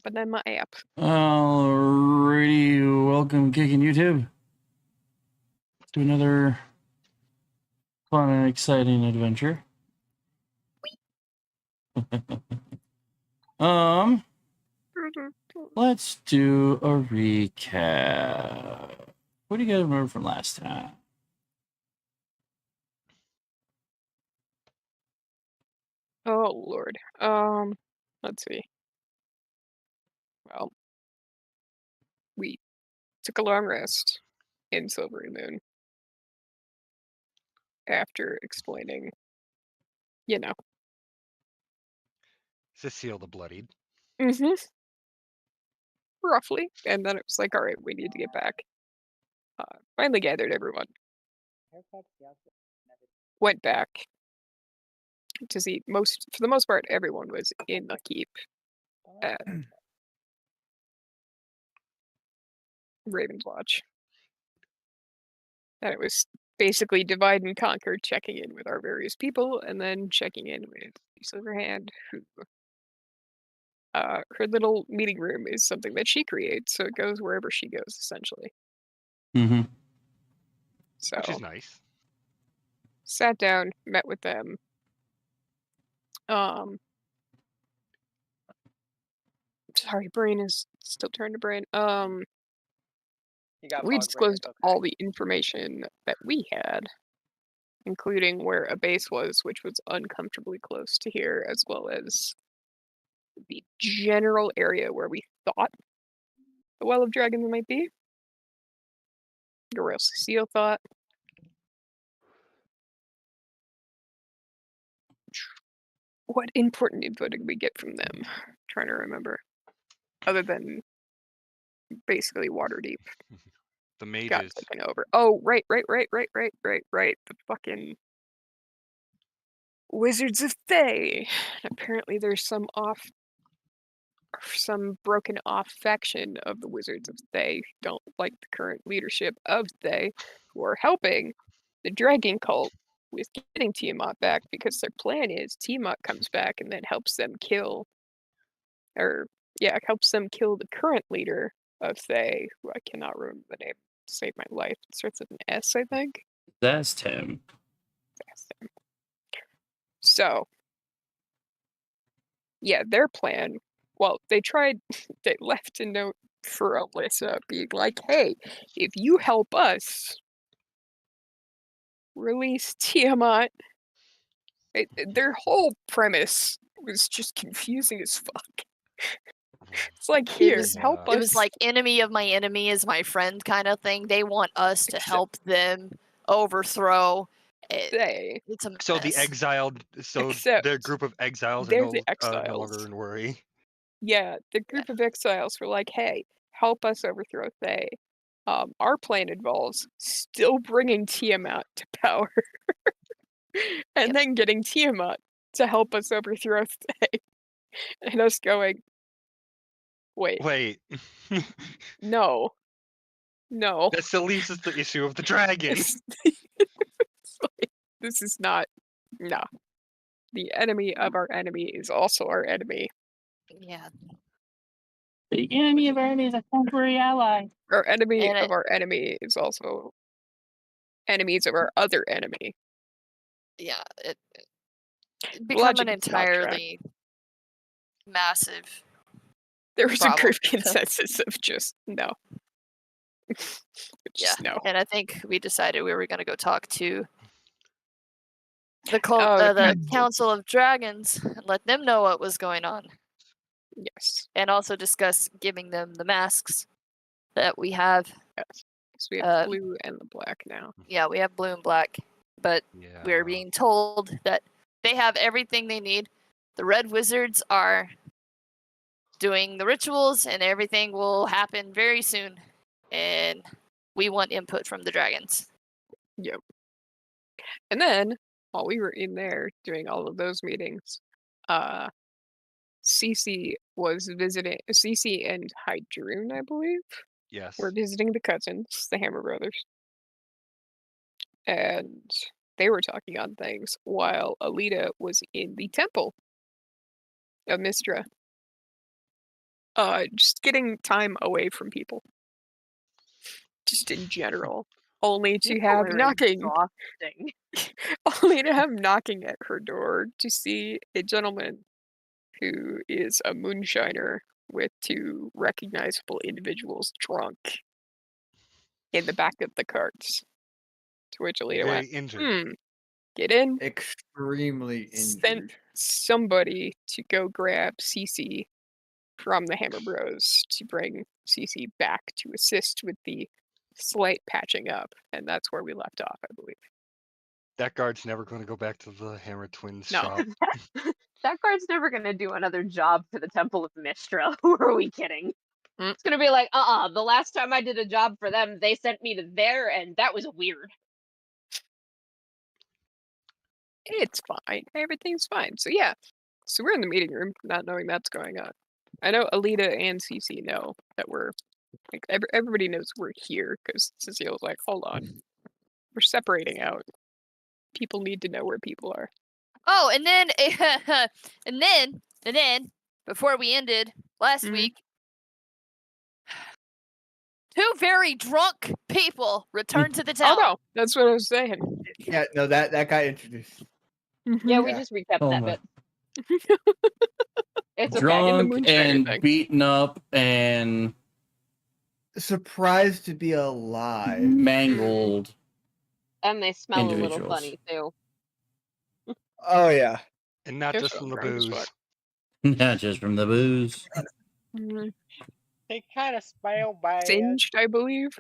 open in my app. Alrighty, welcome, Kicking YouTube, to another fun and exciting adventure. Let's do a recap. What do you guys remember from last time? Oh Lord. Let's see. Well, we took a long rest in Silvery Moon after explaining, you know. Cecile the Bloodied. Roughly. And then it was like, all right, we need to get back. Finally gathered everyone. Went back to see for the most part, everyone was in the keep at Raven's Watch. And it was basically divide and conquer, checking in with our various people, and then checking in with Silverhand, who her little meeting room is something that she creates, so it goes wherever she goes, essentially. Mm-hmm. So, which is nice. Sat down, met with them. Sorry, brain is still turned to brain. We disclosed all the information that we had, including where a base was, which was uncomfortably close to here, as well as the general area where we thought the Well of Dragons might be. Or Cecile thought. What important info did we get from them? Trying to remember. Other than basically Waterdeep. The mages. Got taken over. Oh, right. The fucking Wizards of Thay. Apparently there's some broken off faction of the Wizards of Thay who don't like the current leadership of Thay, who are helping the Dragon Cult with getting Tiamat back, because their plan is Tiamat comes back and then helps them kill the current leader of Thay, who I cannot remember the name to save my life. It starts with an S, I think. That's Tim. So, yeah, their plan, well, they left a note for Alyssa being like, hey, if you help us release Tiamat, their whole premise was just confusing as fuck. It's like, help us. It was like enemy of my enemy is my friend kind of thing. They want us to help them overthrow. It's a mess. So the exiled, the group of exiles are no longer in worry. Yeah, the group of exiles were like, hey, help us overthrow Thay. Our plan involves still bringing Tiamat to power. And then getting Tiamat to help us overthrow Thay. And us going, wait. No. That still leaves us the issue of the dragon. This is not. No. The enemy of our enemy is also our enemy. Yeah. The enemy of our enemy is a temporary ally. Our enemy of our enemy is also enemies of our other enemy. Yeah, it become an entirely massive. There was a group consensus of just no. No. And I think we decided we were going to go talk to the Council of Dragons and let them know what was going on. Yes. And also discuss giving them the masks that we have. Yes. So we have blue and the black now. Yeah, we have blue and black. But we're being told that they have everything they need. The Red Wizards are doing the rituals and everything will happen very soon. And we want input from the dragons. Yep. And then, while we were in there doing all of those meetings, Cece was visiting. Cece and Hydrune, I believe. Yes. Were visiting the cousins, the Hammer brothers. And they were talking on things while Alita was in the temple of Mystra. Just getting time away from people. Just in general. Only to have knocking. Only to have knocking at her door to see a gentleman who is a moonshiner with 2 recognizable individuals drunk in the back of the carts. To which Alita went, injured. Get in. Extremely injured. Sent somebody to go grab Cece from the Hammer Bros to bring Cece back to assist with the slight patching up, and that's where we left off, I believe. That guard's never going to go back to the Hammer Twins No. shop. That guard's never going to do another job for the Temple of Mystra. Who are we kidding? It's going to be like, the last time I did a job for them, they sent me to there, and that was weird. It's fine. Everything's fine. So yeah. So we're in the meeting room, not knowing that's going on. I know Alita and Cece know that we're like everybody knows we're here because Cecile's like, hold on, we're separating out. People need to know where people are. Oh, and then before we ended last week, 2 very drunk people returned to the town. Oh no, that's what I was saying. Yeah, no, that got introduced. Yeah, we just recapped that bit. It's drunk okay. and beaten up and surprised to be alive, mangled, and they smell a little funny too. Oh yeah, and not just from the booze. Not just from the booze. They kind of smell bad. Singed, I believe,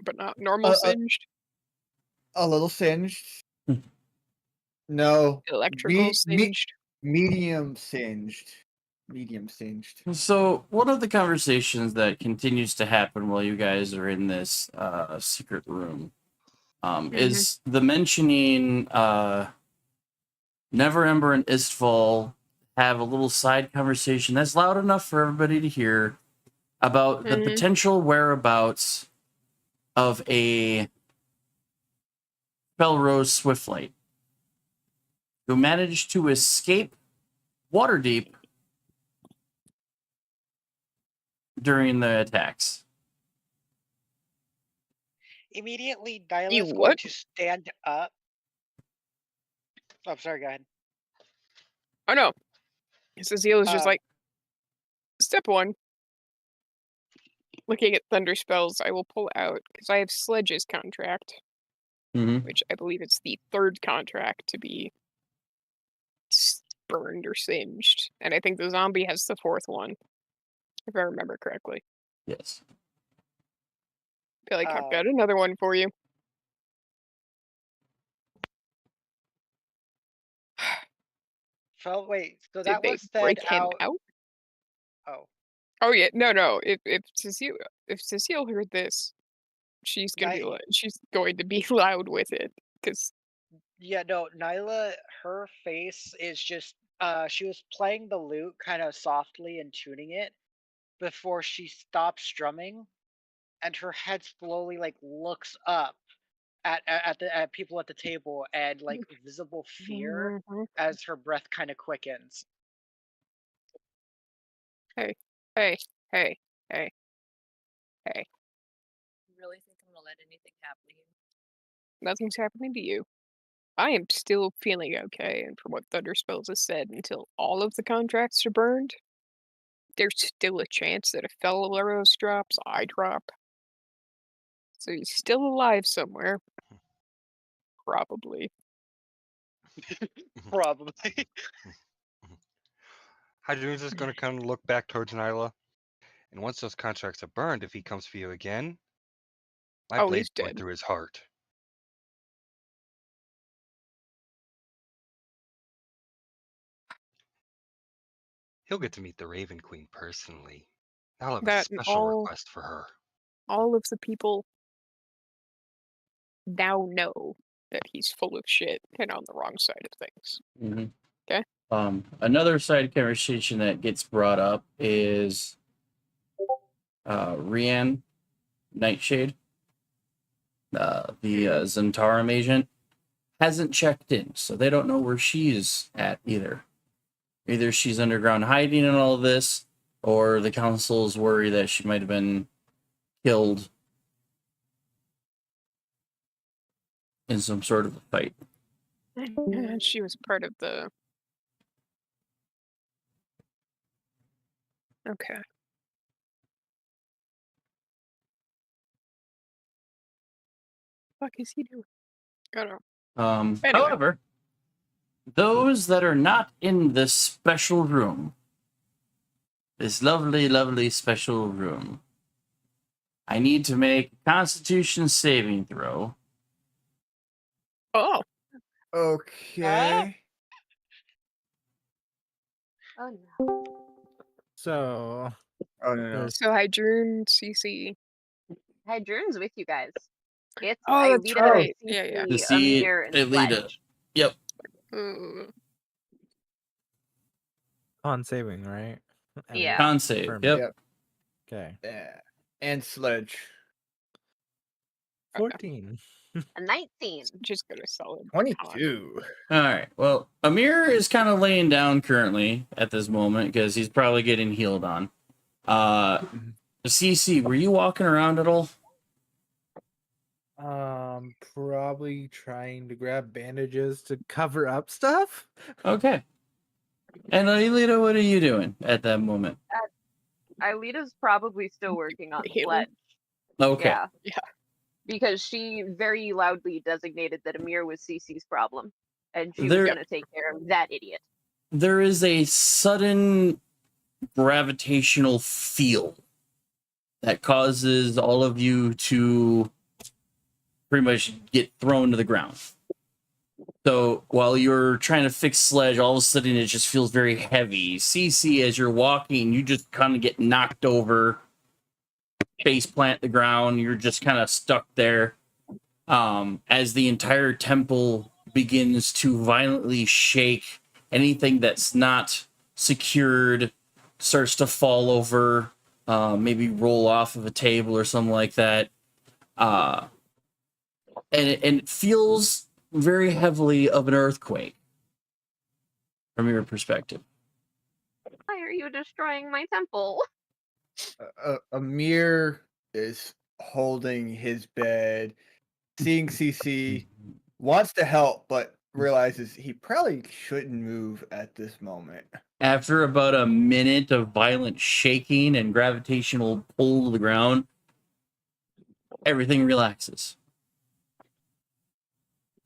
but not normal singed. A little singed. No, electrical singed. Medium singed. Medium singed. So one of the conversations that continues to happen while you guys are in this secret room is the mentioning Never Ember and Istval have a little side conversation that's loud enough for everybody to hear about the potential whereabouts of a Felrose Swiftlight who managed to escape Waterdeep during the attacks. Immediately, Nyla's going to stand up. Oh, I'm sorry, go ahead. Oh no. Cecile is just like, step 1. Looking at thunder spells, I will pull out, because I have Sledge's contract, which I believe it's the 3rd contract to be burned or singed. And I think the zombie has the 4th one, if I remember correctly. Yes. I feel like I've got another one for you. Wait, so Did that they was said break him out? Oh yeah, no. If Cecile heard this, she's going to be loud with it, because yeah, no, Nyla, her face is just she was playing the lute kind of softly and tuning it before she stopped strumming, and her head slowly like looks up at people at the table, and like visible fear as her breath kind of quickens. Hey. You really think I'm gonna let anything happen to you? Nothing's happening to you. I am still feeling okay, and from what Thunderspells has said, until all of the contracts are burned, there's still a chance that if Felrose drops, I drop. So he's still alive somewhere. Probably. Probably. Hadroon's just going to kind of look back towards Nyla. And once those contracts are burned, if he comes for you again, my blade's going through his heart. He'll get to meet the Raven Queen personally. I'll have a special request for her. All of the people now know that he's full of shit and on the wrong side of things. Okay? Another side conversation that gets brought up is Rianne Nightshade, the Zentarum agent, hasn't checked in, so they don't know where she's at either. Either she's underground hiding in all of this, or the council's worry that she might have been killed in some sort of a fight. And she was part of the... Okay. What is he doing? I don't know. Anyway. However, those that are not in this special room, this lovely, lovely special room, I need to make a Constitution saving throw. Oh. Okay. Oh no. So, Oh no. So Hydrune, CC. Hydrune's with you guys. It's Oh, that's Aelita, right. Yeah. To see Amir, and Aelita. Sledge. Yep. con saving, right? Yeah. Con save. Confirm. Yep. Yep. Okay. Yeah. And Sledge. 14. A 19. Just gonna solid. 22. All right. Well, Amir is kind of laying down currently at this moment because he's probably getting healed on. CC, were you walking around at all? Probably trying to grab bandages to cover up stuff. Okay. And Aelita, what are you doing at that moment? Aelita's probably still working on Healing. Sledge. Okay. Yeah. Because she very loudly designated that Amir was Cece's problem. And she was going to take care of that idiot. There is a sudden gravitational field that causes all of you to pretty much get thrown to the ground. So while you're trying to fix Sledge, all of a sudden it just feels very heavy. CC, as you're walking, you just kind of get knocked over, face plant the ground. You're just kind of stuck there as the entire temple begins to violently shake. Anything that's not secured starts to fall over, maybe roll off of a table or something like that. And it feels very heavily of an earthquake from your perspective. Why are you destroying my temple? Amir is holding his bed, seeing CC, wants to help, but realizes he probably shouldn't move at this moment. After about a minute of violent shaking and gravitational pull to the ground, everything relaxes.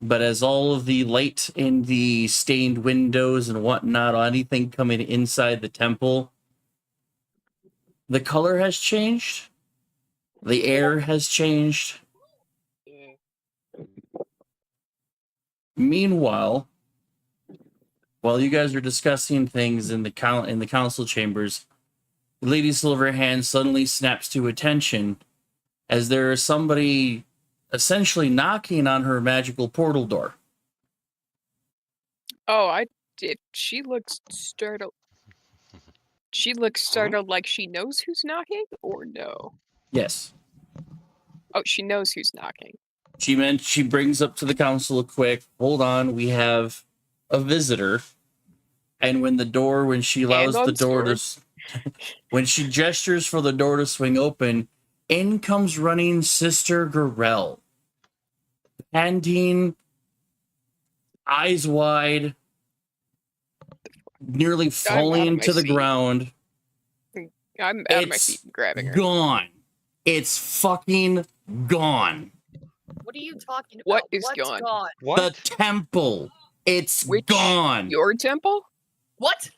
But as all of the light in the stained windows and whatnot, anything coming inside the temple, the color has changed. The air has changed. Meanwhile, while you guys are discussing things in the council chambers, Lady Silverhand suddenly snaps to attention as there is somebody essentially knocking on her magical portal door. Oh, I did. She looks startled. She looks startled like she knows who's knocking, or no? Yes. Oh, she knows who's knocking. She brings up to the council a quick, hold on, we have a visitor. And when she allows the door to, when she gestures for the door to swing open, in comes running Sister Garel. Panting, eyes wide, nearly falling to the ground. I'm out of my seat grabbing her. Gone. It's fucking gone. What are you talking about? What is What's gone? What? The temple. It's gone. Your temple? What?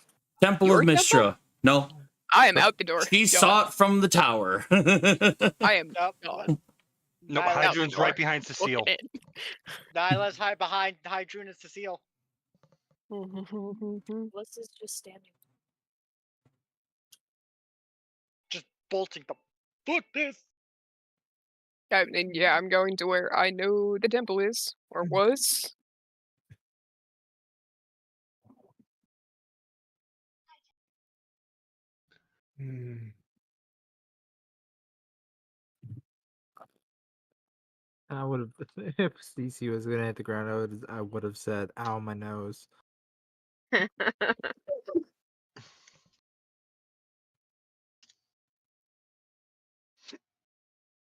Temple Your of Mistra. temple? No. I am out the door. She saw it from the tower. I am Nope. gone. No, Nyla's Hydrune's right behind Cecile. Look at Nyla's hide behind Hydrune and Cecile. it. Melissa's just standing. Just bolting the fuck this. And yeah, I'm going to where I know the temple is, or was. I would have, if CC was gonna hit the ground, I would have said, "Ow, my nose."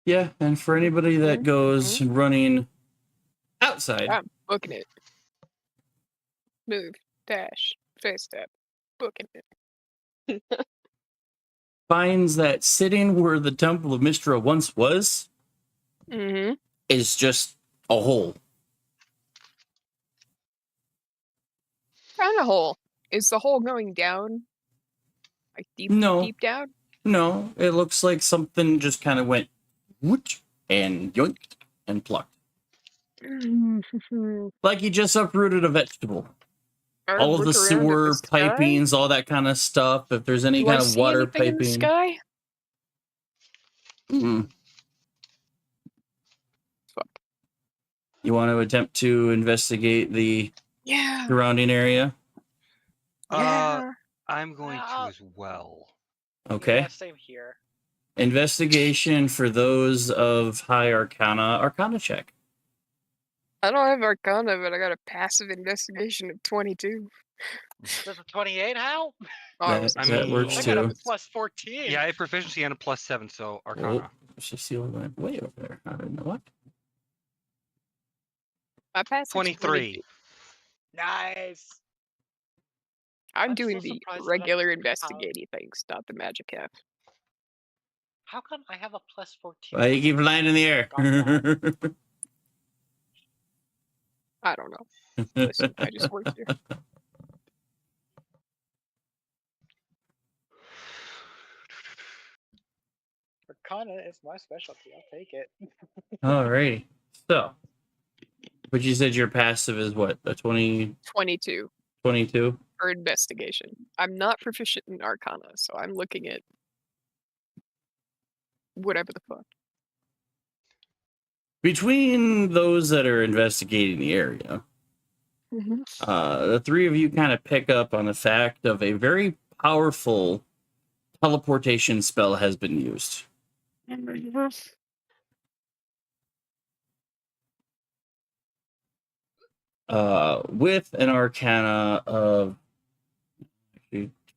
Yeah, and for anybody that goes running outside, I'm booking it. Move, dash, face step, booking it. finds that sitting where the Temple of Mistra once was Mm-hmm. is just a hole. Found a hole. Is the hole going down? Like deep, No. deep down? No, it looks like something just kind of went whoosh and yoinked and plucked. Like you just uprooted a vegetable. All of the sewer pipings, all that kind of stuff. If there's any kind of water piping. In the sky? Fuck. You want to attempt to investigate the surrounding area? Yeah. I'm going to as well. Okay. Yeah, same here. Investigation for those of high Arcana check. I don't have Arcana, but I got a passive investigation of 22. There's a 28, how? That works I too. got a plus 14. Yeah, I have proficiency and a +7, so Arcana. Cecile went way over there. I don't know what. My passive 23. Nice. I'm I'm doing so the surprised that regular I- investigating things, not the magic half. How come I have a plus 14? Why you keep flying in the air? I don't know. Listen, I just worked here. Arcana is my specialty. I'll take it. Alrighty. So, but you said your passive is what? A 20? 22 22? for investigation. I'm not proficient in Arcana, so I'm looking at whatever the fuck. Between those that are investigating the area, the three of you kind of pick up on the fact of a very powerful teleportation spell has been used. With an Arcana of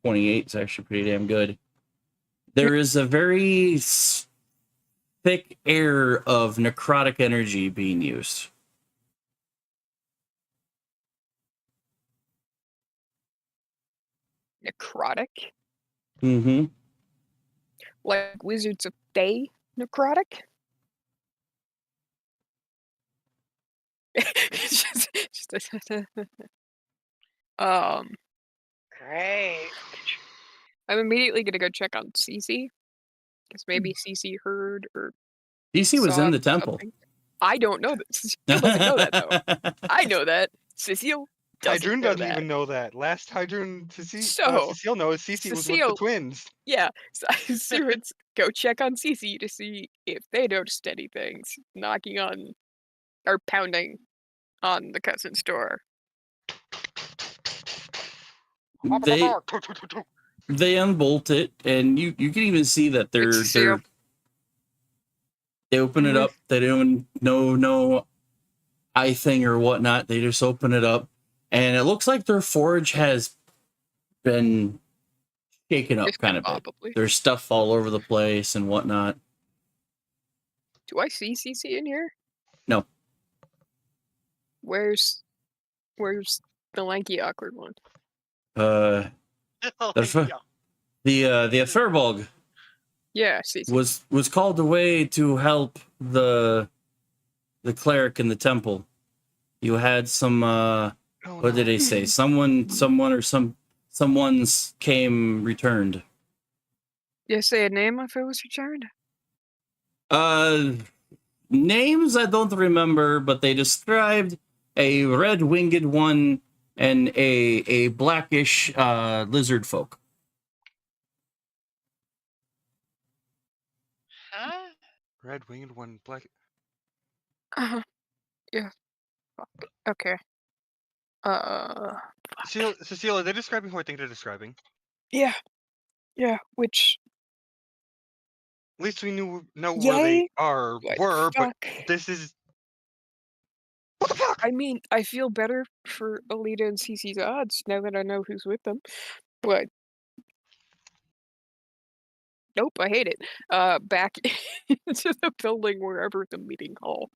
28 is actually pretty damn good. There is a very thick air of necrotic energy being used. Necrotic? Mm-hmm. Like Wizards of Day necrotic? Great. I'm immediately gonna go check on Cece. Because maybe Cece heard or Cece was in the temple. Something. I don't know that. Cecile doesn't know that though. I know that. Cecile Hydrun doesn't even know that. Last Hydrun Cecile knows Cece was with the twins. Yeah, so let's go check on Cece to see if they noticed anything knocking on or pounding on the cousin's door. They unbolt it, and you can even see that they open it up. They don't no eye thing or whatnot. They just open it up, and it looks like their forge has been shaken up kind of bit. There's stuff all over the place and whatnot. Do I see Cece in here? No. Where's the lanky awkward one? The Firbolg. Yeah, Cece. was called away to help the cleric in the temple. You had some what did they say? Someone's came returned. You say a name if it was returned? Names I don't remember, but they described a red-winged one and a blackish lizard folk. Huh? Red-winged one, black. Yeah. Okay. Cecile, are they describing who I think they're describing? Yeah. Which? At least we know where they were, but this is. What the fuck? I mean, I feel better for Alita and Cece's odds now that I know who's with them, but Nope, I hate it. Back into the building wherever the meeting hall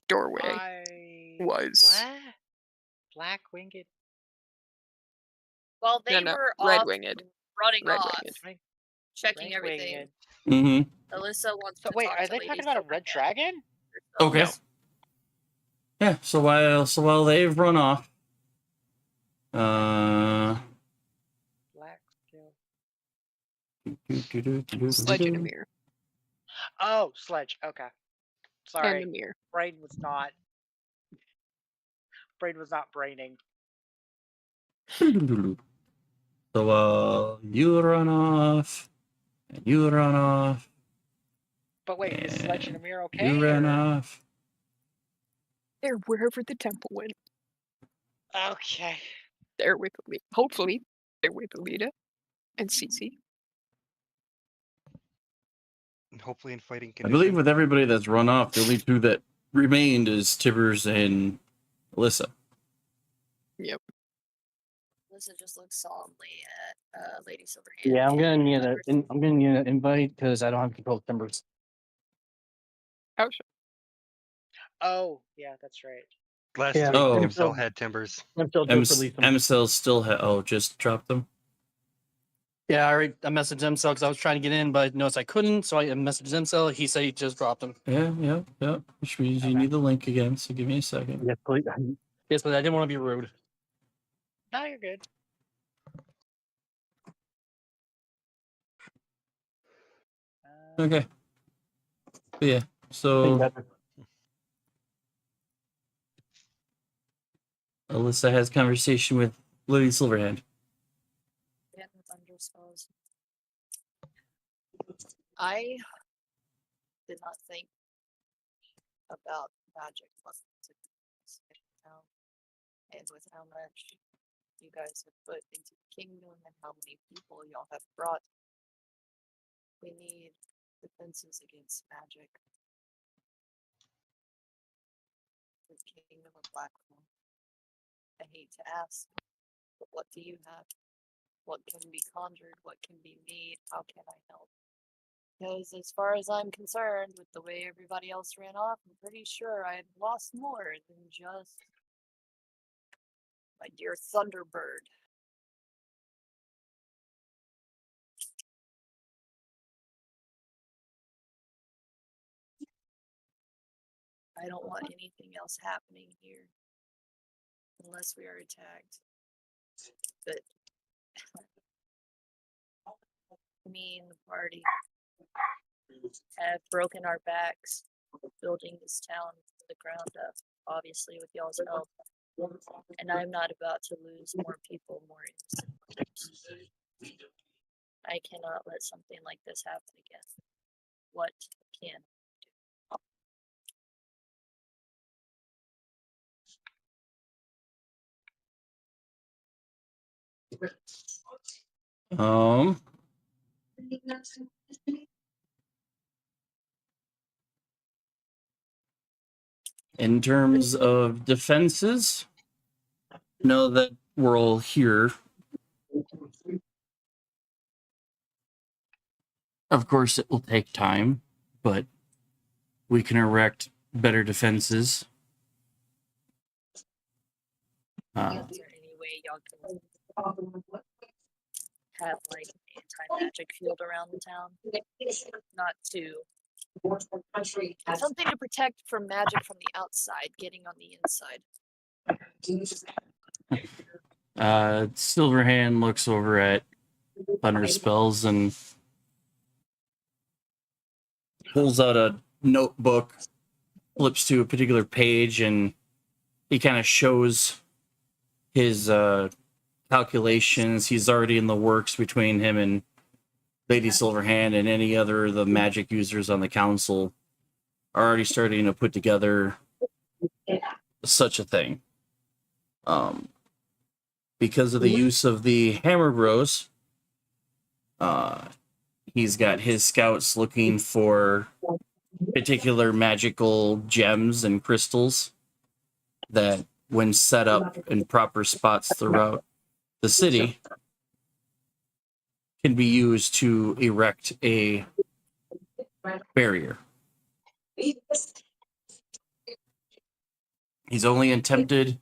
doorway was. What? Black Winged? Well, they No, were Red off Winged. running Red off, Winged. checking Red everything. Winged. Mm-hmm. Alyssa wants So to wait, talk are to they Lady talking about a red Silverhand dragon? herself. Okay. Yeah. So while they've run off, Black skill. Sledge and a mirror. Oh, Sledge. Okay. And Sorry. the mirror. Brain was not braining. So you run off, and you run off. But wait, is Sledge and Amir okay? You ran or- off. They're wherever the temple went. Okay. They're with hopefully they're with Alita and Cece. And hopefully in fighting I condition. believe with everybody that's run off, the only two that remained is Tibbers and Alyssa. Yep. Alyssa just looks solemnly at Lady Silverhand. Yeah, I'm gonna need an invite because I don't have control of Timbers. Oh, sure. Oh, yeah, that's right. Last Yeah. week, Oh. Amsel had Timbers. I'm still just release them. MSL still just dropped them. Yeah, I messaged MCell because I was trying to get in, but noticed I couldn't, so I messaged MCell. He said he just dropped them. Yeah. Which means you need the link again, so give me a second. Yes, please. Yes, but I didn't want to be rude. No, you're good. Okay. But yeah, so Alyssa has conversation with Lady Silverhand. I did not think about magic now, and with how much you guys have put into the kingdom and how many people y'all have brought, we need defenses against magic. The kingdom of Blackpool. I hate to ask, but what do you have? What can be conjured? What can be made? How can I help? Because as far as I'm concerned, with the way everybody else ran off, I'm pretty sure I had lost more than just my dear Thunderbird. I don't want anything else happening here unless we are attacked. But me and the party have broken our backs building this town from the ground up, obviously with y'all's help. And I'm not about to lose more people more instantly. I cannot let something like this happen again. What can In terms of defenses, know that we're all here. Of course, it will take time, but we can erect better defenses. Is there any way y'all can have like an anti-magic field around the town? Not to something to protect from magic from the outside getting on the inside. Silverhand looks over at Thunder Spells and pulls out a notebook, flips to a particular page, and he kind of shows his calculations. He's already in the works between him and Lady Silverhand, and any other of the magic users on the council are already starting to put together such a thing. Because of the use of the Hammer Bros, he's got his scouts looking for particular magical gems and crystals that, when set up in proper spots throughout the city, can be used to erect a barrier. He's only attempted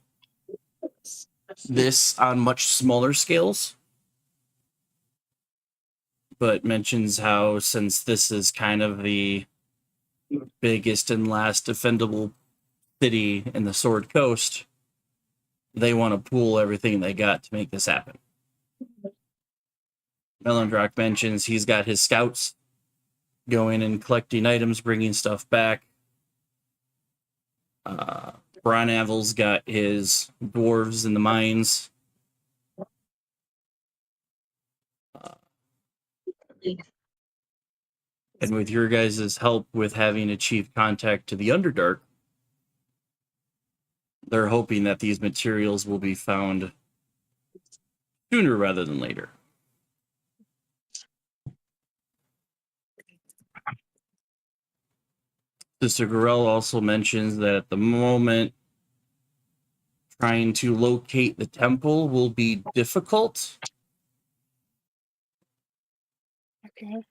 this on much smaller scales, but mentions how since this is kind of the biggest and last defendable city in the Sword Coast, they want to pool everything they got to make this happen. Melondrock mentions he's got his scouts going and collecting items, bringing stuff back. Bronavel's got his dwarves in the mines. And with your guys' help with having achieved contact to the Underdark, they're hoping that these materials will be found sooner rather than later. Sister Gorell also mentions that at the moment, trying to locate the temple will be difficult. Okay.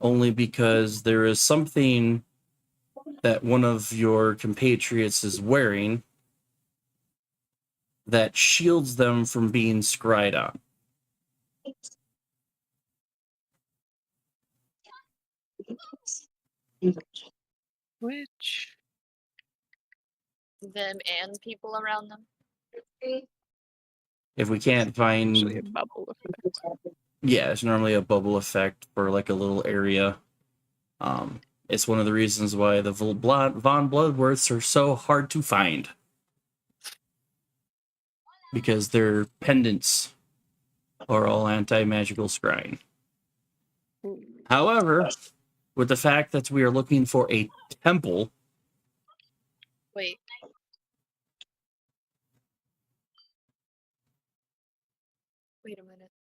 Only because there is something that one of your compatriots is wearing that shields them from being scryed on. Which them and people around them. If we can't find, usually a bubble effect. yeah, it's normally a bubble effect for like a little area. It's one of the reasons why the Von Bloodworths are so hard to find, because their pendants are all anti-magical scrying. However, with the fact that we are looking for a temple, Wait. Wait a minute.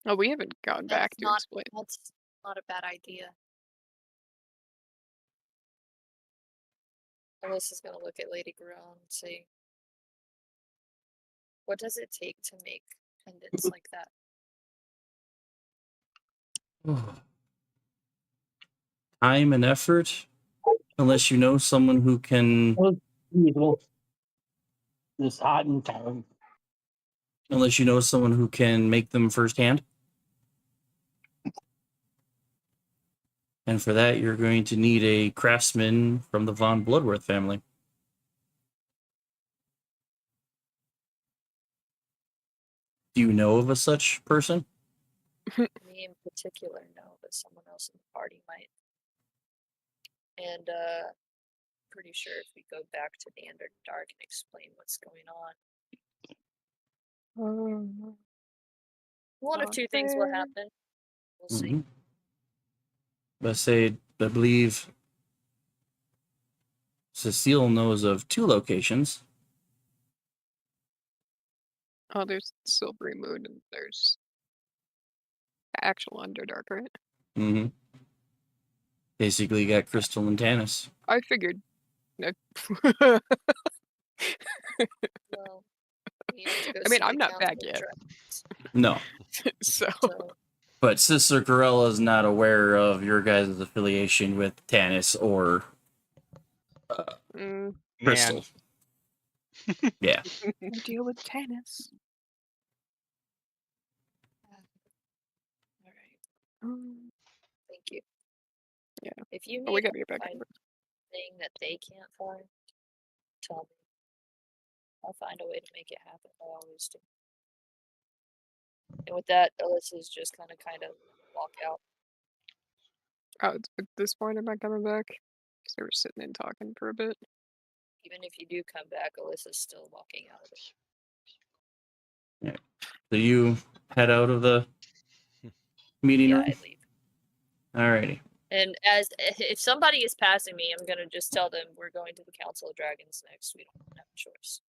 Oh, we haven't gone back to explain. That's not a bad idea. Alyssa's gonna look at Lady Gorell and say, what does it take to make pendants like that? time and effort, unless you know someone who can, This hot and time. unless you know someone who can make them firsthand. And for that, you're going to need a craftsman from the Von Bloodworth family. Do you know of a such person? Me in particular, no, but someone else in the party might. And pretty sure if we go back to the Underdark and explain what's going on, one of two things will happen. We'll see. I believe Cecile knows of 2 locations. Oh, there's Silvery Moon and there's actual Underdark, right? Mm-hmm. Basically, you got Crystal and Tanis. I figured. No. Well, I mean, I'm not back yet. No. So. But Sister Gorella is not aware of your guys' affiliation with Tanis or Crystal. Yeah. Deal with Tanis. Thank you. Yeah. If you we need gotta get back find thing that they can't find, tell me. I'll find a way to make it happen. I always do. And with that, Alyssa's just kind of walk out. Oh, at this point, am I coming back? Because they were sitting and talking for a bit. Even if you do come back, Alyssa's still walking out of it. Yeah. So you head out of the meeting room? I leave. Alrighty. And if somebody is passing me, I'm gonna just tell them we're going to the Council of Dragons next. We don't have a choice.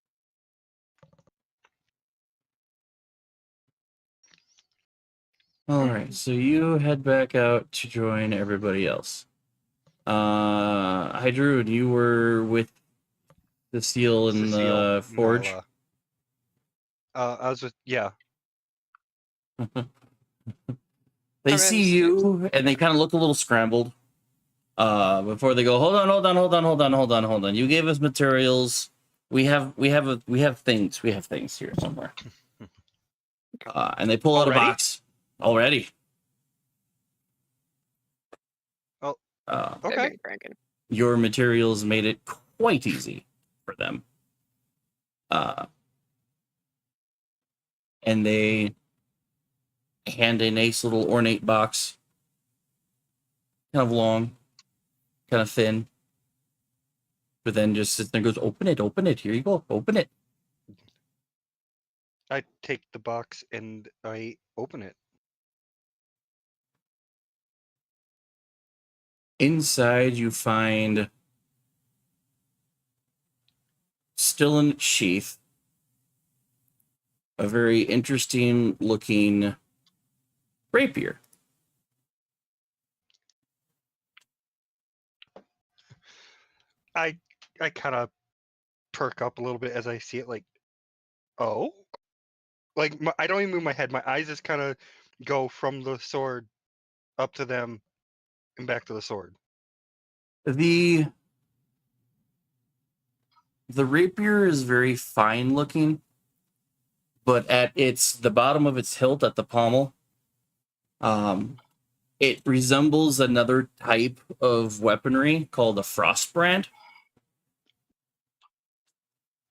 Alright, so you head back out to join everybody else. Hydrud, you were with the seal in the forge. Nyla. I was just yeah. They see you and they kind of look a little scrambled. Before they go, hold on. You gave us materials. We have things. We have things here somewhere. And they pull out a Already? box already. Oh, Uh, They've okay. been cranking. your materials made it quite easy for them. And they hand a nice little ornate box. Kind of long, kind of thin. But then just sits there and goes, open it. Here you go, open it. I take the box and I open it. Inside, you find, still in its sheath, a very interesting looking rapier. I kind of perk up a little bit as I see it. Like, oh, like I don't even move my head. My eyes just kind of go from the sword up to them and back to the sword. The rapier is very fine looking, but at the bottom of its hilt at the pommel, it resembles another type of weaponry called a frostbrand.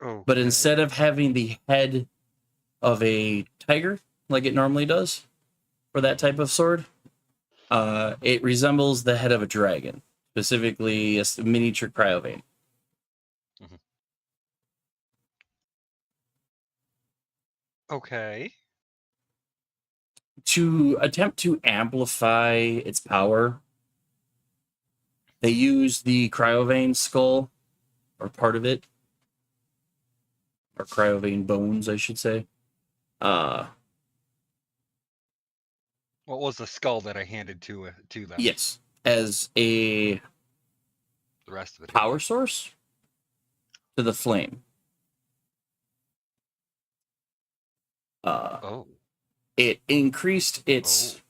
Oh, But instead of having the head of a tiger like it normally does for that type of sword, it resembles the head of a dragon, specifically a miniature cryovane. Okay. To attempt to amplify its power, they use the cryovane skull, or part of it, or cryovane bones, I should say. What was the skull that I handed to them? Yes, as the rest of it power source to the flame. It increased its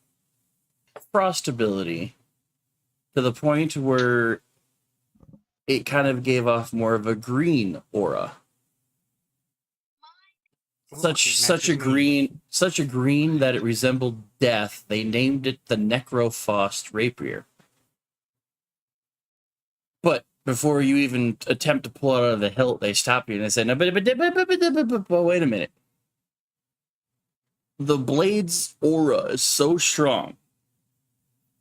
frost ability to the point where it kind of gave off more of a green aura. Such a green that it resembled death. They named it the Necrophos rapier. But before you even attempt to pull it out of the hilt, they stop you and they say, "No, but wait a minute. The blade's aura is so strong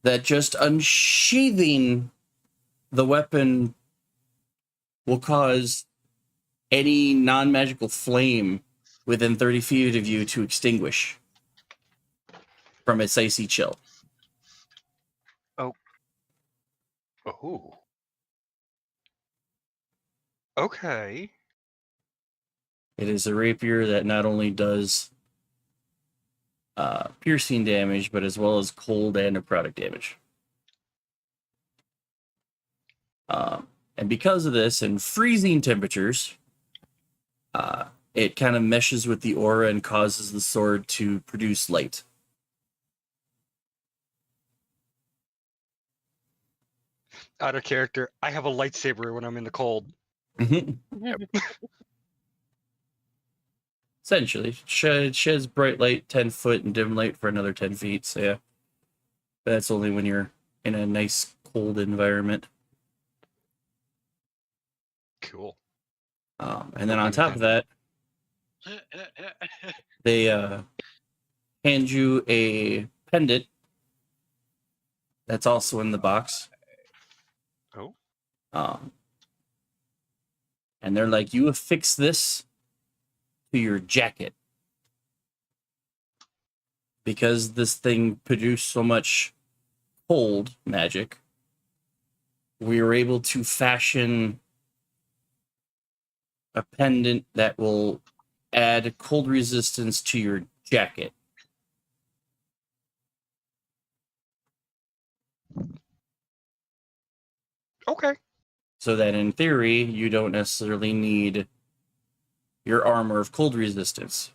that just unsheathing the weapon will cause any non-magical flame within 30 feet of you to extinguish from its icy chill." Oh. Okay. It is a rapier that not only does piercing damage, but as well as cold and necrotic damage. And because of this, in freezing temperatures, it kind of meshes with the aura and causes the sword to produce light. Out of character, I have a lightsaber when I'm in the cold. Essentially, sheds bright light 10 foot and dim light for another 10 feet. So yeah, but that's only when you're in a nice cold environment. Cool. And then on top of that, they hand you a pendant that's also in the box. Oh. And they're like, you affix this to your jacket. Because this thing produced so much cold magic, we were able to fashion a pendant that will add cold resistance to your jacket. Okay. So that in theory, you don't necessarily need your armor of cold resistance.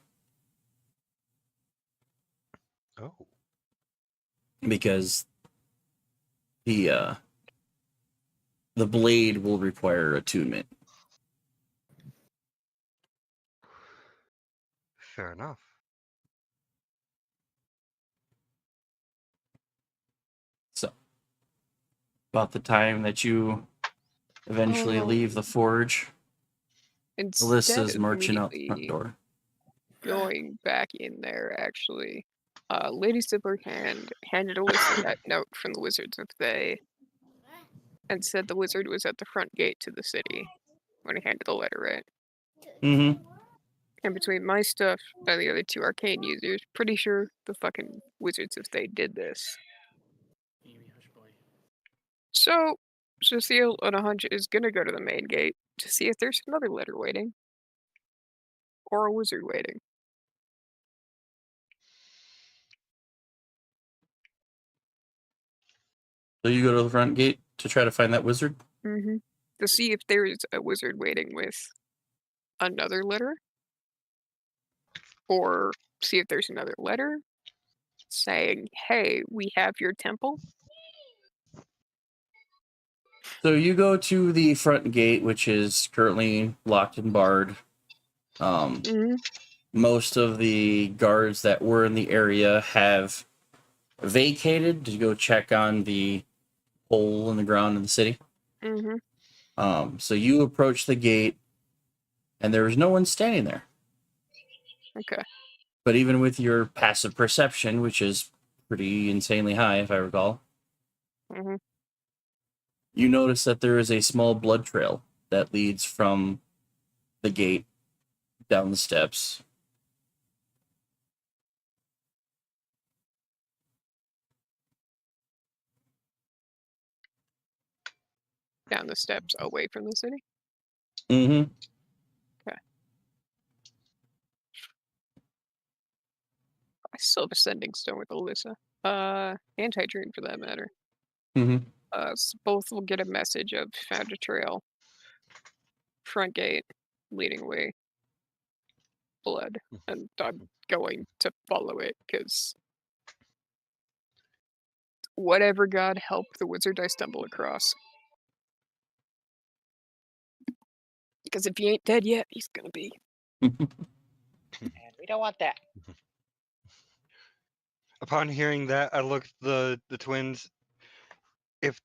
Oh. because the blade will require attunement. Fair enough. So, about the time that you eventually leave the forge, Instead Alyssa's of marching out the front immediately door. going back in there, actually, Lady Zipper handed Alyssa that note from the Wizards of Thay and said the wizard was at the front gate to the city when he handed the letter, right? Mm-hmm. And between my stuff and the other two arcane users, pretty sure the fucking Wizards of Thay did this. So, Cecile on a hunch is gonna go to the main gate to see if there's another letter waiting. Or a wizard waiting. So you go to the front gate to try to find that wizard? Mm-hmm. To see if there's a wizard waiting with another letter. Or see if there's another letter saying, hey, we have your temple. So you go to the front gate, which is currently locked and barred. Mm-hmm. Most of the guards that were in the area have vacated to go check on the hole in the ground in the city. Mm-hmm. So you approach the gate, and there is no one standing there. Okay. But even with your passive perception, which is pretty insanely high, if I recall, Mm-hmm. you notice that there is a small blood trail that leads from the gate down the steps. Down the steps away from the city. Mm-hmm. Okay. I still have a sending stone with Alyssa. And Hydroon for that matter. Mm-hmm. So both will get a message of found a trail. Front gate, leading away. Blood. And I'm going to follow it, because whatever God help the wizard I stumble across. Because if he ain't dead yet, he's gonna be. And we don't want that. Upon hearing that, I looked the twins. If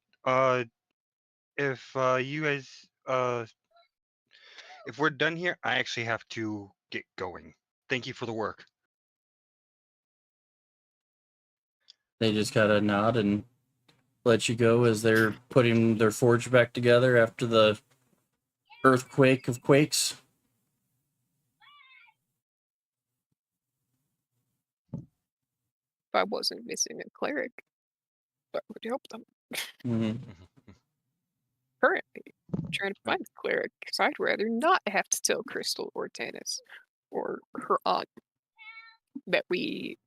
you guys if we're done here, I actually have to get going. Thank you for the work. They just gotta nod and let you go as they're putting their forge back together after the earthquake of quakes. If I wasn't missing a cleric, that would help them. Mm-hmm. Currently, I'm trying to find a cleric, because I'd rather not have to tell Crystal or Tanis or her aunt that we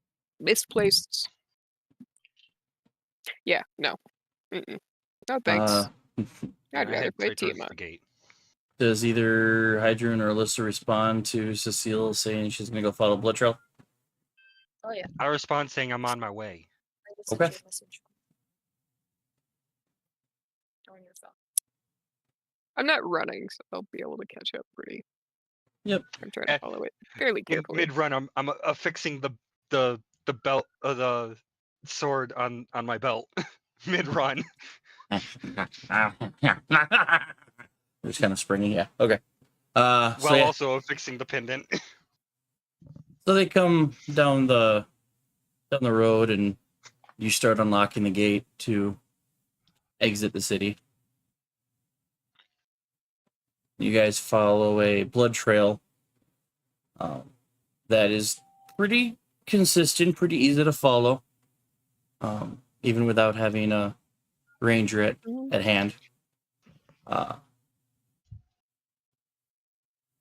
misplaced. Yeah, no. Mm-mm. No thanks. I'd I rather head play straight towards Tiamat. the gate. Does either Hydroon or Alyssa respond to Cecile saying she's gonna go follow Blood Trail? Oh yeah. I respond saying I'm on my way. I just sent Okay. you a message. On your phone. I'm not running, so I'll be able to catch up pretty. Yep. I'm trying to follow it fairly quickly. Mid run, I'm affixing the belt the sword on my belt. Mid run. Just kind of springy, yeah. Okay. So While yeah. also affixing the pendant. So they come down the road, and you start unlocking the gate to exit the city. You guys follow a blood trail that is pretty consistent, pretty easy to follow, even without having a ranger at hand.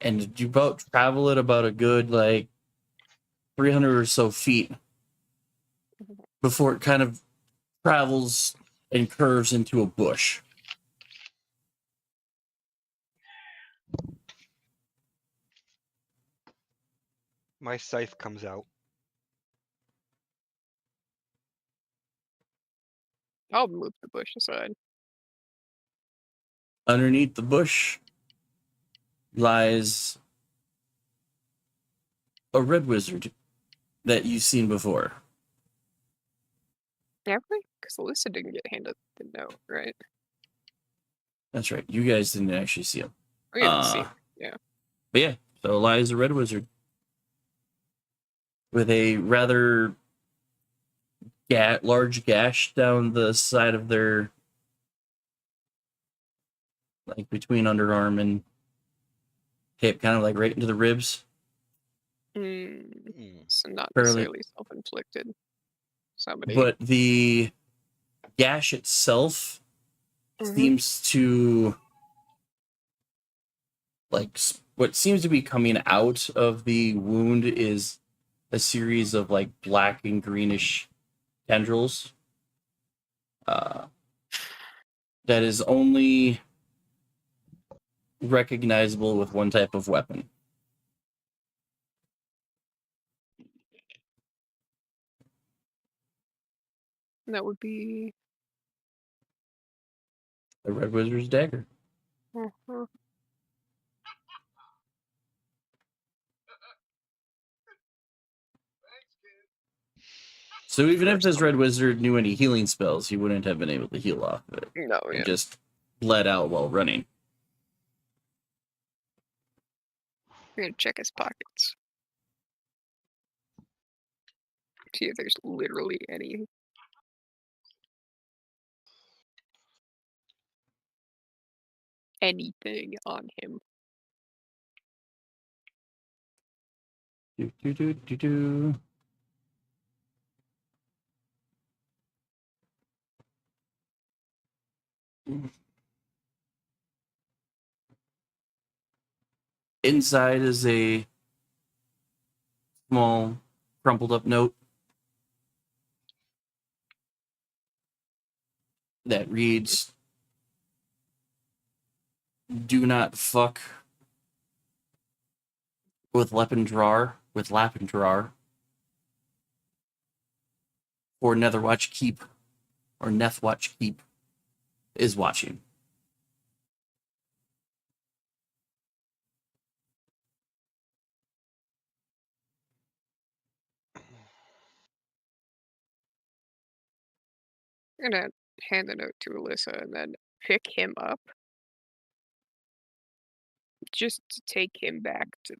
And you travel it about a good 300 or so feet before it kind of travels and curves into a bush. My scythe comes out. I'll move the bush aside. Underneath the bush lies a red wizard that you've seen before. Have we? Because Alyssa didn't get handed the note, right? That's right. You guys didn't actually see him. We didn't see. Yeah. But yeah, so lies a red wizard with a rather large gash down the side of their, like between underarm and hip, kind of like right into the ribs. So not Fairly- necessarily self-inflicted. Somebody. But the gash itself seems to, like, what seems to be coming out of the wound is a series of like black and greenish tendrils. That is only recognizable with one type of weapon. That would be. The red wizard's dagger. Uh-huh. So even if this red wizard knew any healing spells, he wouldn't have been able to heal off of it. No, It yeah. just bled out while running. We're gonna check his pockets. See if there's literally anything on him. Do. Inside is a small, crumpled up note that reads, "Do not fuck with Lependrar, or Netherwatch Keep, or Nethwatch Keep is watching." I'm gonna hand the note to Alyssa and then pick him up. Just to take him back to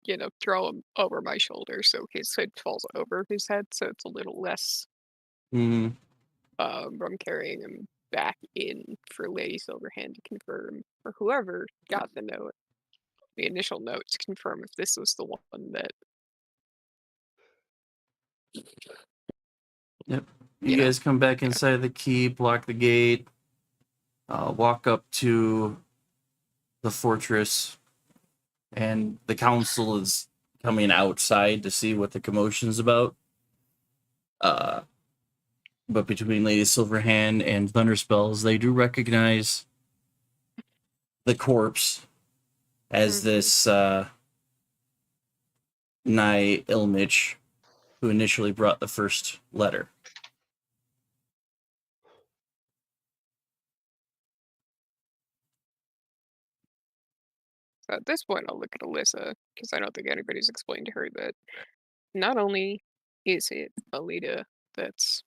the, throw him over my shoulder so his head falls over his head, so it's a little less. Mm-hmm. I'm carrying him back in for Lady Silverhand to confirm, or whoever got the note, the initial note, to confirm if this was the one that. Yep. You guys come back inside the keep, lock the gate, walk up to the fortress, and the council is coming outside to see what the commotion's about. But between Lady Silverhand and Thunderspells, they do recognize the corpse as this Nye Ilmich, who initially brought the first letter. So at this point, I'll look at Alyssa, because I don't think anybody's explained to her that not only is it Alita that's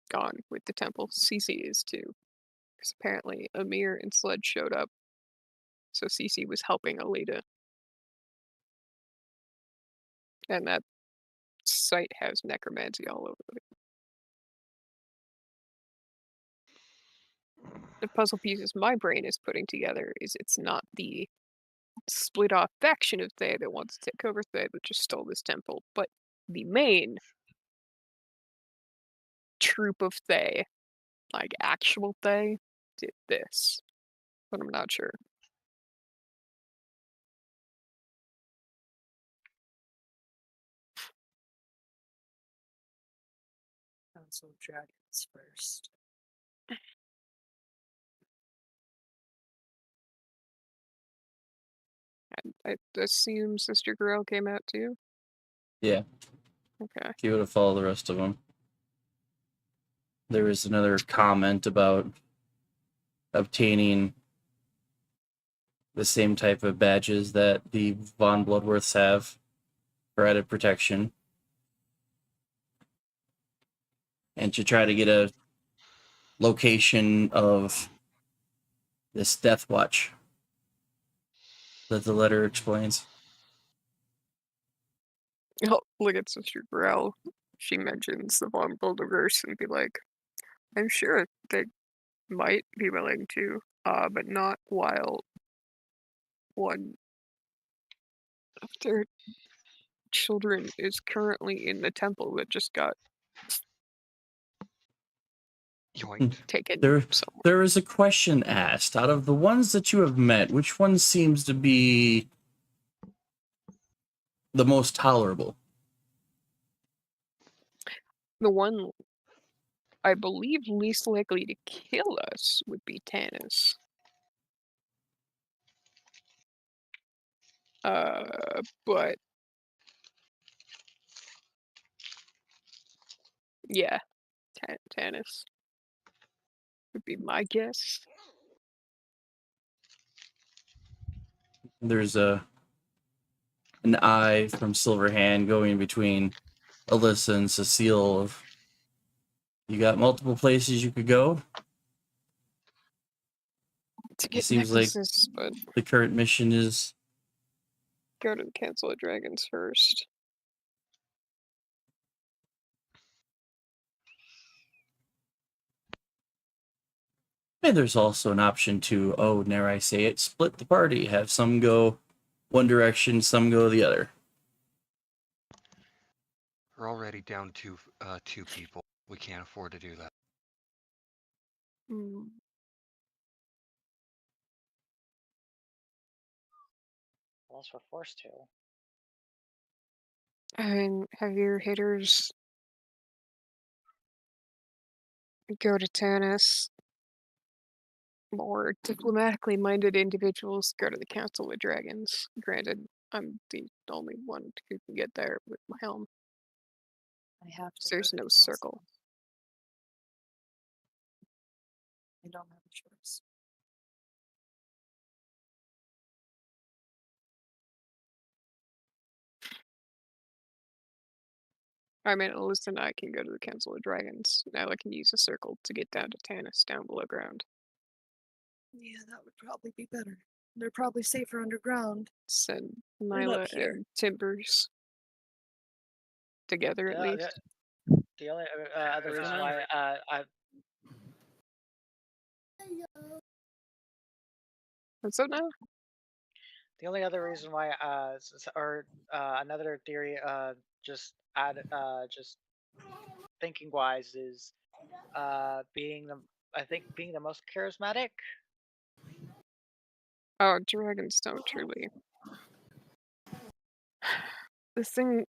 gone with the temple, Cece is too. Because apparently Amir and Sledge showed up, so Cece was helping Alita. And that site has necromancy all over it. The puzzle pieces my brain is putting together is it's not the split off faction of Thay that wants to take over Thay that just stole this temple, but the main troop of Thay, like actual Thay, did this. But I'm not sure. Council of Dragons first. I assume Sister Grill came out too? Yeah. Okay. She would have followed the rest of them. there was another comment about obtaining the same type of badges that the Von Bloodworths have for added protection. And to try to get a location of this Death Watch that the letter explains. I'll look at Sister Grell. She mentions the Von Boulderverse and be like, I'm sure they might be willing to, but not while one of their children is currently in the temple that just got Yoinked. taken. There is a question asked. Out of the ones that you have met, which one seems to be the most tolerable? The one I believe least likely to kill us would be Tanis. But yeah, Tanis would be my guess. There's an eye from Silverhand going between Alyssa and Cecile. Of, you got multiple places you could go. To get It seems like necklaces, but the current mission is go to the Council of Dragons first. and there's also an option to, oh, dare I say it, split the party. Have some go one direction, some go the other. We're already down to 2 people. We can't afford to do that. Mm. Unless we're forced to. I mean, have your hitters go to Tanis. More diplomatically minded individuals go to the Council of Dragons. Granted, I'm the only one who can get there with my helm. I have to. There's no circle. I don't have a choice. I mean, Alyssa and I can go to the Council of Dragons. Now I can use a circle to get down to Tanis, down below ground. Yeah, that would probably be better. They're probably safer underground. Send Not Nyla up here. and Timbers together at least. The only other reason why I What's up now? the only other reason why another theory just thinking wise is being the most charismatic. Oh, dragons don't truly. The thing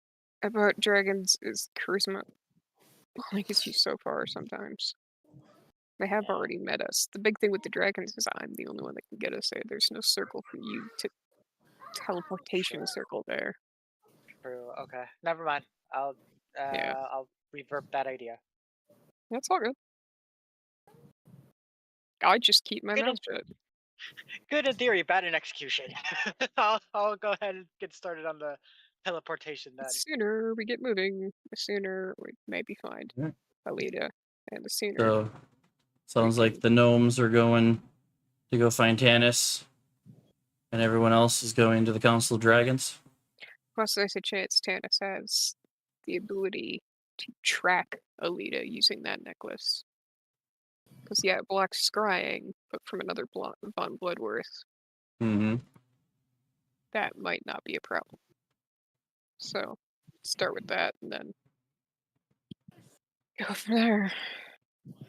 about dragons is charisma only gets you so far sometimes. They have already met us. The big thing with the dragons is I'm the only one that can get us there. There's no circle for you to teleportation circle there. True. Okay. Never mind. I'll revert that idea. That's all good. I just keep my mouth shut. Good in theory, bad in execution. I'll go ahead and get started on the teleportation then. The sooner we get moving, the sooner we maybe find Alita, and the sooner. So, sounds like the gnomes are going to go find Tanis, and everyone else is going to the Council of Dragons. Plus, there's a chance Tanis has the ability to track Alita using that necklace. Because, yeah, it blocks scrying, but from another Von Bloodworth. Mm-hmm. That might not be a problem. So, start with that, and then go from there.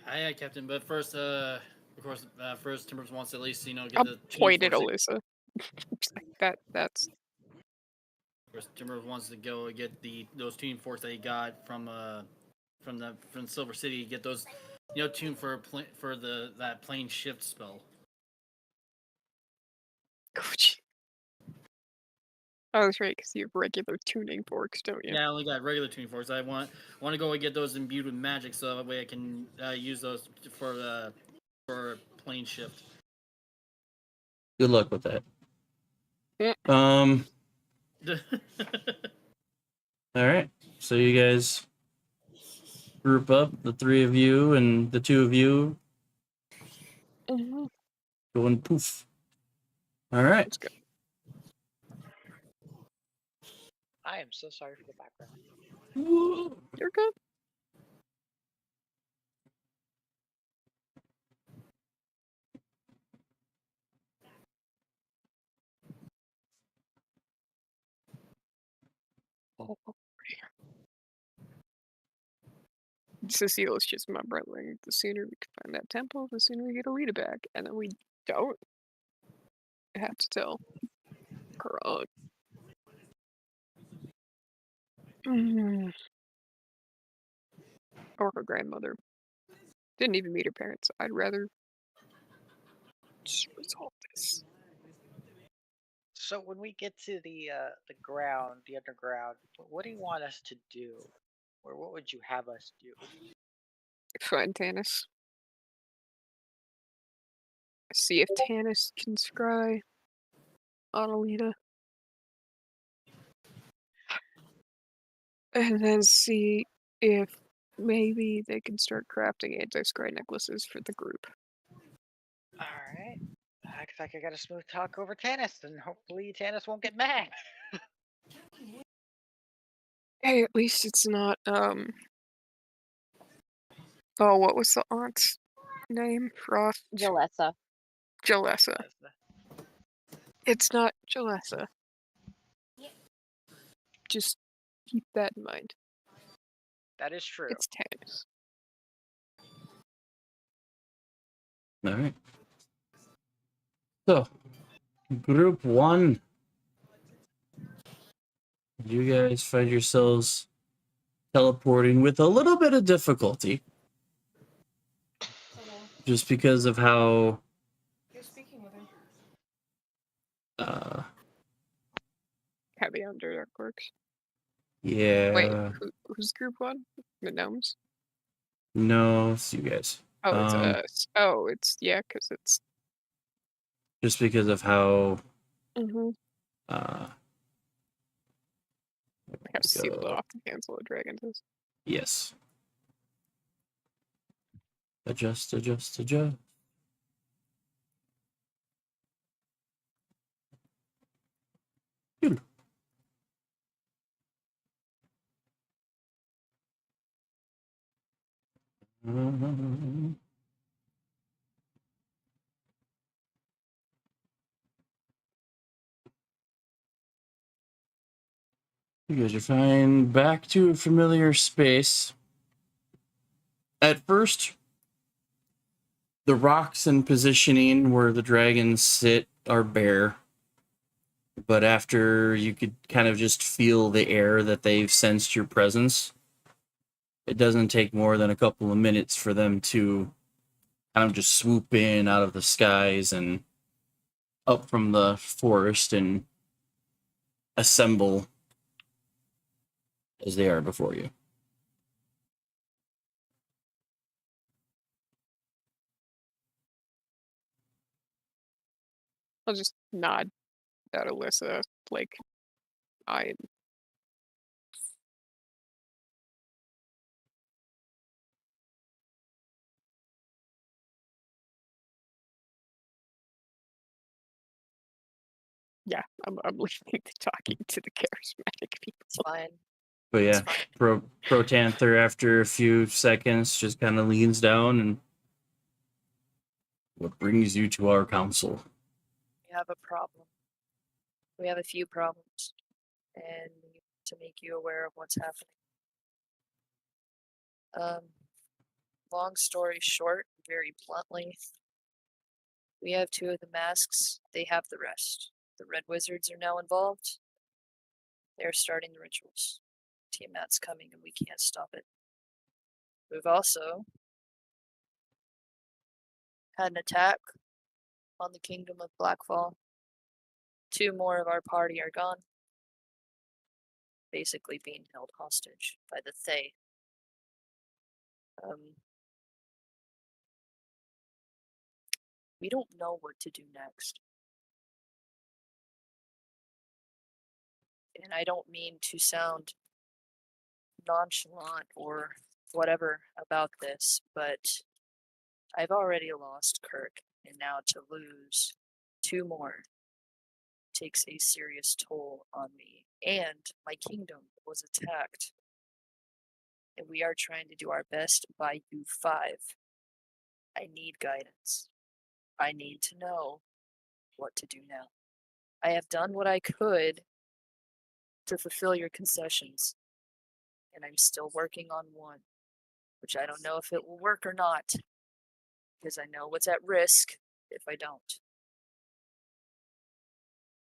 Aye, Captain. But first, of course, first Timbers wants to at least, get I'll the point at Alyssa. That's. Of course, Timbers wants to go get those tuning forks that he got from Silver City. Get those, tuned for that plane shift spell. Oh, that's right, because you have regular tuning forks, don't you? Yeah, I only got regular tuning forks. I want to go and get those imbued with magic, so that way I can use those for plane shift. Good luck with that. Yeah. All right. So you guys group up, the three of you and the two of you Mhm. going poof. All right. Let's go. I am so sorry for the background. You're good. Oh, Cecile is just my brother. The sooner we can find that temple, the sooner we get Alita back. And then we don't have to tell her aunt. Or her grandmother. Didn't even meet her parents. I'd rather just resolve this. So when we get to the ground, the underground, what do you want us to do, or what would you have us do? Find Tanis. See if Tanis can scry on Alita. And then see if maybe they can start crafting anti-scry necklaces for the group. All right. Looks like I got a smooth talk over Tanis, and hopefully Tanis won't get mad. Hey, at least it's not, oh, what was the aunt's name? Frost? Jalessa. Jalessa. It's not Jalessa. Just keep that in mind. That is true. It's Tanis. All right. So, group one. You guys find yourselves teleporting with a little bit of difficulty. Just because of how You're speaking with her. How the Underdark works. yeah. Wait, who's group one? The gnomes? No, it's you guys. Oh, it's us. Oh, it's, yeah, because it's... Just because of how How sealed off the Council of Dragons is. yes. Adjust. Good. You guys are fine. Back to a familiar space. At first, the rocks and positioning where the dragons sit are bare. But after you could kind of just feel the air that they've sensed your presence, it doesn't take more than a couple of minutes for them to kind of just swoop in out of the skies and up from the forest and assemble as they are before you. I'll just nod at Alyssa, like, I... Yeah, I'm leaving the talking to the charismatic people. It's fine. But yeah, Pro Tanther, after a few seconds, just kind of leans down and, what brings you to our council? We have a problem. We have a few problems, and we need to make you aware of what's happening. Long story short, very bluntly, we have two of the masks. They have the rest. The Red Wizards are now involved. They're starting the rituals. Tiamat's coming, and we can't stop it. We've also had an attack on the Kingdom of Blackfall. Two more of our party are gone. basically being held hostage by the Thae. We don't know what to do next. And I don't mean to sound nonchalant or whatever about this, but I've already lost Kirk, and now to lose 2 more takes a serious toll on me. And my kingdom was attacked. And we are trying to do our best by U5. I need guidance. I need to know what to do now. I have done what I could to fulfill your concessions, and I'm still working on one, which I don't know if it will work or not, because I know what's at risk if I don't.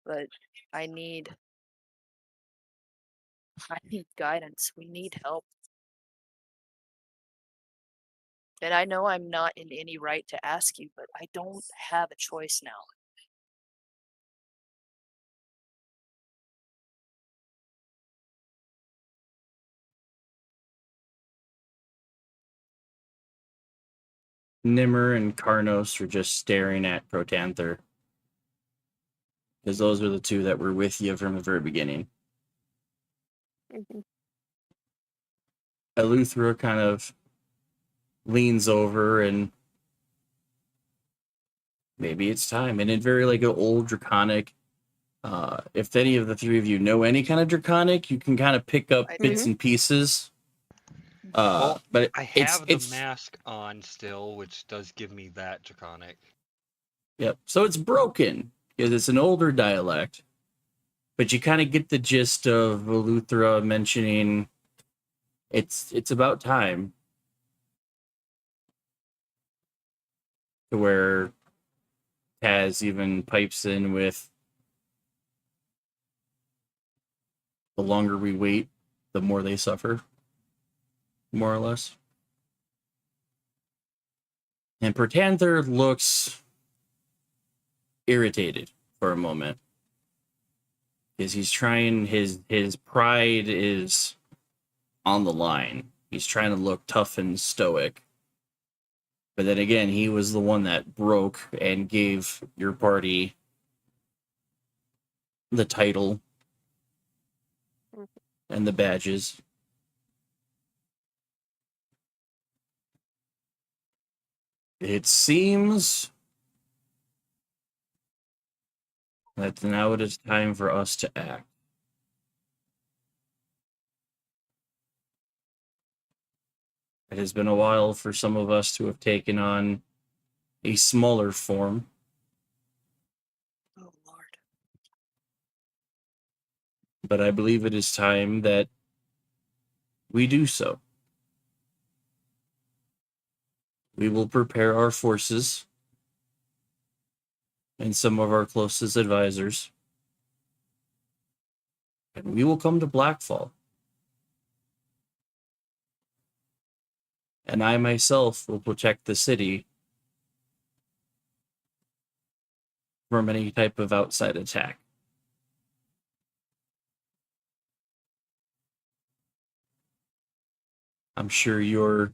But I need guidance. We need help. And I know I'm not in any right to ask you, but I don't have a choice now. Nimmer and Karnos are just staring at Protanther, because those are the 2 that were with you from the very beginning. Eleuthera kind of leans over and maybe it's time. And in very like an old draconic, if any of the 3 of you know any kind of draconic, you can kind of pick up bits and pieces. But I have the mask on still, which does give me that draconic. Yep. So it's broken because it's an older dialect, but you kind of get the gist of Eleuthera mentioning it's about time, to where Taz even pipes in with, the longer we wait, the more they suffer. More or less. And Protanther looks irritated for a moment, because he's trying, his pride is on the line. He's trying to look tough and stoic. But then again, he was the one that broke and gave your party the title and the badges. It seems that now it is time for us to act. It has been a while for some of us to have taken on a smaller form. Oh, Lord. But I believe it is time that we do so. We will prepare our forces and some of our closest advisors, and we will come to Blackfall. And I myself will protect the city from any type of outside attack. I'm sure your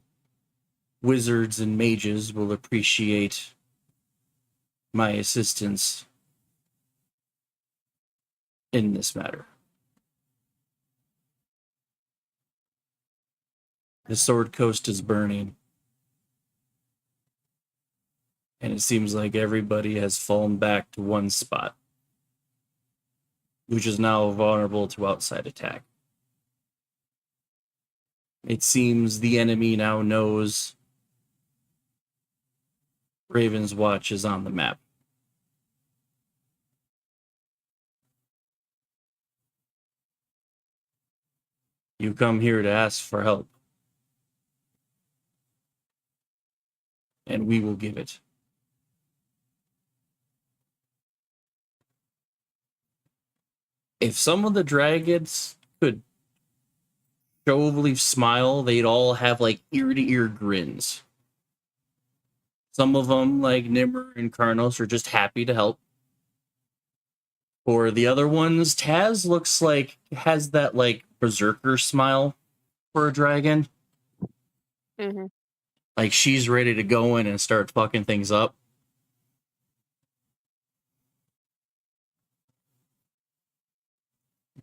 wizards and mages will appreciate my assistance in this matter. The Sword Coast is burning, and it seems like everybody has fallen back to one spot, which is now vulnerable to outside attack. It seems the enemy now knows Raven's Watch is on the map. You come here to ask for help, and we will give it. If some of the dragons could showily smile, they'd all have like ear-to-ear grins. Some of them, like Nimmer and Karnos, are just happy to help. For the other ones, Taz looks like has that like berserker smile for a dragon. Mm-hmm. Like she's ready to go in and start fucking things up.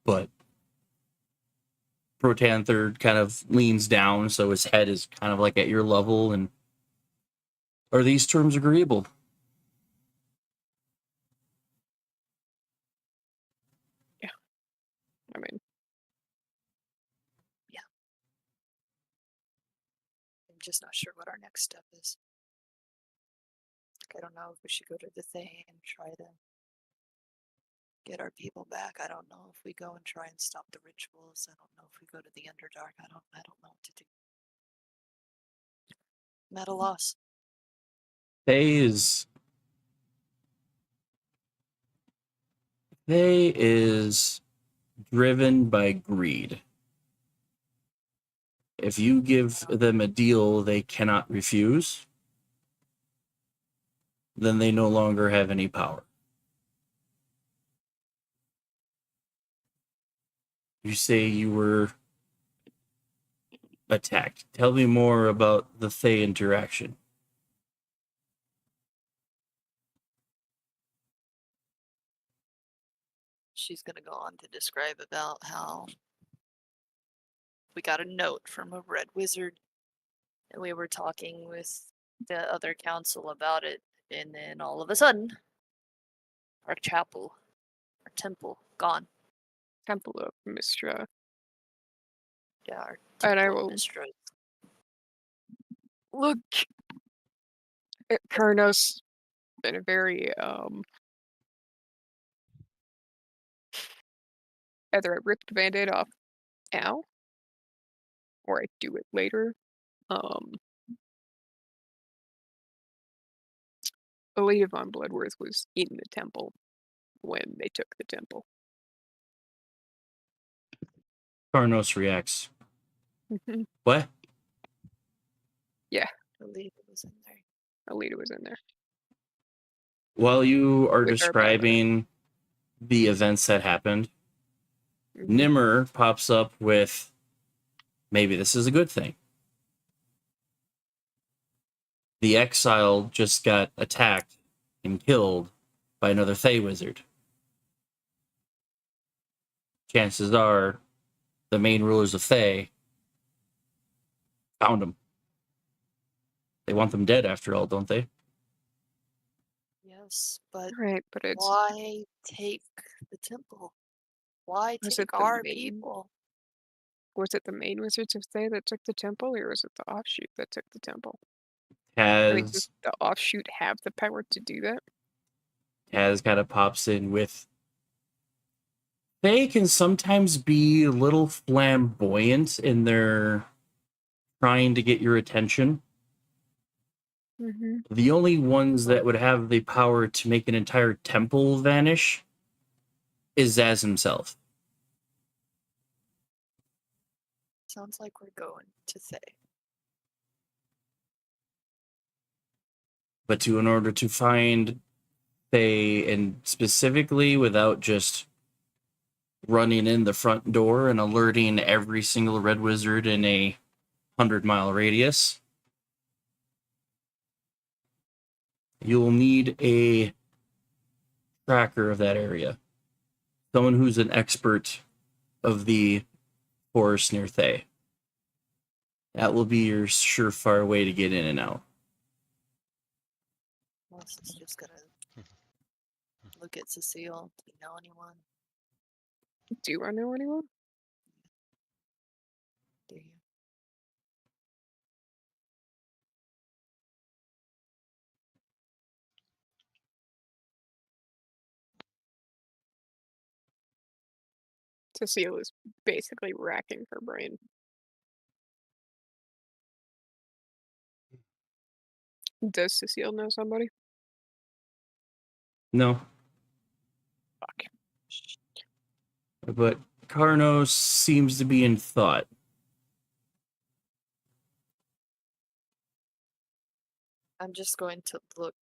But Protanther kind of leans down, so his head is kind of like at your level. And are these terms agreeable? I mean, I'm just not sure what our next step is. Like, I don't know if we should go to the Thay and try to get our people back. I don't know if we go and try and stop the rituals. I don't know if we go to the Underdark. I don't know what to do. I'm at a loss. They is driven by greed. If you give them a deal they cannot refuse, then they no longer have any power. You say you were attacked. Tell me more about the Thay interaction. She's going to go on to describe about how we got a note from a red wizard and we were talking with the other council about it, and then all of a sudden our chapel, our temple, gone. Temple of Mystra. Yeah, our And I temple will destroyed. look at Karnos in a very either I rip the band-aid off now or I do it later. Alita von Bloodworth was in the temple when they took the temple. Karnos reacts. Mm-hmm. What? Yeah. Alita was in there. Alita was in there. While you are With our brother. describing the events that happened, Mm-hmm. Nimmer pops up with, maybe this is a good thing. The exile just got attacked and killed by another Thay wizard. Chances are the main rulers of Thay found them. They want them dead after all, don't they? Yes, but Right, but it's why take the temple? Why Was take it the our main- people? was it the main Wizards of Thay that took the temple, or was it the offshoot that took the temple? I mean, does the offshoot have the power to do that? Taz kind of pops in with, they can sometimes be a little flamboyant in their trying to get your attention. Mm-hmm. The only ones that would have the power to make an entire temple vanish is Zaz himself. Sounds like we're going to Thay. But in order to find Thay, and specifically without just running in the front door and alerting every single red wizard in a 100-mile radius, you'll need a tracker of that area. Someone who's an expert of the forest near Thay. That will be your surefire way to get in and out. Melissa's just gonna look at Cecile. Do you know anyone? Do I know anyone? Do you? Cecile is basically racking her brain. Does Cecile know somebody? No. Fuck. But Karnos seems to be in thought. I'm just going to look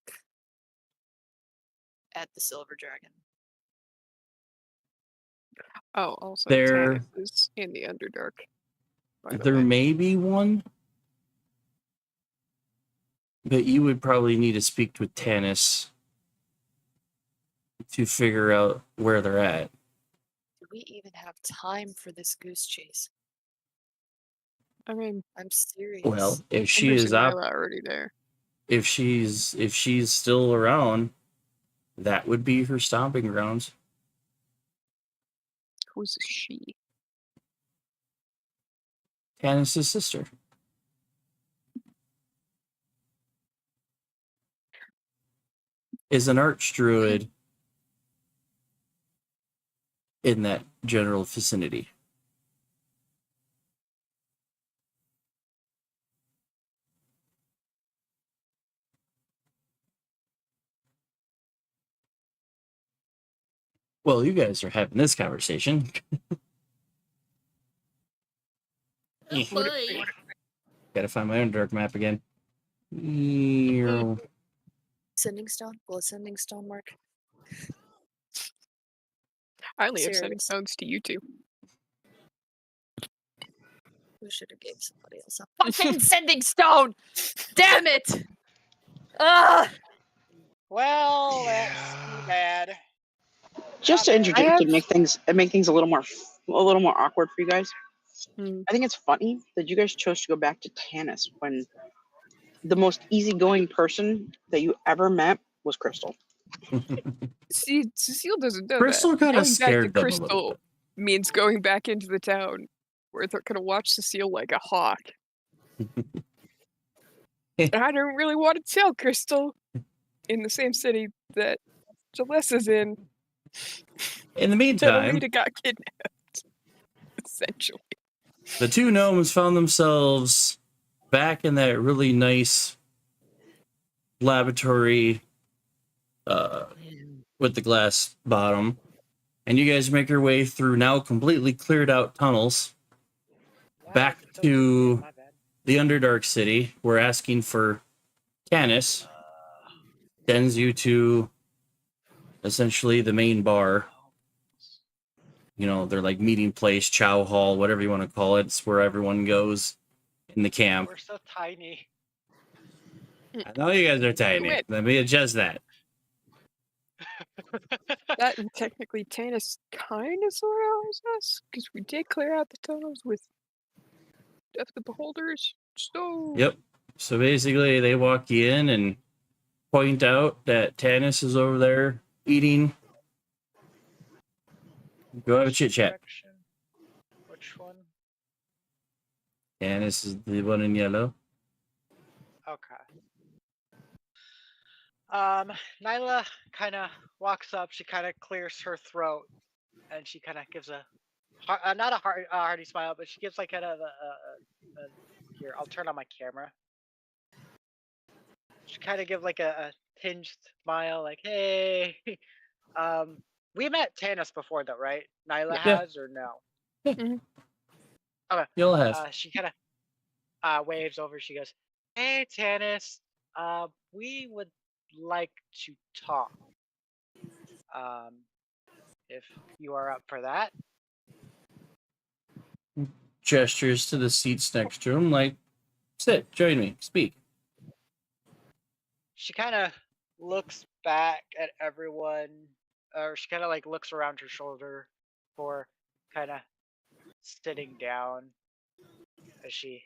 at the silver dragon. Oh, also, There- Tannis is in the Underdark. By the There way. may be one, but you would probably need to speak with Tannis to figure out where they're at. Do we even have time for this goose chase? I mean, I'm serious. Well, if she Anders is and up, Nyla are already there. if she's still around, that would be her stomping grounds. Who's she? Tannis' sister. Is an archdruid in that general vicinity. Well, you guys are having this conversation. Oh, boy. Gotta find my Underdark map again. Ew. Sending stone? Will a sending stone work? I only have sending Serious. stones to you two. We should have gave somebody else a Fucking sending stone! Damn it! Ugh! Well, that's too bad. Just to Not introduce have- to make things a little more awkward for you guys. Hmm. I think it's funny that you guys chose to go back to Tannis when the most easygoing person that you ever met was Crystal. See, Cecile doesn't know Crystal that. kinda Going back to scared them a little Crystal bit. means going back into the town where they're gonna watch Cecile like a hawk. And I don't really want to tell Crystal in the same city that Jalesa's in In the that meantime, Alita got kidnapped. Essentially. the two gnomes found themselves back in that really nice laboratory with the glass bottom. And you guys make your way through now completely cleared out tunnels back to My bad. the Underdark City. We're asking for Canis. Sends you to essentially the main bar. You know, they're like meeting place, chow hall, whatever you want to call it. It's where everyone goes in the camp. We're so tiny. I know you guys are tiny. win. Let me adjust that. That and technically Tannis kind of sort of owes us because we did clear out the tunnels with Death of the Beholders. So Yep. So basically, they walk you in and point out that Tannis is over there eating. Go have a chit chat. Direction? Which one? Tannis is the one in yellow. Okay. Nyla kind of walks up. She kind of clears her throat, and she kind of gives a not a hearty smile, but she gives like kind of a here. I'll turn on my camera. She kind of give like a tinged smile, like hey. We met Tannis before, though, right? Nyla Yeah. has or no? You'll have. She kind of waves over. She goes, "Hey, Tannis. We would like to talk. If you are up for that." Gestures to the seats next to him, like, sit, join me, speak. She kind of looks back at everyone, or she kind of like looks around her shoulder for kind of sitting down as she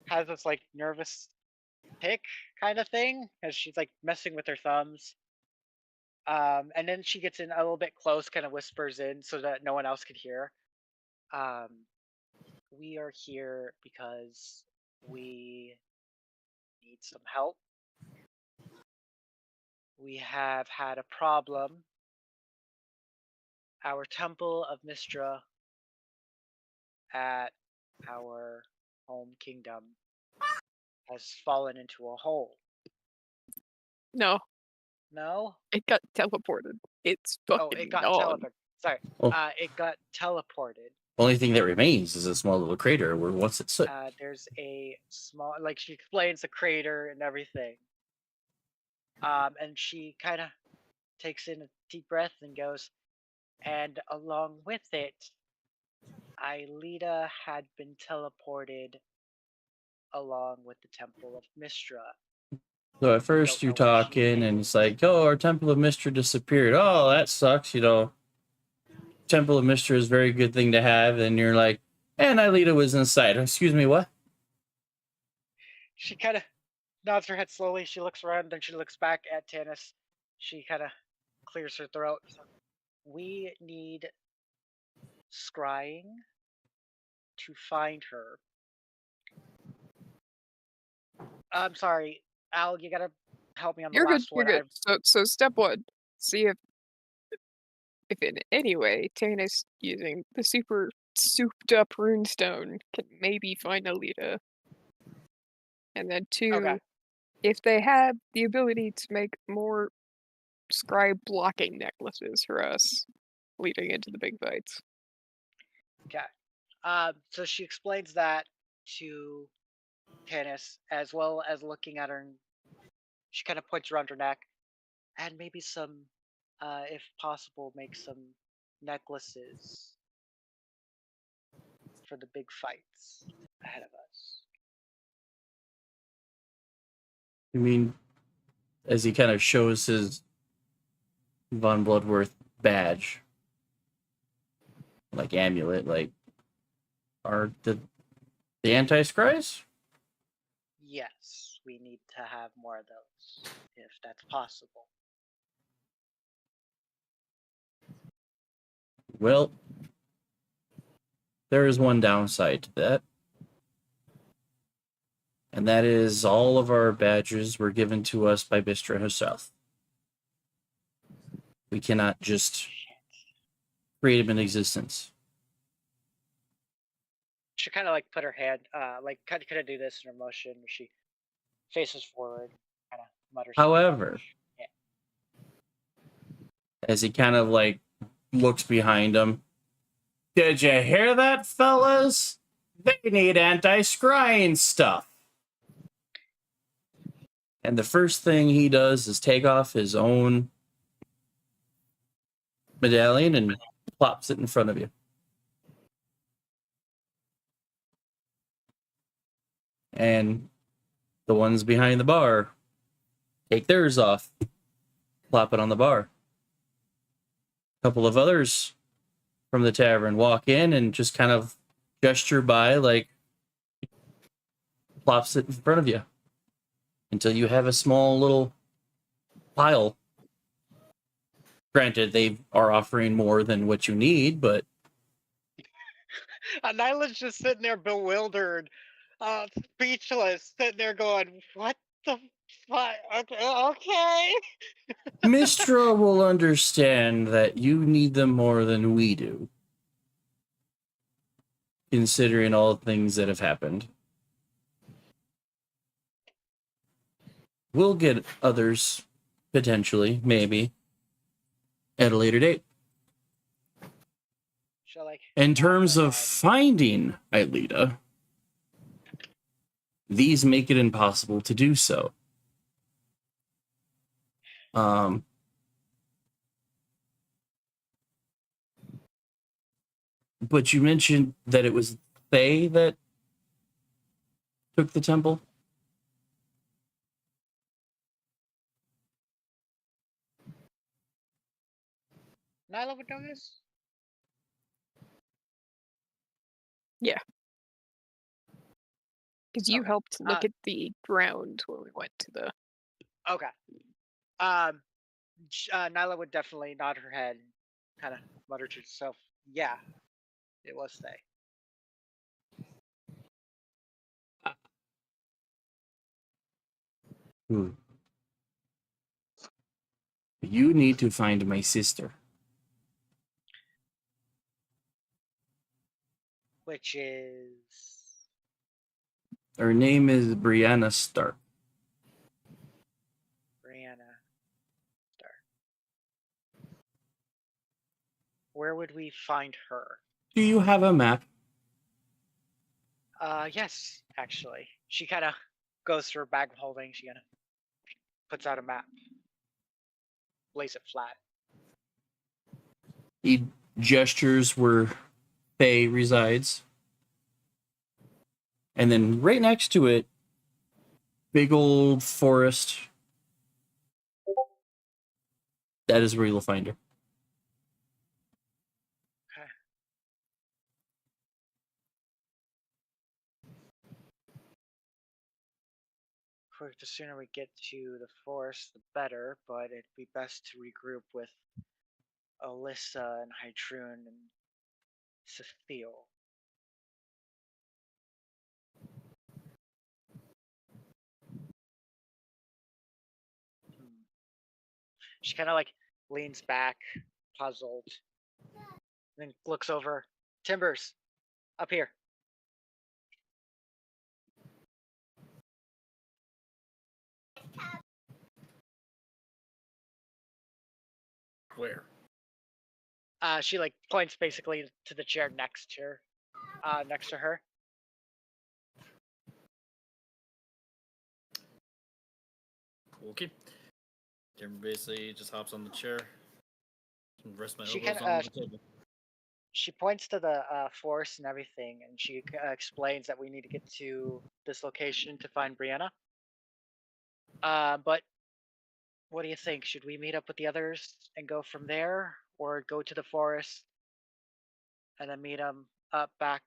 has this like nervous tick kind of thing as she's like messing with her thumbs. And then she gets in a little bit close, kind of whispers in so that no one else could hear. We are here because we need some help. We have had a problem. Our Temple of Mystra at our home kingdom has fallen into a hole. no, No? it got teleported. It's Oh, fucking it got gone. teleported. Sorry. Oh. It got teleported. Only thing that remains is a small little crater where once it stood. There's a small, like she explains the crater and everything. And she kind of takes in a deep breath and goes, And along with it, Aelita had been teleported along with the Temple of Mistra. So at first you're talking and it's like, oh, our Temple of Mistra disappeared. Oh, that sucks, you know. Temple of Mistra is a very good thing to have. And you're like, and Aelita was inside. Excuse me, what? She kind of nods her head slowly. She looks around, then she looks back at Tanis. She kind of clears her throat. We need scrying to find her. I'm sorry, Al, you gotta help me on the You're good. last You're one. good. So step one, see if in any way Tanis using the super souped up runestone can maybe find Alita. And then two, Okay. if they have the ability to make more scribe blocking necklaces for us leading into the big fights. Okay. So she explains that to Tanis, as well as looking at her. She kind of points around her neck, and maybe some, if possible, make some necklaces for the big fights ahead of us. I mean, as he kind of shows his Von Bloodworth badge, like amulet, like, are the anti-scries? Yes, we need to have more of those, if that's possible. Well, there is one downside to that. And that is all of our badges were given to us by Mistra herself. We cannot just create them in existence. She kind of like put her hand, like kind of do this in her motion where she faces forward, kind of mutters. However, yeah. As he kind of like looks behind him, did you hear that, fellas? They need anti-scrying stuff. And the first thing he does is take off his own medallion and plops it in front of you. And the ones behind the bar take theirs off, plop it on the bar. A couple of others from the tavern walk in and just kind of gesture by, like, plops it in front of you until you have a small little pile. Granted, they are offering more than what you need, but Nyla's just sitting there bewildered, speechless, sitting there going, "What the fuck? Okay." Mistra will understand that you need them more than we do, considering all the things that have happened. We'll get others, potentially, maybe, at a later date. In terms of finding Aelita, these make it impossible to do so. But you mentioned that it was Faye that took the temple? Nyla would know this? Yeah. Because you helped look at the ground when we went to the... Okay. Nyla would definitely nod her head and kind of mutter to herself, yeah, it was Faye. You need to find my sister. Which is... Her name is Brianna Stark. Brianna Stark. Where would we find her? Do you have a map? Yes, actually. She kind of goes to her bag of holding. She kind of puts out a map. Lays it flat. He gestures where Faye resides. And then right next to it, big old forest. That is where you'll find her. Of course, the sooner we get to the forest, the better, but it'd be best to regroup with Alyssa and Hydrun and Cecile. She kind of like leans back, puzzled, then looks over. Timbers, up here. Where? She like points basically to the chair next to her. Next to her. Okay. Timber basically just hops on the chair. And rests my She elbows kinda, on the table. She points to the forest and everything, and she explains that we need to get to this location to find Brianna. But what do you think? Should we meet up with the others and go from there, or go to the forest and then meet them up back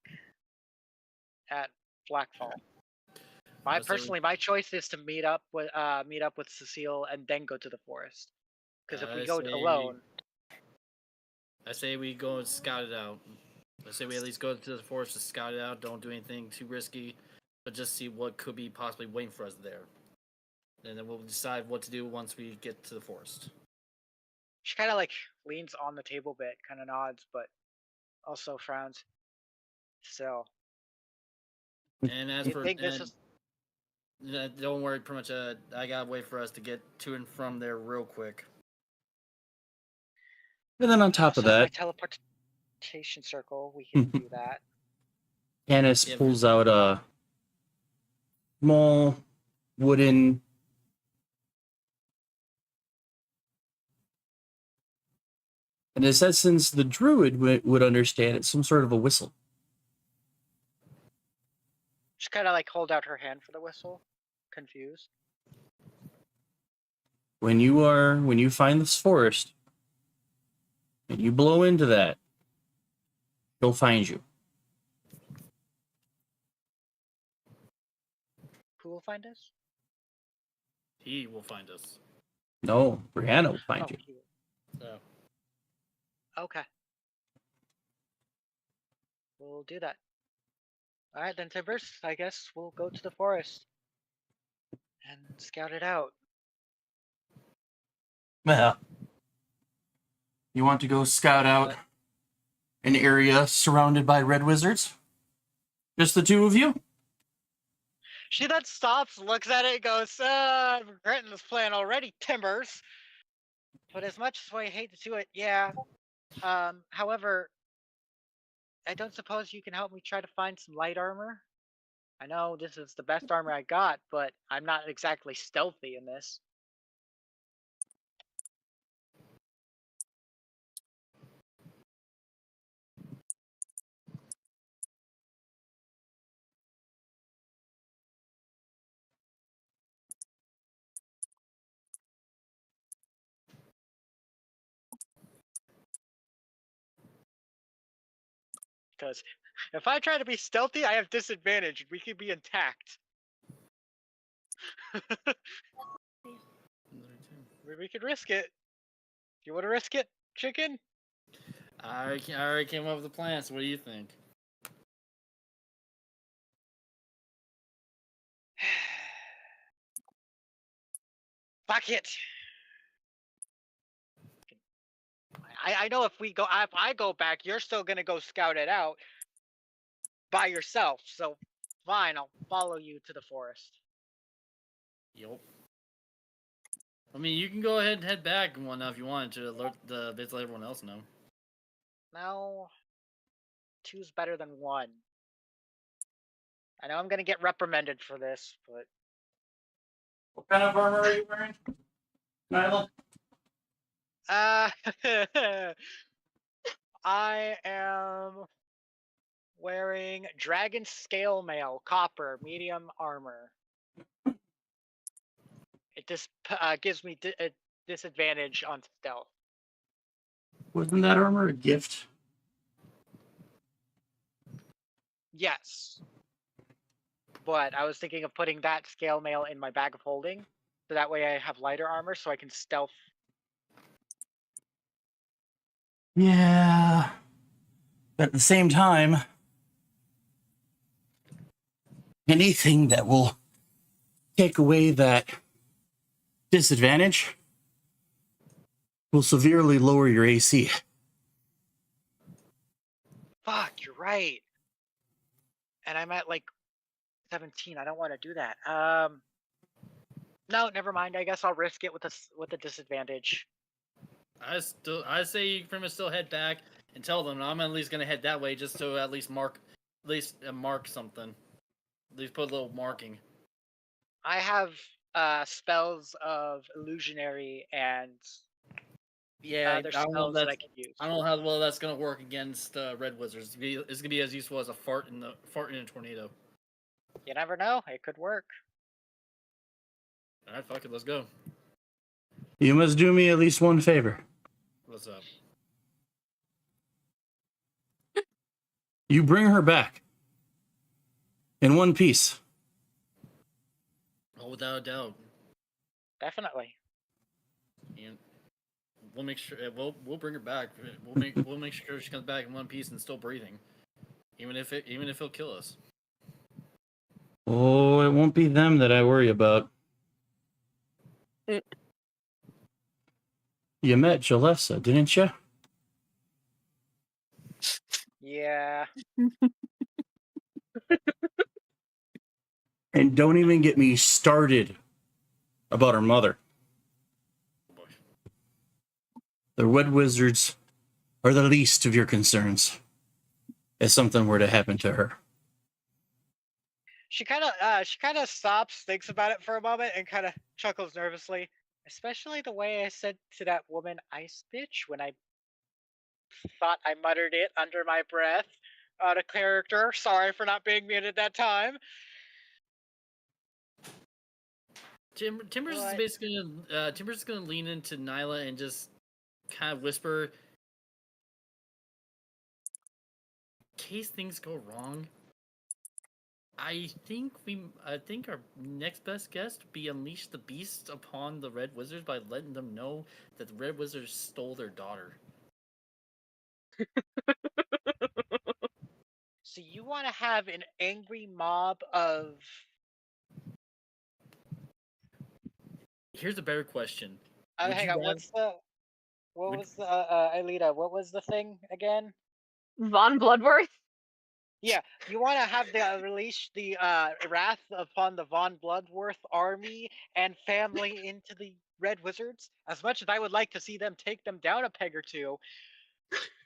at Blackfall? My choice is to meet up with Cecile and then go to the forest. Because if we go alone, I say we go and scout it out. I say we at least go to the forest to scout it out. Don't do anything too risky, but just see what could be possibly waiting for us there. And then we'll decide what to do once we get to the forest. she kind of like leans on the table bit, kind of nods, but also frowns. So, And as do you for think this is? don't worry, pretty much. I got a way for us to get to and from there real quick. And then on top of So by that, teleportation circle, we can do that. Canis pulls out a small wooden in its essence, the druid would understand it's some sort of a whistle. Just kind of like hold out her hand for the whistle, confused. When you find this forest and you blow into that, he'll find you. Who will find us? He will find us. No, Brianna will find you. So. Okay. We'll do that. Alright then, Timbers, I guess we'll go to the forest and scout it out. Yeah. You want to go scout out an area surrounded by red wizards? Just the two of you? She then stops, looks at it, and goes, I'm regretting this plan already, Timbers. But as much as I hate to do it, yeah. However, I don't suppose you can help me try to find some light armor? I know this is the best armor I got, but I'm not exactly stealthy in this. Because if I try to be stealthy, I have disadvantage. We could be intact. We could risk it. You want to risk it, chicken? I already came up with a plan, so what do you think? Fuck it. I know if I go back, you're still gonna go scout it out by yourself. So fine, I'll follow you to the forest. Yup. I mean, you can go ahead and head back and whatnot if you wanted to alert let everyone else know. No, two's better than one. I know I'm gonna get reprimanded for this, but What kind of armor are you wearing, Nyla? I am wearing dragon scale mail, copper, medium armor. It just gives me a disadvantage on stealth. Wasn't that armor a gift? Yes. But I was thinking of putting that scale mail in my bag of holding, so that way I have lighter armor, so I can stealth. Yeah. But at the same time, anything that will take away that disadvantage will severely lower your AC. Fuck, you're right. And I'm at like 17. I don't want to do that. No, never mind. I guess I'll risk it with a disadvantage. I say you pretty much still head back and tell them I'm at least gonna head that way just to at least mark something. At least put a little marking. I have spells of illusionary and other spells that I can use. I don't know how well that's gonna work against red wizards. It's gonna be as useful as a fart in a tornado. You never know. It could work. All right, fuck it. Let's go. You must do me at least one favor. What's up? You bring her back in one piece. Oh, without a doubt. Definitely. And we'll make sure we'll bring her back. We'll make sure she comes back in one piece and still breathing, even if it'll kill us. Oh, it won't be them that I worry about. You met Jalessa, didn't you? Yeah. And don't even get me started about her mother. The Red Wizards are the least of your concerns if something were to happen to her. She kind of stops, thinks about it for a moment, and kind of chuckles nervously. Especially the way I said to that woman, "Ice bitch," when I thought I muttered it under my breath out of character. Sorry for not being muted that time. Timbers is basically Timbers is gonna lean into Nyla and just kind of whisper, "In case things go wrong, I think our next best guess would be unleash the beast upon the Red Wizards by letting them know that the Red Wizards stole their daughter." So you want to have an angry mob of... Here's a better question. hang on, what was the Aelita, what was the thing again? Von Bloodworth? Yeah, you want to have the release the wrath upon the Von Bloodworth army and family into the Red Wizards. As much as I would like to see them take them down a peg or two,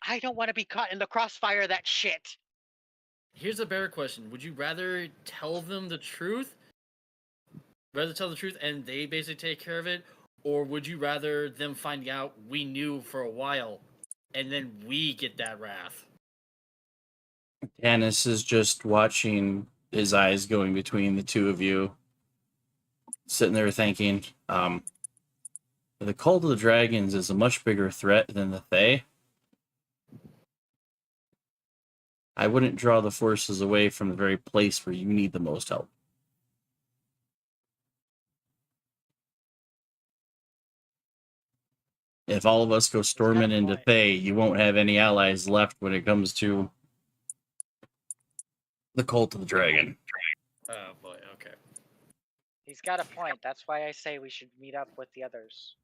I don't want to be caught in the crossfire of that shit. Here's a better question. Would you rather tell them the truth? Rather tell the truth and they basically take care of it? Or would you rather them find out we knew for a while and then we get that wrath? Tannis is just watching, his eyes going between the two of you, sitting there thinking, the Cult of the Dragons is a much bigger threat than the Fae. I wouldn't draw the forces away from the very place where you need the most help. If all of us go storming into Fae, you won't have any allies left when it comes to the Cult of the Dragon. Oh boy, okay. He's got a point. That's why I say we should meet up with the others.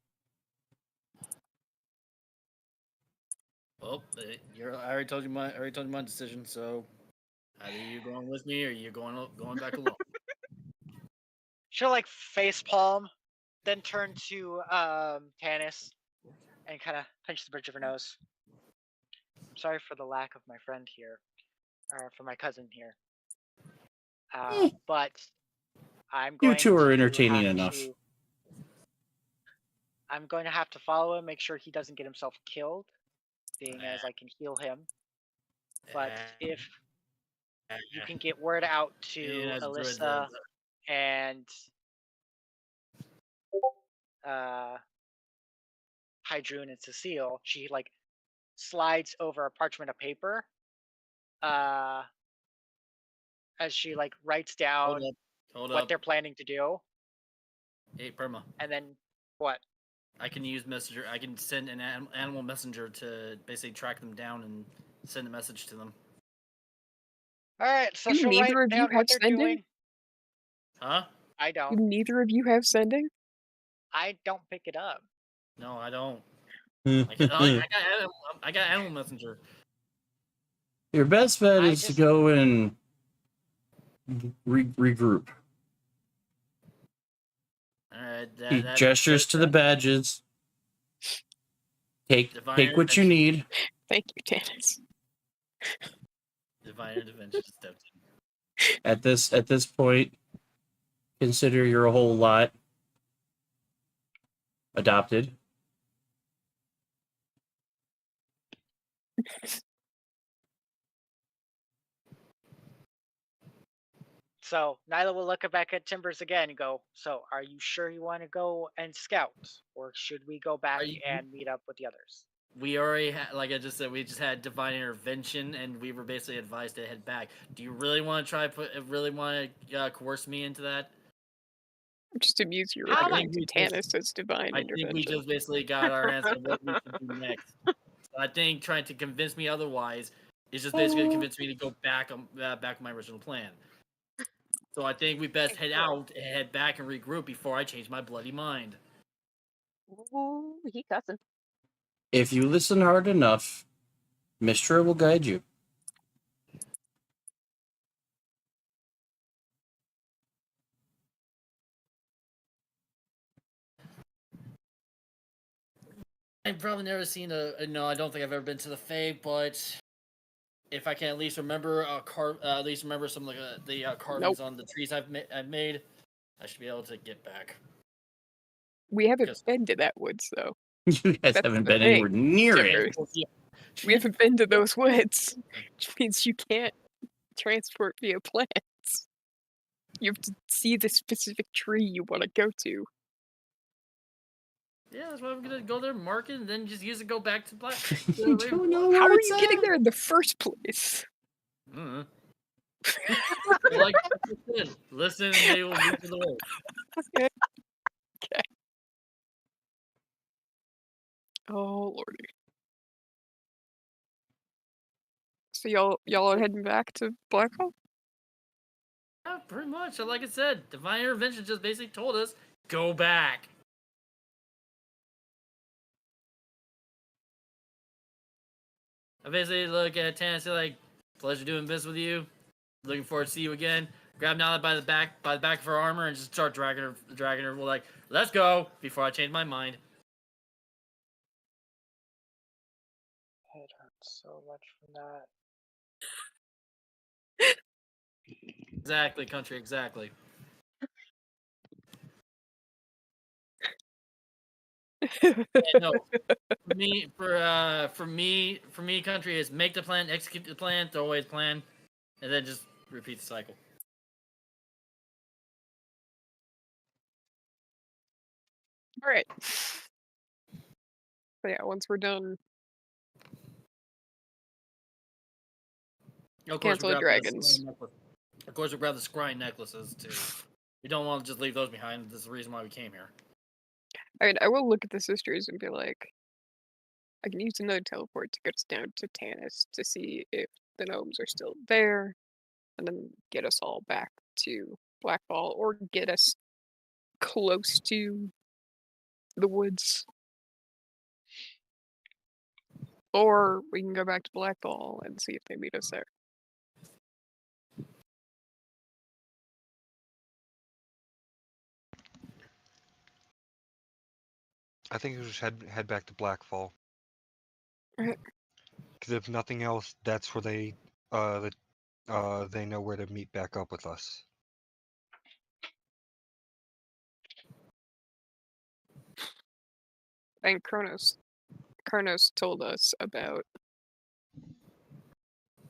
Well, I already told you my decision. So, either you going with me or you going back alone. She'll like facepalm, then turn to Tannis, and kind of pinch the bridge of her nose. I'm sorry for the lack of my friend here, or for my cousin here. But I'm going. You two are entertaining enough. I'm going to have to follow him, make sure he doesn't get himself killed. being as I can heal him. But if you can get word out to Yeah, Alyssa and Hydrune and Cecile, she like slides over a parchment of paper as she like writes down what they're planning to do. Hey, Perma. And then what? I can use messenger. I can send an animal messenger to basically track them down and send a message to them. All right, so Do she'll write neither of you down have what they're sending? doing. Huh? I Do don't. neither of you have sending? I don't pick it up. No, I don't. Hmm. I got animal messenger. Your best bet is to go and regroup. He gestures to the badges. Take what you need. Thank you, Tannis. Divine intervention stepped in. At this point, consider your whole lot adopted. So Nyla will look back at Timbers again and go, so are you sure you want to go and scout? Or should we go back and meet up with the others? We already had, like I just said, we just had divine intervention, and we were basically advised to head back. Do you really want to coerce me into that? I'm just amused you're How referring to Tannis as divine I intervention. think we just basically got our answer what we should do next. So I think trying to convince me otherwise is just basically to convince me to go back on my original plan. So I think we best head back and regroup before I change my bloody mind. Ooh, he cussing. If you listen hard enough, Mystra will guide you. I've probably never seen no, I don't think I've ever been to the Fae, but if I can at least remember at least remember some of the carvings on the trees I've made, I should be able to get back. We haven't been to that woods, though. You guys haven't been anywhere near it. We haven't been to those woods, which means you can't transport via plants. You have to see the specific tree you want to go to. Yeah, that's why I'm gonna go there, mark it, and then just use it. Go back to Black. You don't know How where are it's you getting at? there in the first place? Like I said, listen, and they will lead the way. Okay. Oh lordy. So y'all are heading back to Blackhole? Yeah, pretty much. Like I said, divine intervention just basically told us go back. I basically look at Tan and say, like, pleasure doing business with you. Looking forward to see you again. Grab Nala by the back of her armor and just start dragging her. We're like, let's go before I change my mind. It hurts so much from that. Exactly, country, exactly. No, for me, country is make the plan, execute the plan, throw away the plan, and then just repeat the cycle. All right. So yeah, once we're done, cancel dragons. Of course, we grab the scrying necklaces too. We don't want to just leave those behind. This is the reason why we came here. I mean, I will look at the sisters and be like, I can use another teleport to get us down to Tannis to see if the gnomes are still there, and then get us all back to Blackball, or get us close to the woods. Or we can go back to Blackball and see if they meet us there. I think we should head back to Blackfall. Alright. Because if nothing else, that's where they know where to meet back up with us. And Kronos, Karnos told us about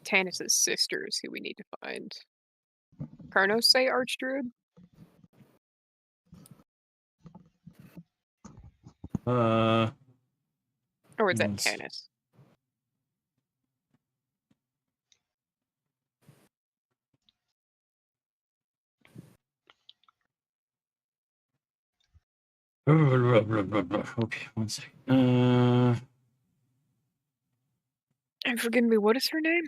Tanis's sisters who we need to find. Karnos say Archdruid? Or was that Yes. Tanis? Okay, one second. And forgive me, what is her name?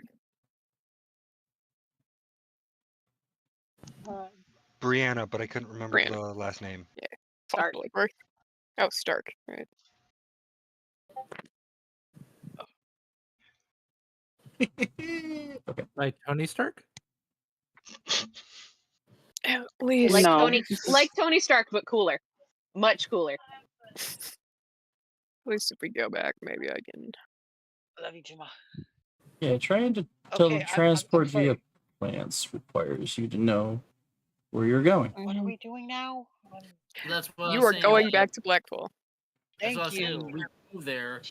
Brianna, but I couldn't remember Brianna. the last name. Yeah. Stark. Oh, Stark. Right. Okay. Like Tony Stark? At least. Like No. Tony Stark, but cooler. Much cooler. At least if we go back, maybe I can. Love you, Juma. Yeah, trying to Okay, I'm transport via sorry. plants requires you to know where you're going. What are we doing now? That's what I You was are saying, going like, back to Blackfall. That's what I Thank was saying. you. We move there,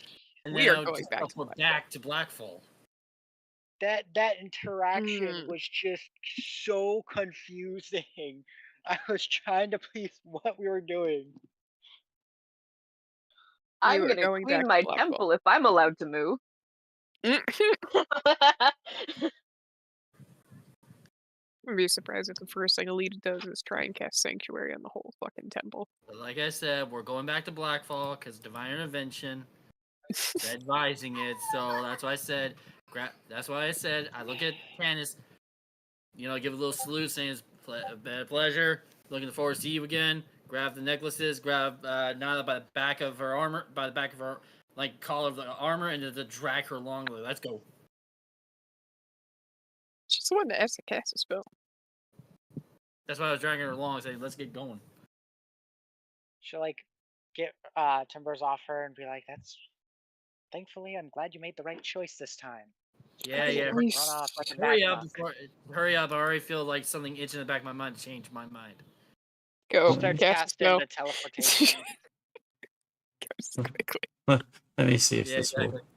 and We then are I'll going just back to teleport Blackfall. back to Blackfall. That interaction Mm. was just so confusing. I was trying to place what we were doing. I'm You are gonna going back clean to my Blackfall. temple if I'm allowed to move. I'd be surprised if the first thing Alita does is try and cast Sanctuary on the whole fucking temple. But like I said, we're going back to Blackfall because Divine Intervention. They're advising it, so that's why I said. That's why I said I look at Tanis. You know, give a little salute, saying it's a pleasure. Looking forward to see you again. Grab the necklaces. Grab Nyla by the back of her armor, by the back of her collar of the armor, and to drag her along. Let's go. She's the one that has to cast a spell. That's why I was dragging her along, saying, "Let's get going." She'll get timbers off her and be like, "That's thankfully, I'm glad you made the right choice this time." Yeah. At least Run off like a Hurry mad up! monk. Hurry up! I already feel like something itching in the back of my mind to change my mind. go Starts cast a casting spell. the teleportation. Cast quickly. Let me see if Yeah, this exactly. will.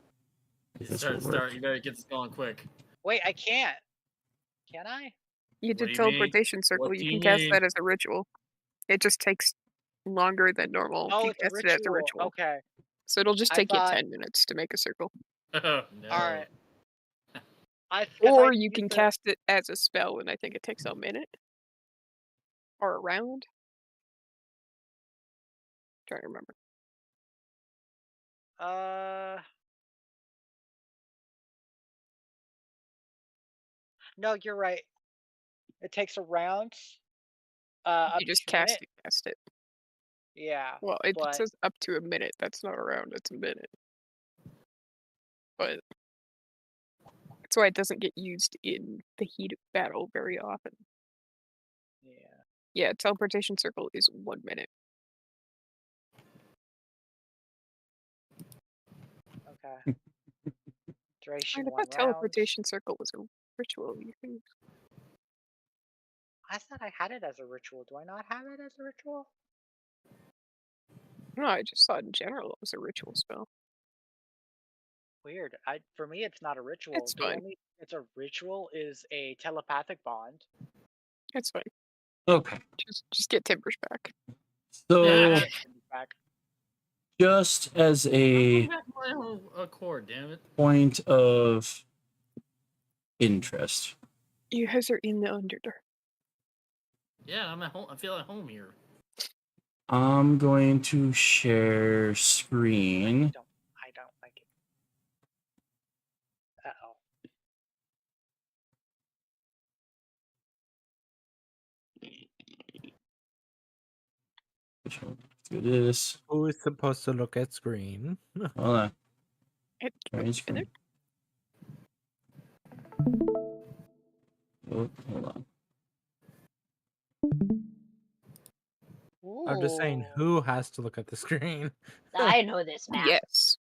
If this will Start. work. You better get this going quick. Wait, I can't. Can I? You What do did you mean? teleportation circle. What You do can you cast mean? that as a ritual. It just takes longer than normal. Oh, You it's a cast it as a ritual. ritual. Okay. So it'll just I take thought- you 10 minutes to make a circle. No. All right. Or you can cast it as a spell, and I think it takes a minute. Or a round. Trying to remember. No, you're right. It takes a round. You just cast it. Yeah. Well, it but says up to a minute. That's not a round, it's a minute. But that's why it doesn't get used in the heat of battle very often. yeah. Yeah, teleportation circle is 1 minute. Okay. Duration And I 1 thought round. teleportation circle was a ritual. You can. I thought I had it as a ritual. Do I not have it as a ritual? No, I just thought in general it was a ritual spell. Weird. For me, it's not a ritual. It's The fine. only it's a ritual is a telepathic bond. It's fine. Okay. Just get Timbers back. So, Back. just as a Accord, damn it. point of interest, You guys are in the Underdark. Yeah, I'm at home. I feel at home here. I'm going to share screen. I don't like it. Uh-oh. Let's do this. Who is supposed to look at screen? Hold on. Wait, Screen. Oh, hold on. I'm just saying, who has to look at the screen? I know this map. Yes.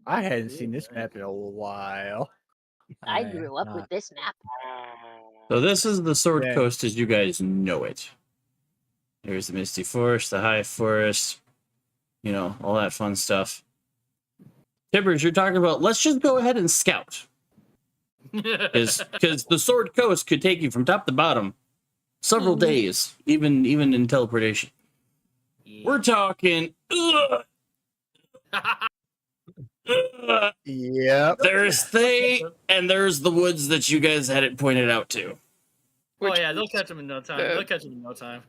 I hadn't seen this map in a while. I grew up with this map. So this is the Sword Yeah. Coast as you guys know it. There's the Misty Forest, the High Forest, all that fun stuff. Tibbers, you're talking about, let's just go ahead and scout. Because the Sword Coast could take you from top to bottom several days, even in teleportation. We're talking. Yep. There's they, and there's the woods that you guys had it pointed out to. Oh yeah, they'll catch them in no time. They'll catch them in no time.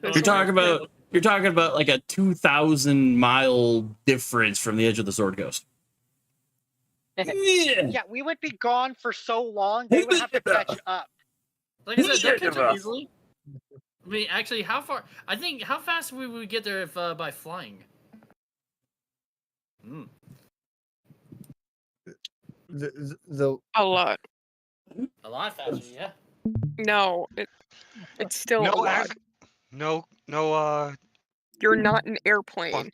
You're talking about like a 2,000-mile difference from the edge of the Sword Coast. Yeah, we would be gone for so long, they would have to catch up. Like I said, they'll catch up easily. I mean, actually, how far? I think how fast would we get there if by flying? A lot. A lot faster, yeah. No, it's still a lot. No. You're not an airplane.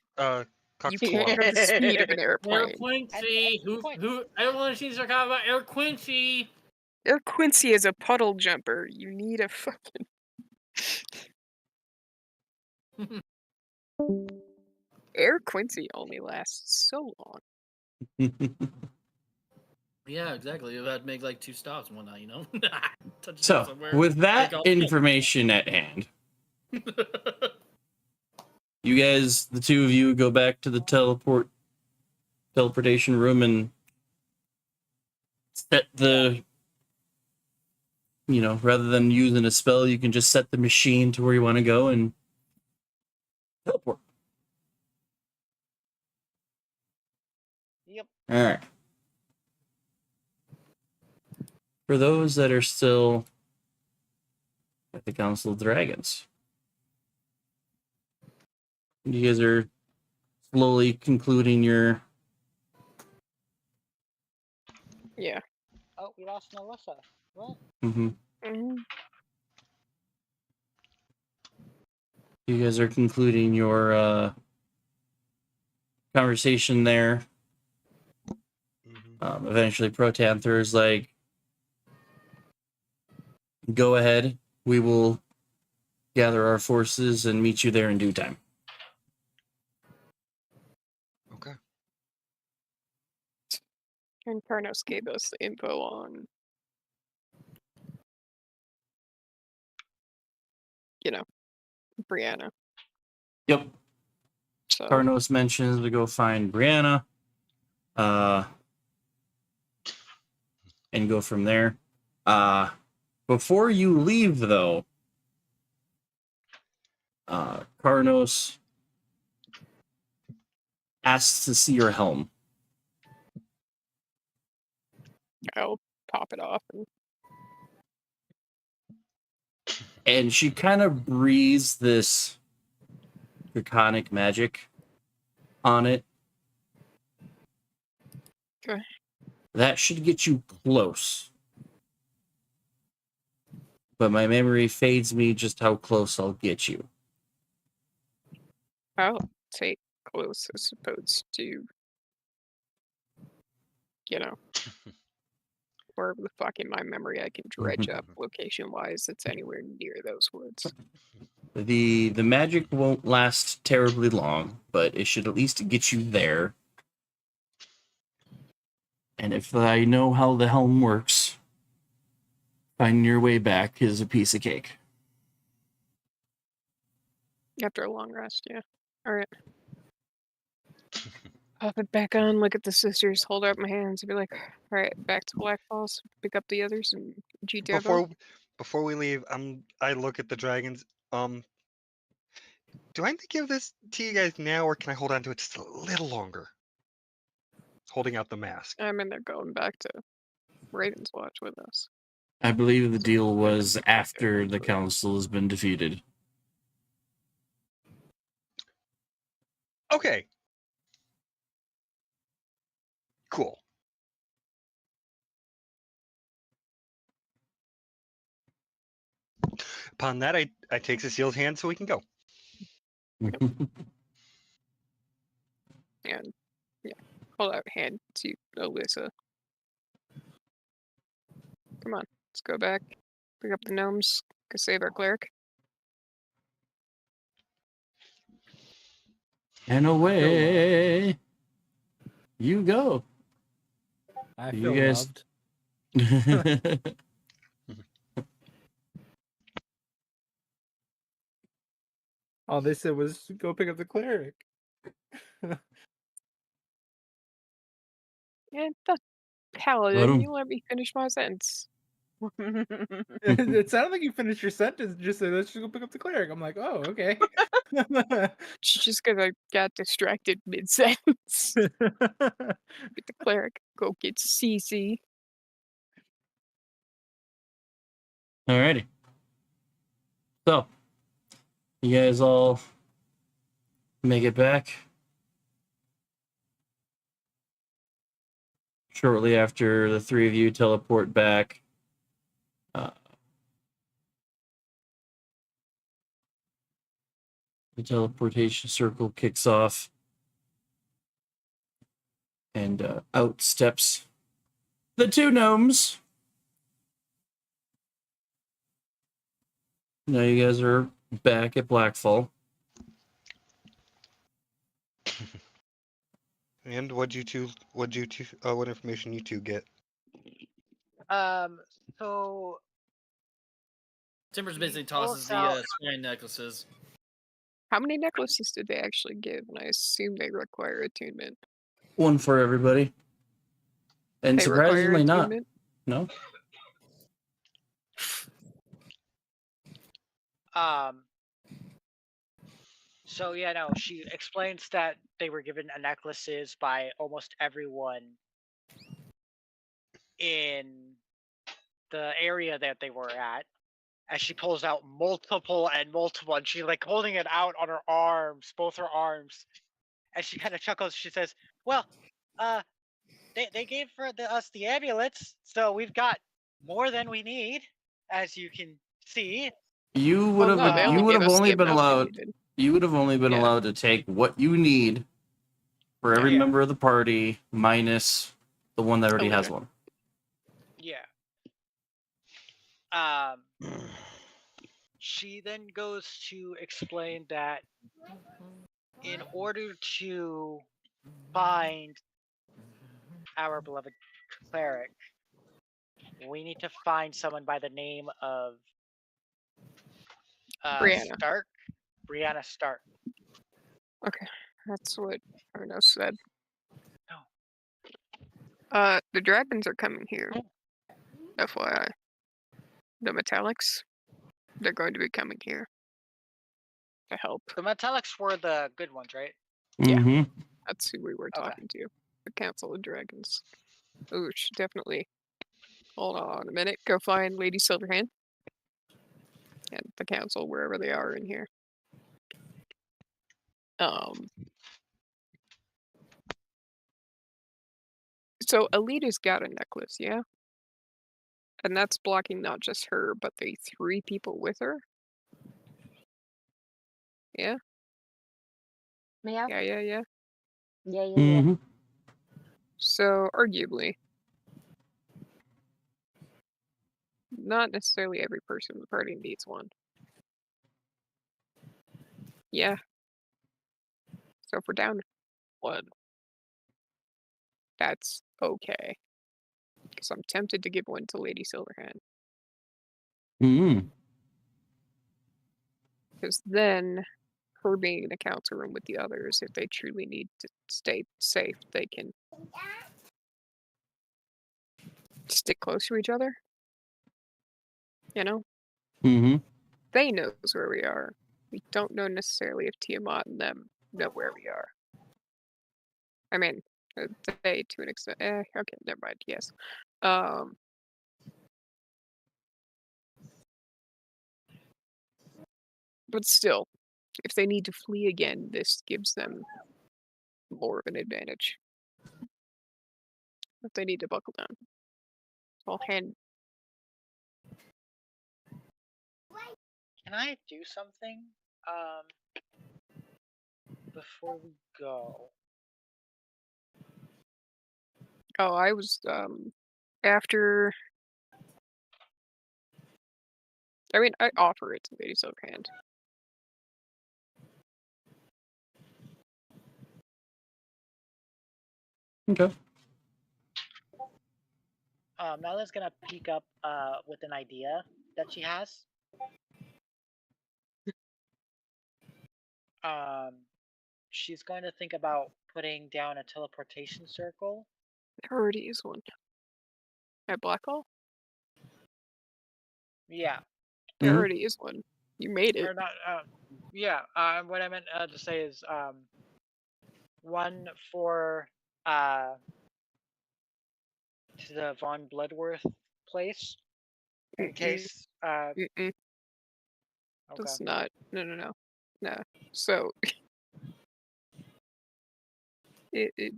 You can't go the speed of an airplane. Air Quincy. Who? Everyone seems to talk about Air Quincy. Air Quincy is a puddle jumper. You need a fucking. Air Quincy only lasts so long. Yeah, exactly. You had to make like 2 stops and whatnot, you know? So, with that information at hand, you guys, the two of you, go back to the teleportation room and set the, rather than using a spell, you can just set the machine to where you want to go and teleport. Yep. All right. For those that are still at the Council of Dragons, you guys are slowly concluding your... Yeah. Oh, we lost Melissa. What? Mm-hmm. Mm-hmm. You guys are concluding your conversation there. Eventually, Protanther is like, go ahead. We will gather our forces and meet you there in due time. Okay. And Karnos gave us the info on, Brianna. Yep. So Karnos mentions to go find Brianna. And go from there. Before you leave, though, Karnos asks to see your helm. I'll pop it off. And she kind of breathes this draconic magic on it. Okay. That should get you close. But my memory fades me just how close I'll get you. I'll take close as opposed to, wherever the fuck in my memory I can dredge up location-wise that's anywhere near those woods. The magic won't last terribly long, but it should at least get you there. And if I know how the helm works, finding your way back is a piece of cake. After a long rest, yeah. Alright. Pop it back on, look at the sisters, hold out my hands, and be like, alright, back to Black Falls, pick up the others, and GTFO. Before we leave, I look at the dragons. Do I need to give this to you guys now, or can I hold on to it just a little longer? Holding out the mask. I mean, they're going back to Raven's Watch with us. I believe the deal was after the council has been defeated. Okay. Cool. Upon that, I take Cecile's hand so we can go. And, yeah, hold out hand to Alyssa. Come on, let's go back, pick up the gnomes, go save our cleric. And away. You go. I You feel guys- loved. All they said was go pick up the cleric. And the paladin, you let me finish my sentence. It sounded like you finished your sentence and just said, let's just go pick up the cleric. I'm like, oh, okay. Just because I got distracted mid-sentence. Get the cleric, go get CC. Alrighty. So, you guys all make it back. Shortly after the three of you teleport back, the teleportation circle kicks off, and out steps the two gnomes. Now you guys are back at Blackfall. And what information you two get? So Timbers basically He tosses pulls out- the swine necklaces. How many necklaces did they actually give? And I assume they require attunement. One for everybody. And They require surprisingly not. attunement? No? So yeah, no, she explains that they were given necklaces by almost everyone in the area that they were at. As she pulls out multiple and multiple, and she like holding it out on her arms, both her arms. As she kind of chuckles, she says, "Well, they gave us the amulets, so we've got more than we need, as you can see." You would Well, have no, they you would gave have us only the been amount they allowed needed. you would have only been Yeah. allowed to take what you need for every Yeah. member of the party minus the one that already has leader. one. Yeah. She then goes to explain that in order to find our beloved cleric, we need to find someone by the name of Brianna. Stark. Brianna Stark. Okay, that's what Arno said. Oh. The dragons are coming here. FYI. The metallics, they're going to be coming here to help. The metallics were the good ones, right? Yeah. Mm-hmm. That's who we were Okay. talking to. The Council of Dragons. Oosh, definitely. Hold on a minute. Go find Lady Silverhand. And the council, wherever they are in here. So Alita's got a necklace, yeah? And that's blocking not just her, but the 3 people with her? Yeah? Yeah. Yeah. Yeah. Yeah. Mm-hmm. So, arguably, not necessarily every person in the party needs one. Yeah. So if we're down to 1, that's okay. Because I'm tempted to give one to Lady Silverhand. Mm-hmm. Because then, her being in the council room with the others, if they truly need to stay safe, they can stick close to each other. You know? Mm-hmm. They knows where we are. We don't know necessarily if Tiamat and them know where we are. I mean, they to an extent. Okay, never mind. Yes. But still, if they need to flee again, this gives them more of an advantage. If they need to buckle down, I'll hand. Can I do something? Before we go. Oh, I was after. I mean, I offer it to Lady Silverhand. Okay. Mela's gonna peek up with an idea that she has. She's going to think about putting down a teleportation circle. There already is one. At Blackhall? Yeah. There Mhm. already is one. You made it. Or not. Yeah. What I meant to say is one for to the Von Bloodworth place in case. Mm-mm. Okay. That's not. No. So it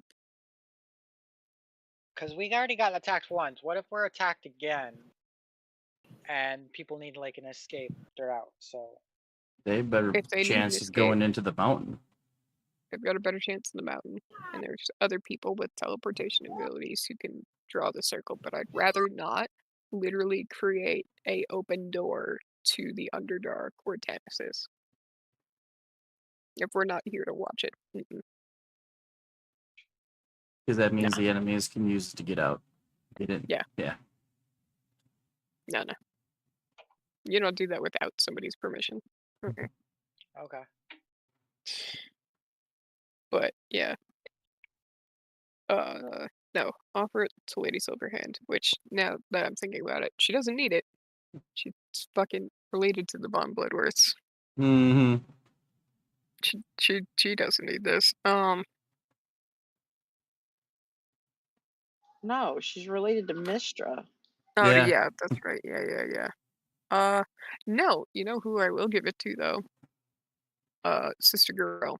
Because we already got attacked once. What if we're attacked again? And people need like an escape. They're out. So They have better If they need an chance of escape. going into the mountain. they've got a better chance in the mountain, and there's other people with teleportation abilities who can draw the circle. But I'd rather not literally create a open door to the Underdark where Tannis is. If we're not here to watch it. Because that means the enemies can use it to get out. They didn't. Yeah. Yeah. No. You don't do that without somebody's permission. Okay. okay. But yeah. No, offer it to Lady Silverhand, which now that I'm thinking about it, she doesn't need it. She's fucking related to the Von Bloodworths. Mm-hmm. She doesn't need this. No, she's related to Mistra. Oh Yeah. yeah, that's right. Yeah. No, you know who I will give it to though? Sister Girl.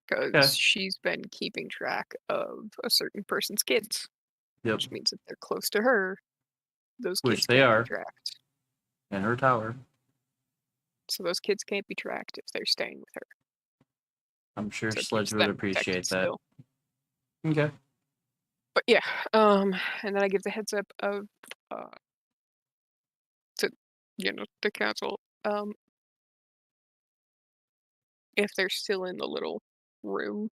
Because Okay. she's been keeping track of a certain person's kids. Yep. Which means if they're close to her, those Which kids they can't are. be tracked. And her tower. So those kids can't be tracked if they're staying with her. I'm sure So it Sledge keeps would them appreciate protected that. still. Okay. But yeah, and then I give the heads up of to the council. If they're still in the little room.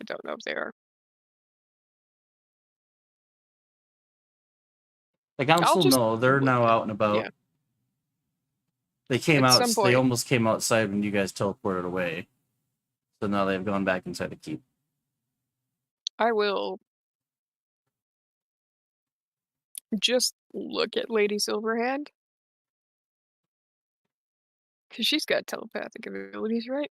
I don't know if they are. The council, just no, they're look now at- out and about. yeah. They came At out. some They point- almost came outside when you guys teleported away. So now they've gone back inside the keep. I will just look at Lady Silverhand. Because she's got telepathic abilities, right?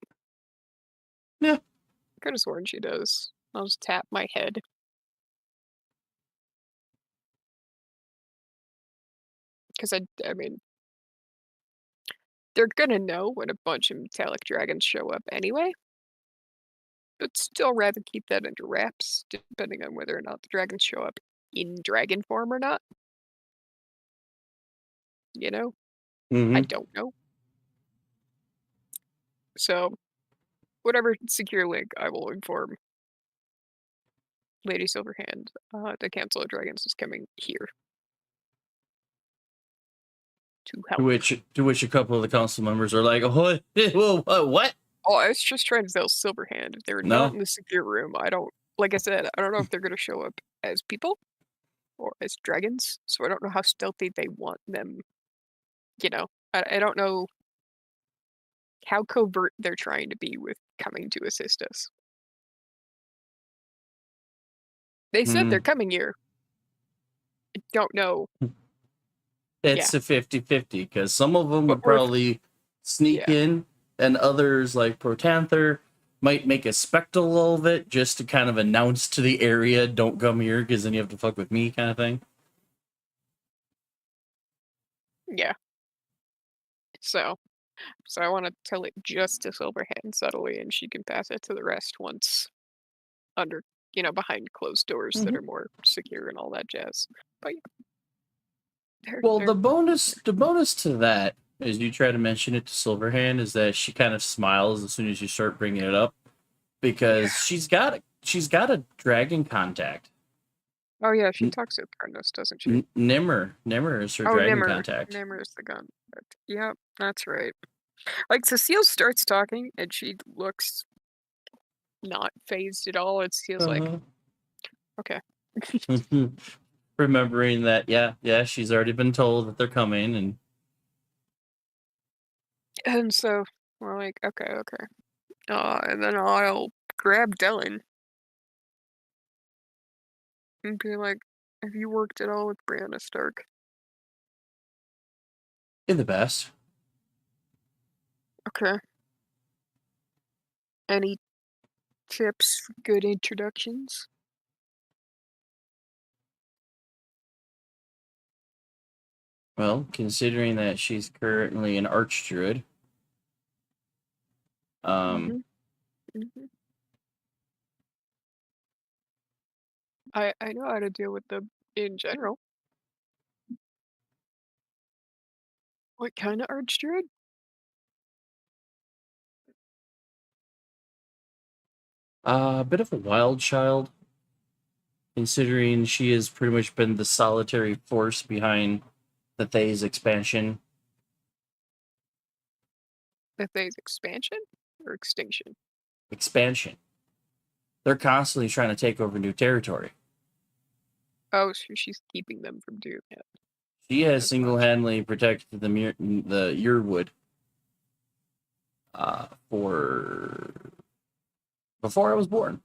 Yeah. I could have sworn she does. I'll just tap my head. Because I mean, they're gonna know when a bunch of metallic dragons show up anyway. But still rather keep that under wraps, depending on whether or not the dragons show up in dragon form or not. You know? Mm-hmm. I don't know. So, whatever secure link, I will inform Lady Silverhand. The Council of Dragons is coming here to help. To which a couple of the council members are like, what? Oh, I was just trying to tell Silverhand if they're not in the secure room. I don't, like I said, I don't know if they're going to show up as people or as dragons. So I don't know how stealthy they want them. I don't know how covert they're trying to be with coming to assist us. They said they're coming here. I don't know. It's a 50-50 because some of them would we're- probably sneak in, and others like Protanther might make a spectacle of it just to kind of announce to the area, "Don't come here," because then you have to fuck with me, kind of thing. Yeah. So I want to tell it just to Silverhand subtly, and she can pass it to the rest once under, behind closed doors that are more secure and all that jazz. But yeah. Well, the bonus to that, as you try to mention it to Silverhand, is that she kind of smiles as soon as you start bringing it up, because she's got a dragon contact. Oh yeah, she talks to Thornos, doesn't she? Nimmer is her dragon contact. Nimmer is the gun. Yep, that's right. Like Cecile starts talking and she looks not phased at all. It feels like okay. Remembering that, yeah, she's already been told that they're coming, And so we're like, okay. And then I'll grab Dylan and be like, have you worked at all with Brianna Stark? in the best. Okay. Any tips for good introductions? Well, considering that she's currently an archdruid, Mhm. I know how to deal with them in general. What kind of archdruid? a bit of a wild child, considering she has pretty much been the solitary force behind the Thay's expansion. The Thay's expansion or extinction? Expansion. They're constantly trying to take over new territory. Oh, so she's keeping them from doing it. She has single-handedly protected the Yearwood for before I was born.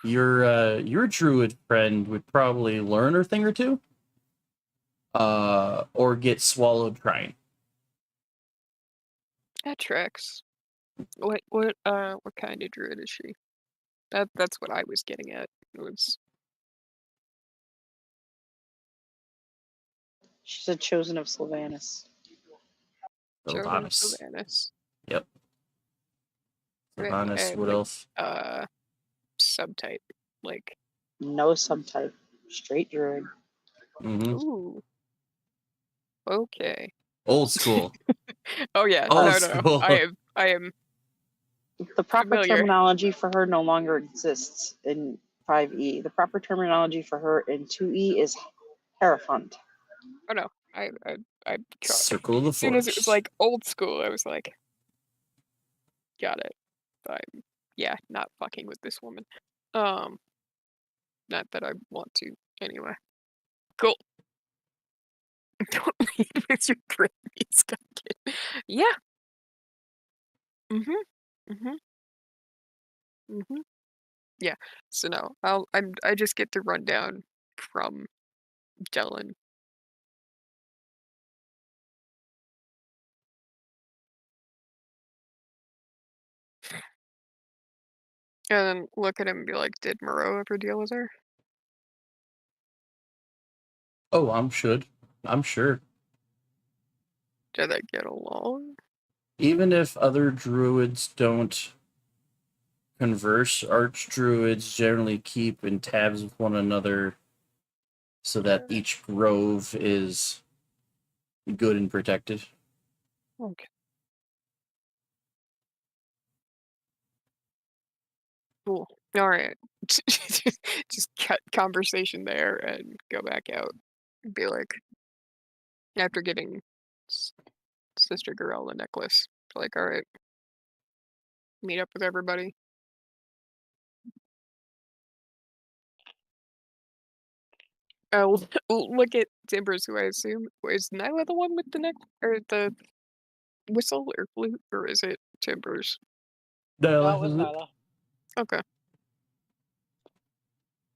Your druid friend would probably learn a thing or two, or get swallowed trying. That tracks. What kind of druid is she? That's what I was getting at. It was She's a chosen of Sylvanas. Sylvanas. Sylvanas. Yep. Sylvanas. What else? Subtype, like No subtype. Straight druid. Ooh. Okay. Old school. Oh yeah. Old No. school. I am. The proper familiar. terminology for her no longer exists in 5e. The proper terminology for her in 2e is Hierophant. Oh no. I Circle of the as soon as it was Force. like old school, I was like, got it. I'm not fucking with this woman. Not that I want to anyway. Cool. Don't leave with your great stuff. Yeah. Yeah. So no, I just get to run down from Dylan. And then look at him and be like, did Moreau ever deal with her? Oh, I'm sure. Did they get along? Even if other druids don't converse, archdruids generally keep in tabs with one another so that each grove is good and protected. Okay. Cool. All right. Just cut conversation there and go back out. Be like, after getting Sister Gorell the necklace, like, all right, meet up with everybody. Oh, look at Timbers, who I assume is Nyla the one with the neck or the whistle or flute, or is it Timbers? No, it was Nyla. Okay.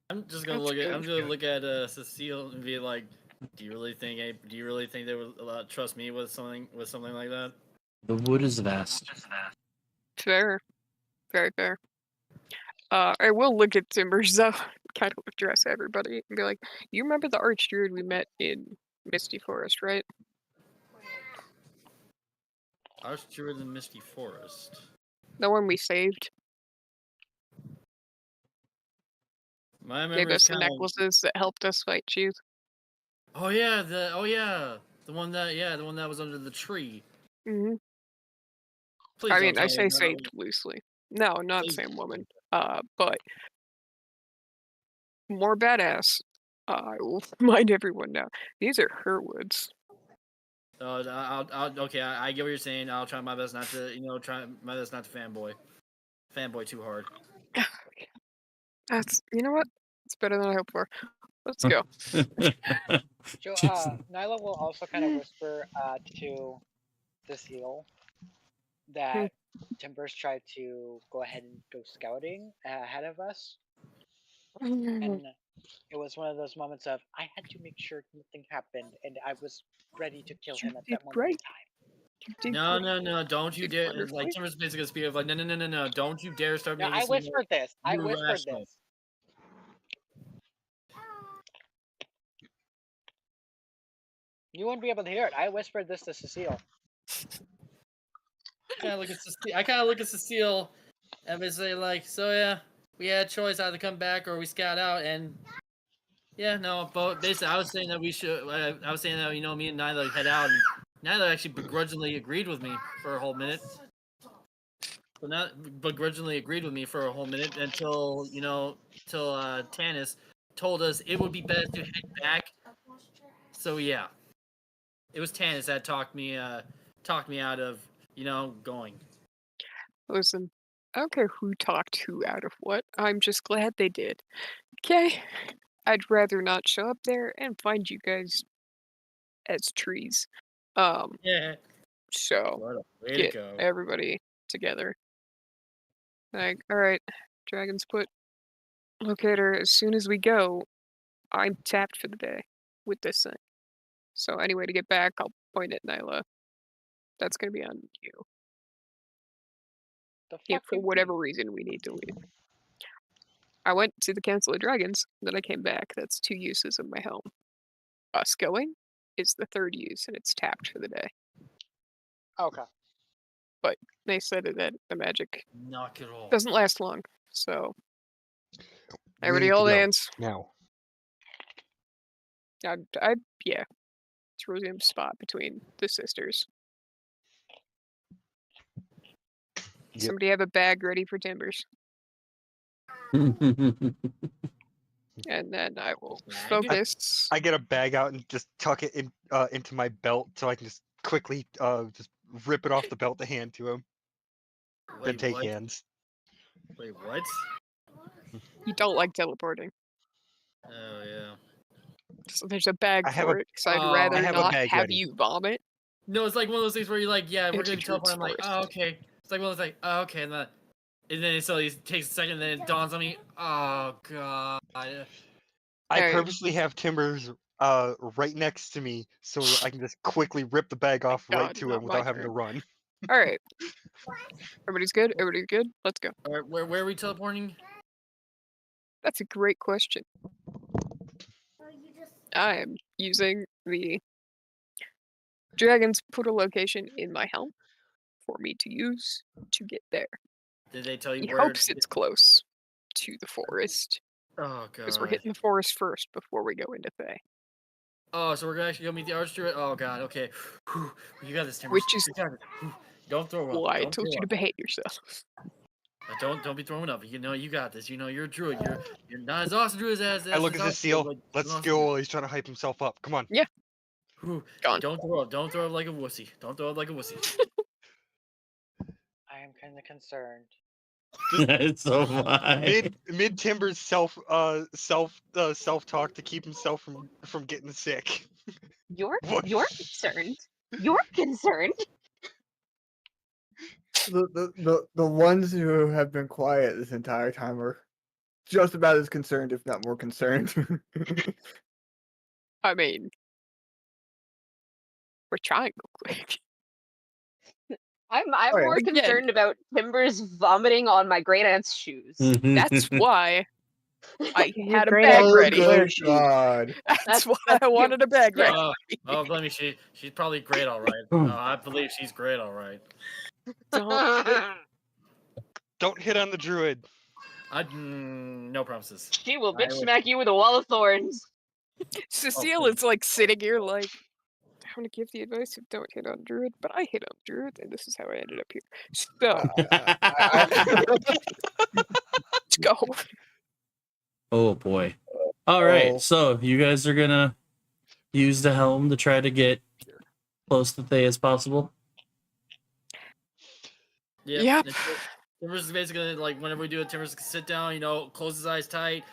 I'm just gonna look at Cecile and be like, do you really think they would trust me with something like that? The wood is vast. Fair. Very fair. I will look at Timbers though, kind of address everybody and be like, you remember the Archdruid we met in Misty Forest, right? Archdruid in Misty Forest. The one we saved. My memory Gave us the necklaces that helped us fight Cheese. Oh yeah, the one that was under the tree. Mm-hmm. Please I don't mean, tell I me say that saved loosely. No, not the same woman. But more badass. I will remind everyone now. These are her woods. Okay, I get what you're saying. I'll try my best not to, try my best not to fanboy too hard. That's you know what? It's better than I hoped for. Let's go. So, Nyla will also kind of whisper to Cecile that Timbers tried to go ahead and go scouting ahead of us, and it was one of those moments of I had to make sure nothing happened, and I was ready to kill him at that moment in time. No, don't you dare! Like Timbers basically gonna speak of like, no, don't you dare start No, making. I whispered this. I whispered irrational. this. You wouldn't be able to hear it. I whispered this to Cecile. I kind of look at Cecile and they say like, so yeah, we had a choice either come back or we scout out, and yeah, no, but basically I was saying that we should. I was saying that me and Nyla head out, and Nyla actually begrudgingly agreed with me for a whole minute. But not begrudgingly agreed with me for a whole minute until Tanis told us it would be best to head back. So yeah, it was Tanis that talked me out of going. Listen, I don't care who talked who out of what. I'm just glad they did. Okay? I'd rather not show up there and find you guys as trees. Yeah. So What a way get to go. everybody together. Like, alright, Dragon's Foot locator, as soon as we go, I'm tapped for the day with this thing. So any way to get back, I'll point at Nyla. That's gonna be on you. If for whatever reason we need to leave. I went to the Council of Dragons, then I came back. That's 2 uses of my helm. Us going is the 3rd use, and it's tapped for the day. Okay. But they said that the magic Knock it off. doesn't last long, so We everybody need to hold go hands. now. Yeah. It's Rosium's spot between the sisters. Yep. Somebody have a bag ready for Timbers. And then I will focus. I get a bag out and just tuck it in into my belt so I can just quickly just rip it off the belt to hand to him. Then Wait, take what? hands. Wait, what? You don't like teleporting. Oh yeah. So there's a bag I have for a- it, because I'd Oh. rather I have a not bag have ready. you vomit. No, it's like one of those things where you're like, yeah, we're Into gonna be teleporting. I'm like, Druid's oh, okay. It's like one of those like, oh, okay, and then it slowly takes a second, and then it dawns on me. Oh god. I Alright. purposely have Timbers right next to me so I can just quickly rip the bag off right God, to not him without my having to turn. run. Alright. Everybody's good? Everybody's good? Let's go. Where are we teleporting? That's a great question. I am using the Dragon's put a location in my helm for me to use to get there. Did they tell you He where? hopes it's close to the forest, Oh because we're god. hitting the forest first before we go into Fae. Oh, so we're gonna actually go meet the Archdruid? Oh god. Okay. Whew, you got this, Timbers. Which is You got it. Whew. Don't throw up. why I Don't told throw you to up. behave yourself. Don't be throwing up. You got this. You're a druid. You're not as awesome druid as I look as at us, Cecile. but Let's awesome go druid. while he's trying to hype himself up. Come on. Yeah. Whew. Gone. Don't throw up. Don't throw up like a wussy. Don't throw up like a wussy. I am kind of concerned. It's so fine. Mid Timbers self talk to keep himself from getting sick. You're What? concerned. You're concerned. The ones who have been quiet this entire time are just about as concerned, if not more concerned. I mean, we're trying real quick. I'm Oh, yeah. more Again. concerned about Timbers vomiting on my great aunt's shoes. That's why I Your had a great bag aunt ready. Good God. That's why that's I wanted a bag ready. Oh, believe me, she's probably great, all right. I believe she's great, all right. Don't hit on the druid. No promises. She will I bitch will- smack you with a wall of thorns. Cecile Okay. is like sitting here like, I'm gonna give the advice of don't hit on Druid, but I hit on Druid, and this is how I ended up here. So, let's go. Oh boy. All right, Oh. so you guys are gonna use the helm to try to get close to Thay as possible. Yep. Timbers is basically gonna, like, whenever we do it, Timbers can sit down, close his eyes tight.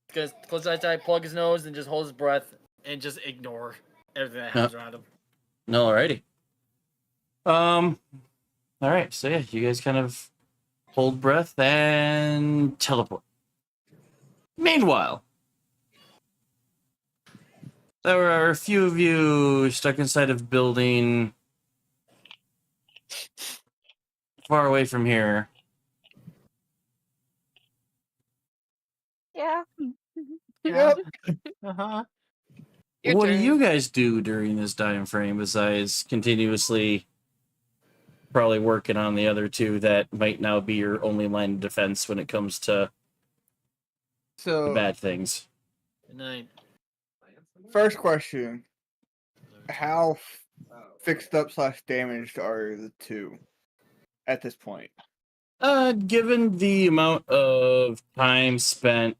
He's gonna close his eyes tight, plug his nose, and just hold his breath and just ignore everything that happens around him. Alrighty. All right. So yeah, you guys kind of hold breath and teleport. Meanwhile, there are a few of you stuck inside of a building far away from here. Yeah. Yep. Uh-huh. What do you guys do during this time frame besides continuously probably working on the other two that might now be your only line of defense when it comes to the bad things? Good night. First question: how fixed up / damaged are the two at this point? Given the amount of time spent,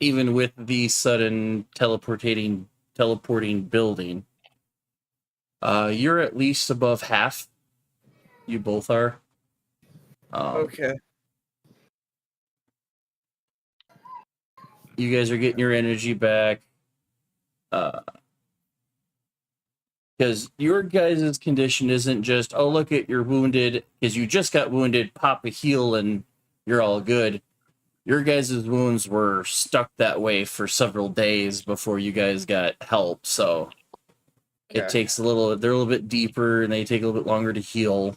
even with the sudden teleporting building, you're at least above half. You both are. Okay. You guys are getting your energy back. Because your guys' condition isn't just, oh, look at you're wounded, because you just got wounded, pop a heal and you're all good. Your guys' wounds were stuck that way for several days before you guys got help, so it takes they're a little bit deeper and they take a little bit longer to heal.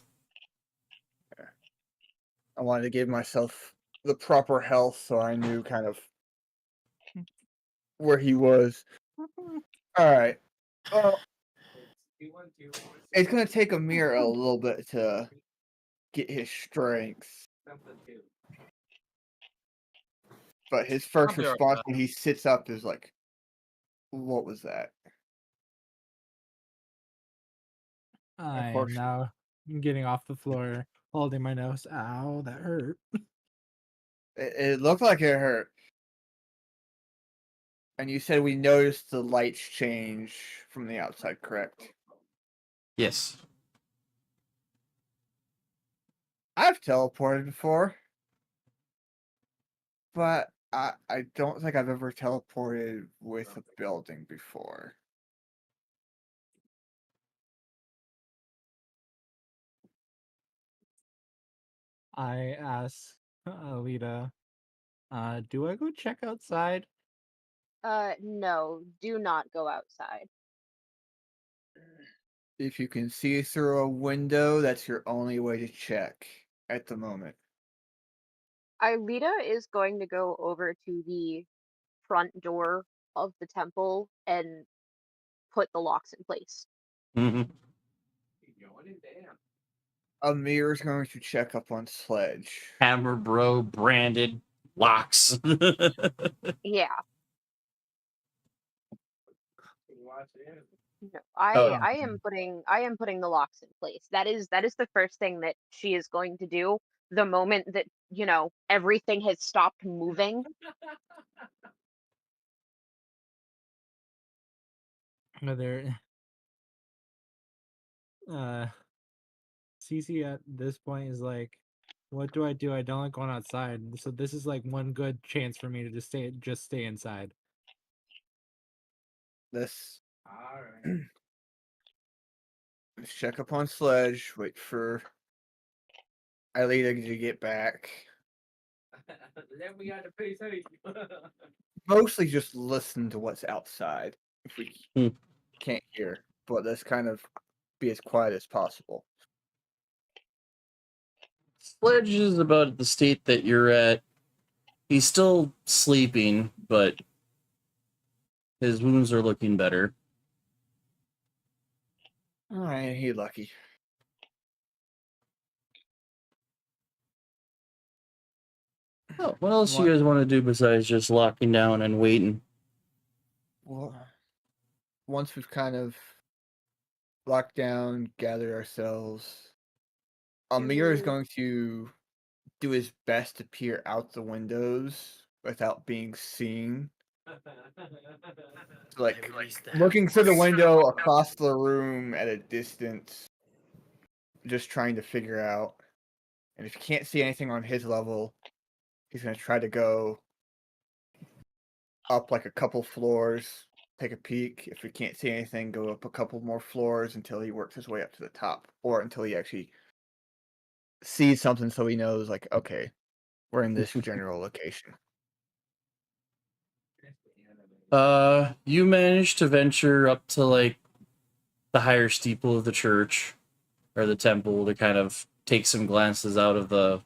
I wanted to give myself the proper health so I knew kind of where he was. Alright. Well, it's going to take Amir a little bit to get his strength. But his first response when he sits up is like, what was that? I am now getting off the floor, holding my nose. Ow, that hurt. It looked like it hurt. And you said we noticed the lights change from the outside, correct? Yes. I've teleported before. But I don't think I've ever teleported with a building before. I asked Alita, do I go check outside? No, do not go outside. If you can see through a window, that's your only way to check at the moment. Alita is going to go over to the front door of the temple and put the locks in place. Mm-hmm. Amir's going to check up on Sledge. Hammer Bro branded locks. Yeah. No, Oh. I am putting the locks in place. That is the first thing that she is going to do the moment that, everything has stopped moving. Cece at this point is like, what do? I don't like going outside. So this is like one good chance for me to just stay inside. Let's let's check up on Sledge, wait for Alita to get back. Mostly just listen to what's outside if we can't hear, but let's kind of be as quiet as possible. Sledge is about at the state that you're at. He's still sleeping, but his wounds are looking better. Alright, he lucky. Oh, what else do you guys want to do besides just locking down and waiting? Well, once we've kind of locked down, gathered ourselves, Amir is going to do his best to peer out the windows without being seen. like released the looking through the house. window across the room at a distance, just trying to figure out. And if you can't see anything on his level, he's gonna try to go up like a couple floors, take a peek. If we can't see anything, go up a couple more floors until he works his way up to the top, or until he actually sees something so he knows, like, okay, we're in this general location. You managed to venture up to like the higher steeple of the church or the temple to kind of take some glances out of the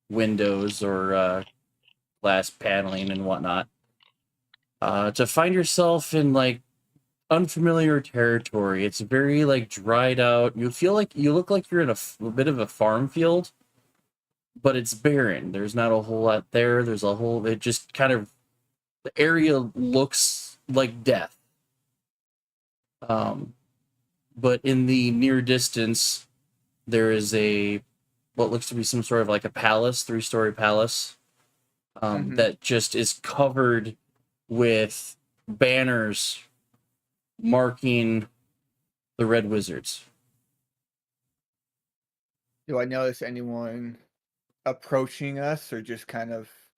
windows or glass paneling and whatnot. To find yourself in like unfamiliar territory. It's very like dried out. You look like you're in a bit of a farm field, but it's barren. There's not a whole lot there. It just kind of, the area looks like death. But in the near distance, there is what looks to be some sort of like a palace, 3-story palace, that just is covered with banners marking the Red Wizards. Do I notice anyone approaching us, or just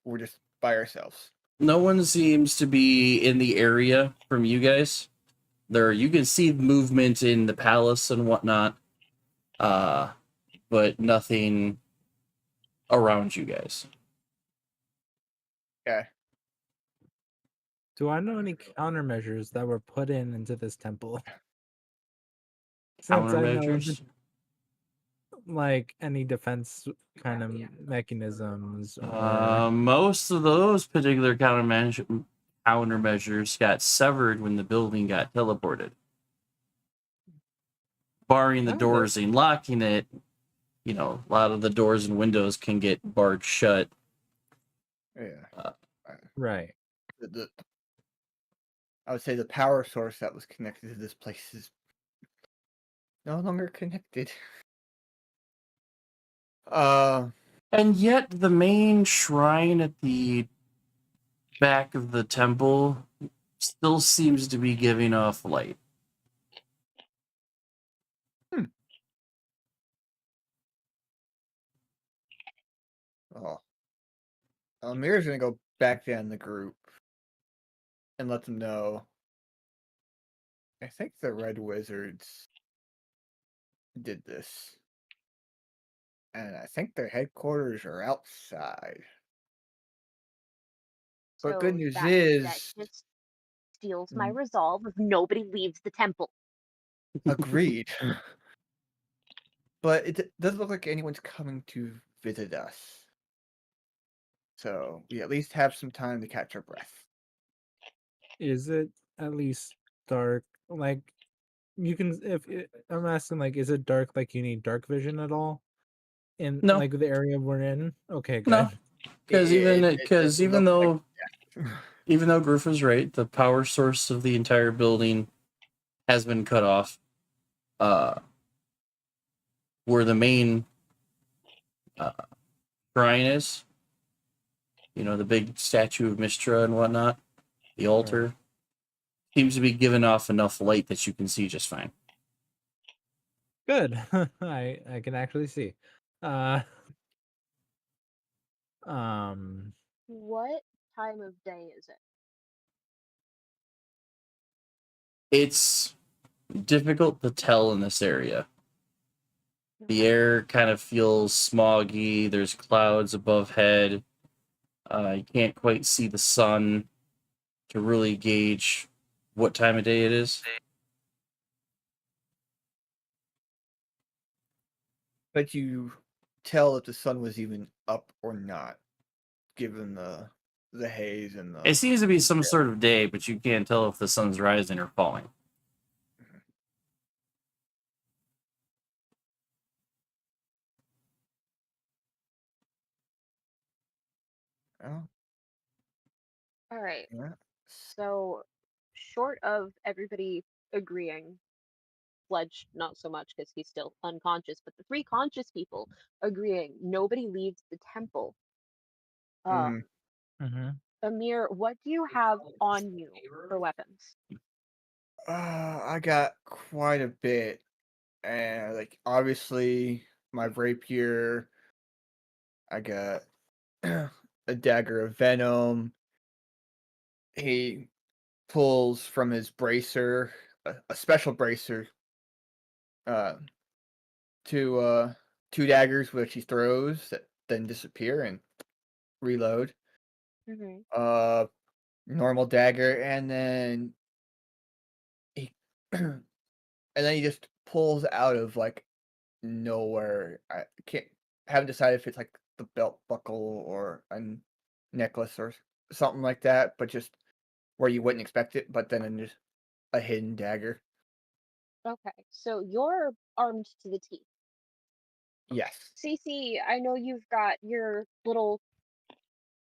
we're just by ourselves? No one seems to be in the area from you guys. You can see movement in the palace and whatnot, but nothing around you guys. Okay. Do I know any countermeasures that were put into this temple? Since I know Countermeasures? like any defense kind of mechanisms. Or... Most of those particular countermeasures got severed when the building got teleported. Barring the doors and locking it, a lot of the doors and windows can get barred shut. Yeah. Right. I would say the power source that was connected to this place is no longer connected. And yet the main shrine at the back of the temple still seems to be giving off light. Oh. Amir's gonna go back down the group and let them know. I think the Red Wizards did this. And I think their headquarters are outside. But good news that is... just steals my resolve if nobody leaves the temple. Agreed. But it doesn't look like anyone's coming to visit us. So we at least have some time to catch our breath. Is it at least dark? Like, you can, I'm asking, like, is it dark, like you need dark vision at all? In like the area we're in? Okay, good. No. Because even though Griff was right, the power source of the entire building has been cut off. Where the main shrine is, the big statue of Mystra and whatnot, the altar, seems to be giving off enough light that you can see just fine. Good. I can actually see. What time of day is it? It's difficult to tell in this area. The air kind of feels smoggy. There's clouds above head. You can't quite see the sun to really gauge what time of day it is. But you tell if the sun was even up or not, given the haze and the... It seems to be some sort of day, but you can't tell if the sun's rising or falling. Oh. All right. Yeah. So, short of everybody agreeing, Fledge not so much because he's still unconscious, but the 3 conscious people agreeing nobody leaves the temple. Amir, what do you have on you for weapons? I got quite a bit, and like obviously my rapier. I got a dagger of venom. He pulls from his bracer a special bracer. Uh, two daggers which he throws that then disappear and reload. Mm-hmm. Normal dagger, and then he and then he just pulls out of like nowhere. I haven't decided if it's like the belt buckle or a necklace or something like that, but just where you wouldn't expect it, but then just a hidden dagger. Okay, so you're armed to the teeth. Yes. Cece, I know you've got your little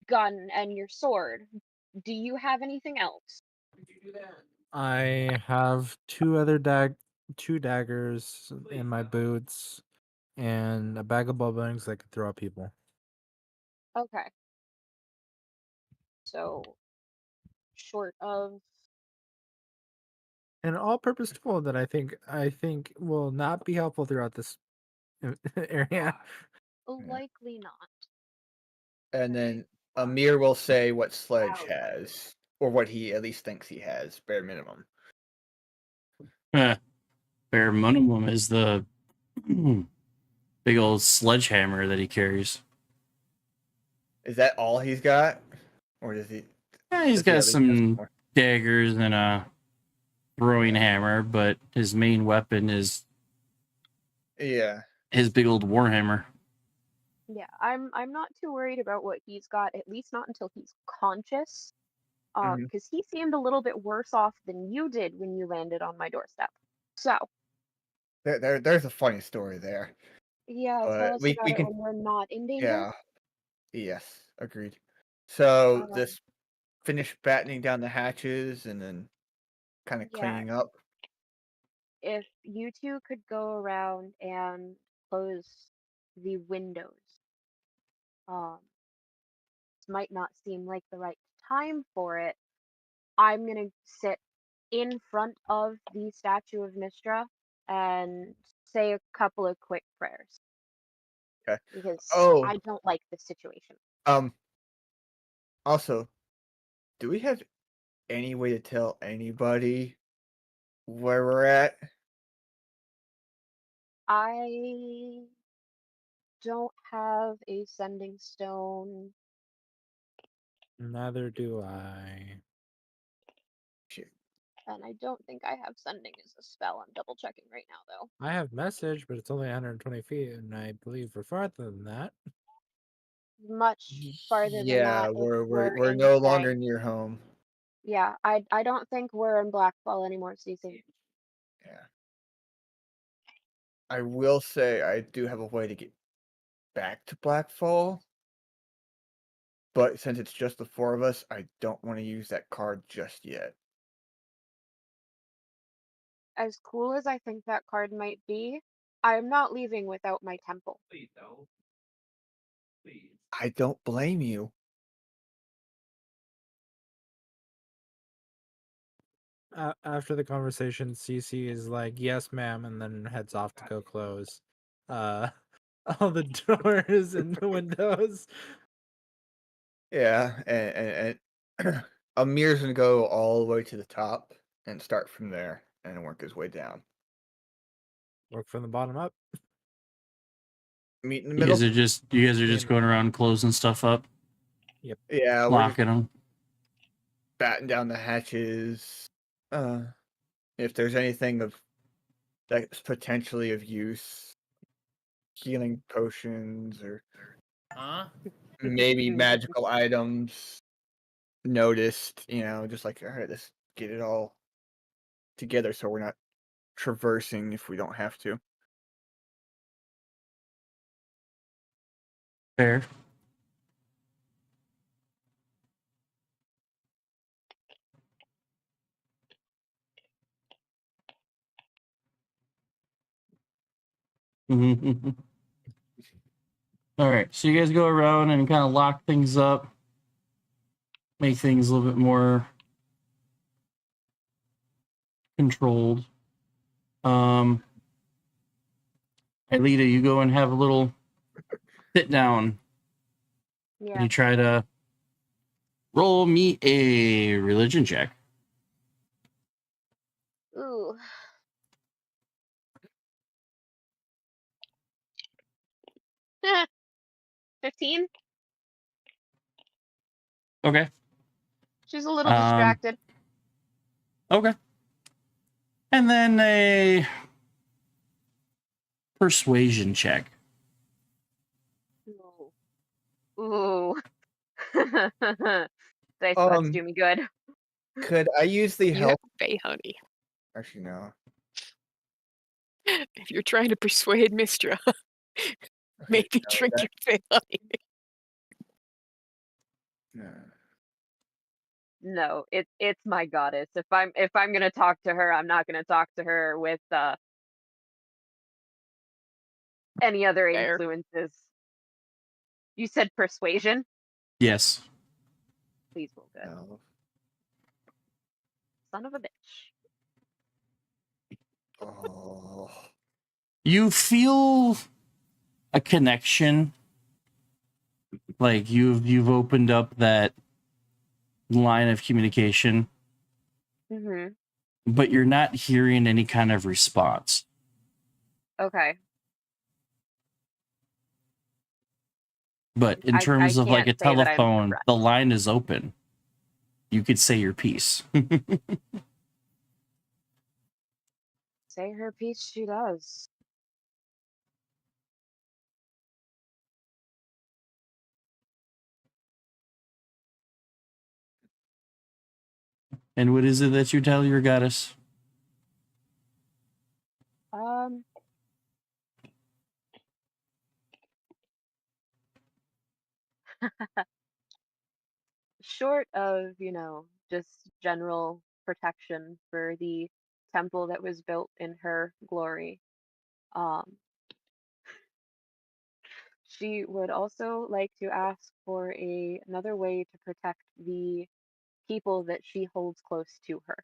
gun and your sword. Do you have anything else? I have two daggers in my boots and a bag of ball bearings that could throw at people. Okay. So, short of An all-purpose tool that I think will not be helpful throughout this area. likely not. And then Amir will say what Sledge has, or what he at least thinks he has, bare minimum. Bare minimum is the big old sledgehammer that he carries. Is that all he's got, or does he? Yeah, he's got some daggers and a throwing hammer, but his main weapon is his big old warhammer. Yeah, I'm not too worried about what he's got, at least not until he's conscious. Because he seemed a little bit worse off than you did when you landed on my doorstep. So there's a funny story there. Yeah, tell us about it when we're not in danger. Yeah. Yes, agreed. So just finish battening down the hatches and then kind of cleaning up. If you two could go around and close the windows. This might not seem like the right time for it. I'm gonna sit in front of the statue of Mystra and say a couple of quick prayers. Okay. Because I don't like this situation. Also, do we have any way to tell anybody where we're at? I don't have a sending stone. Neither do I. Shit. And I don't think I have sending as a spell. I'm double checking right now, though. I have message, but it's only 120 feet, and I believe we're farther than that. Much farther than that. Yeah, we're no longer near home. Yeah, I don't think we're in Blackfall anymore, Cece. Yeah. I will say I do have a way to get back to Blackfall. But since it's just the four of us, I don't want to use that card just yet. As cool as I think that card might be, I'm not leaving without my temple. Please don't. Please. I don't blame you. After the conversation, Cece is like, "Yes, ma'am," and then heads off to go close all the doors and the windows. Yeah, and Amir's gonna go all the way to the top and start from there and work his way down. Work from the bottom up. Meet in the You middle. guys are just going around closing stuff up. Yep. Yeah, locking them. Batten down the hatches. If there's anything that's potentially of use, healing potions or maybe magical items noticed, just like, all right, let's get it all together so we're not traversing if we don't have to. Fair. Mm-hmm. All right, so you guys go around and kind of lock things up. make things a little bit more controlled. Alita, you go and have a little sit down. Yeah. And you try to roll me a religion check. Ooh. Eh, 15? Okay. She's a little Um, distracted. Okay. And then a persuasion check. Ooh. Dice let's do me good. Could I use the You have help? Bay Honey. Actually, no. If you're trying to persuade Mistra, maybe no, drink that- your Bay Honey. No, it's my goddess. If I'm gonna talk to her, I'm not gonna talk to her with any other Fair. influences. You said persuasion? Yes. Please roll good. No. Son of a bitch. Oh. You feel a connection. Like you've opened up that line of communication, Mm-hmm. but you're not hearing any kind of response. Okay. But in I terms of like a can't say that I'm telephone, correct. the line is open. You could say your piece. Say her piece, she does. And what is it that you tell your goddess? Short of, just general protection for the temple that was built in her glory, um, she would also like to ask for another way to protect the people that she holds close to her.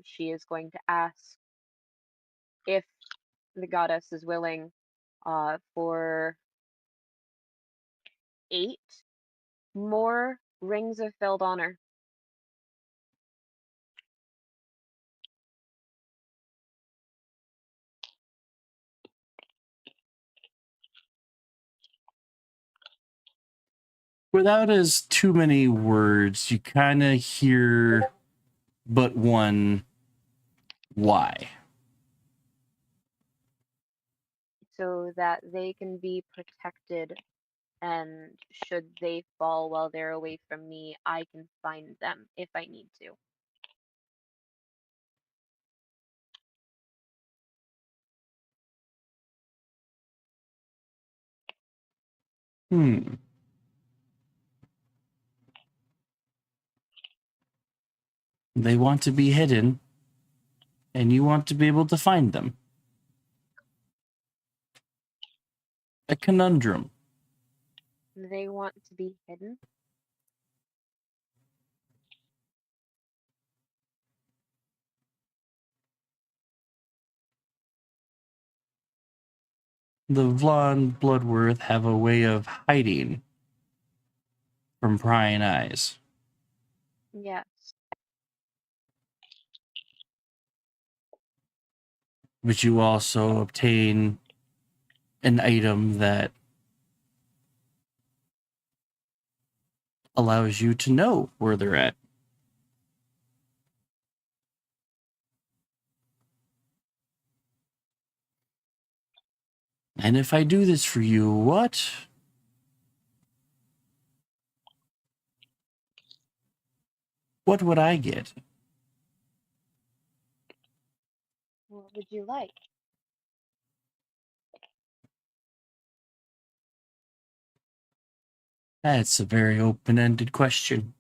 She is going to ask if the goddess is willing for 8 more rings of filled honor. Without as too many words, you kind of hear but one why. So that they can be protected, and should they fall while they're away from me, I can find them if I need to. They want to be hidden, and you want to be able to find them. A conundrum. They want to be hidden? The Vlon Bloodworth have a way of hiding from prying eyes. Yes. But you also obtain an item that allows you to know where they're at. And if I do this for you, what? What would I get? What would you like? That's a very open-ended question.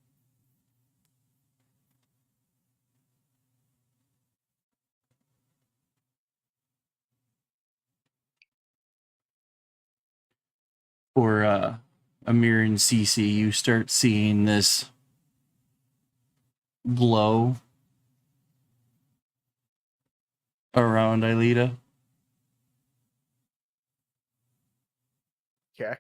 For Amir and Cece, you start seeing this glow around Aelita. Okay.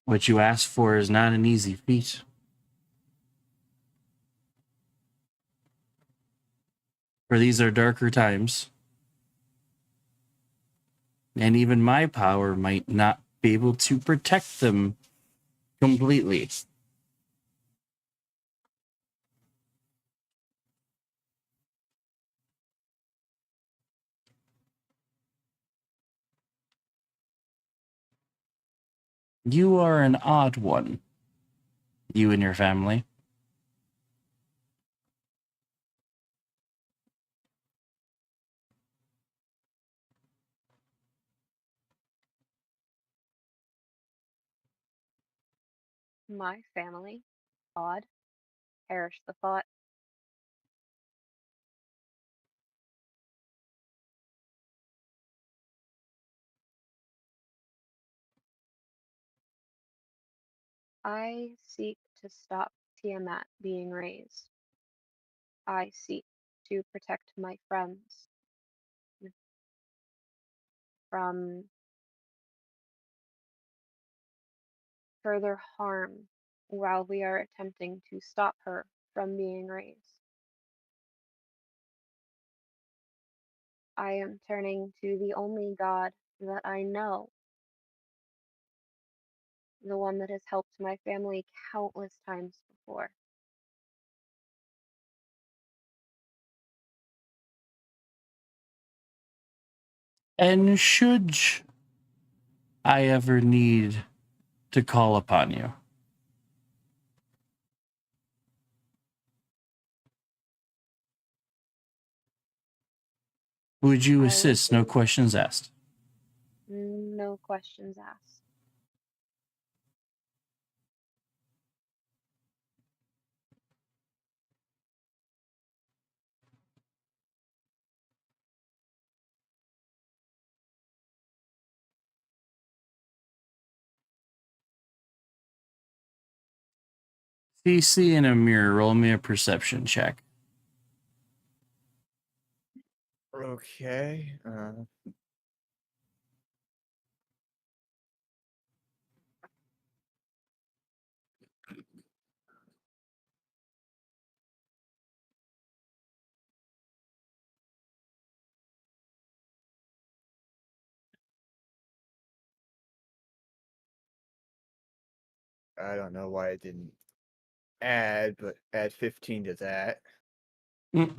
What you asked for is not an easy feat. For these are darker times. And even my power might not be able to protect them completely. You are an odd one, you and your family. My family. Odd. Perish the thought. I seek to stop Tiamat being raised. I seek to protect my friends from further harm while we are attempting to stop her from being raised. I am turning to the only God that I know, the one that has helped my family countless times before. And should I ever need to call upon you, would you I will assist? No do questions asked. no questions asked. CC and Amir, roll me a perception check. Okay. I don't know why I didn't add, but add 15 to that. Rude.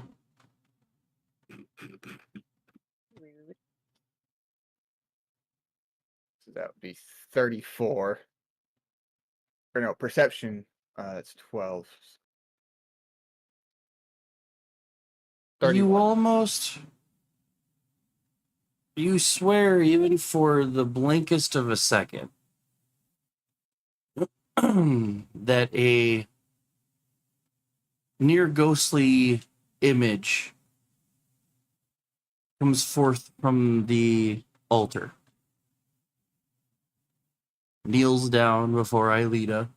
So that would be 34. Or no, perception, that's 12. 31. You almost... You swear, even for the blinkest of a second, that a near ghostly image comes forth from the altar, kneels down before Aelita,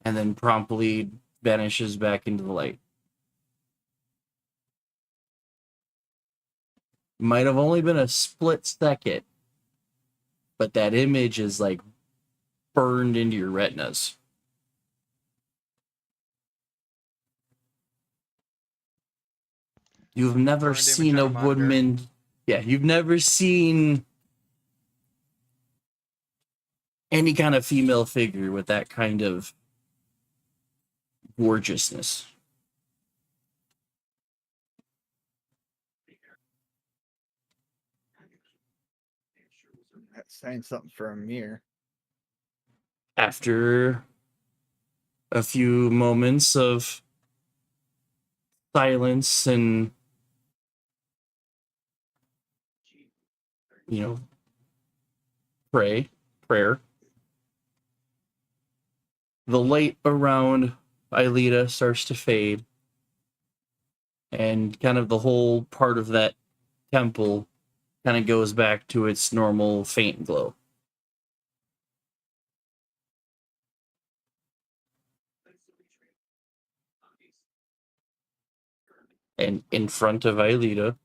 and then promptly vanishes back into the light. Might have only been a split second, but that image is like burned into your retinas. You've never Burned image seen a on a monitor. woman. Yeah, you've never seen any kind of female figure with that kind of gorgeousness. Saying something for Amir. After a few moments of silence and, prayer, the light around Aelita starts to fade, and kind of the whole part of that temple kind of goes back to its normal faint glow. And in front of Aelita,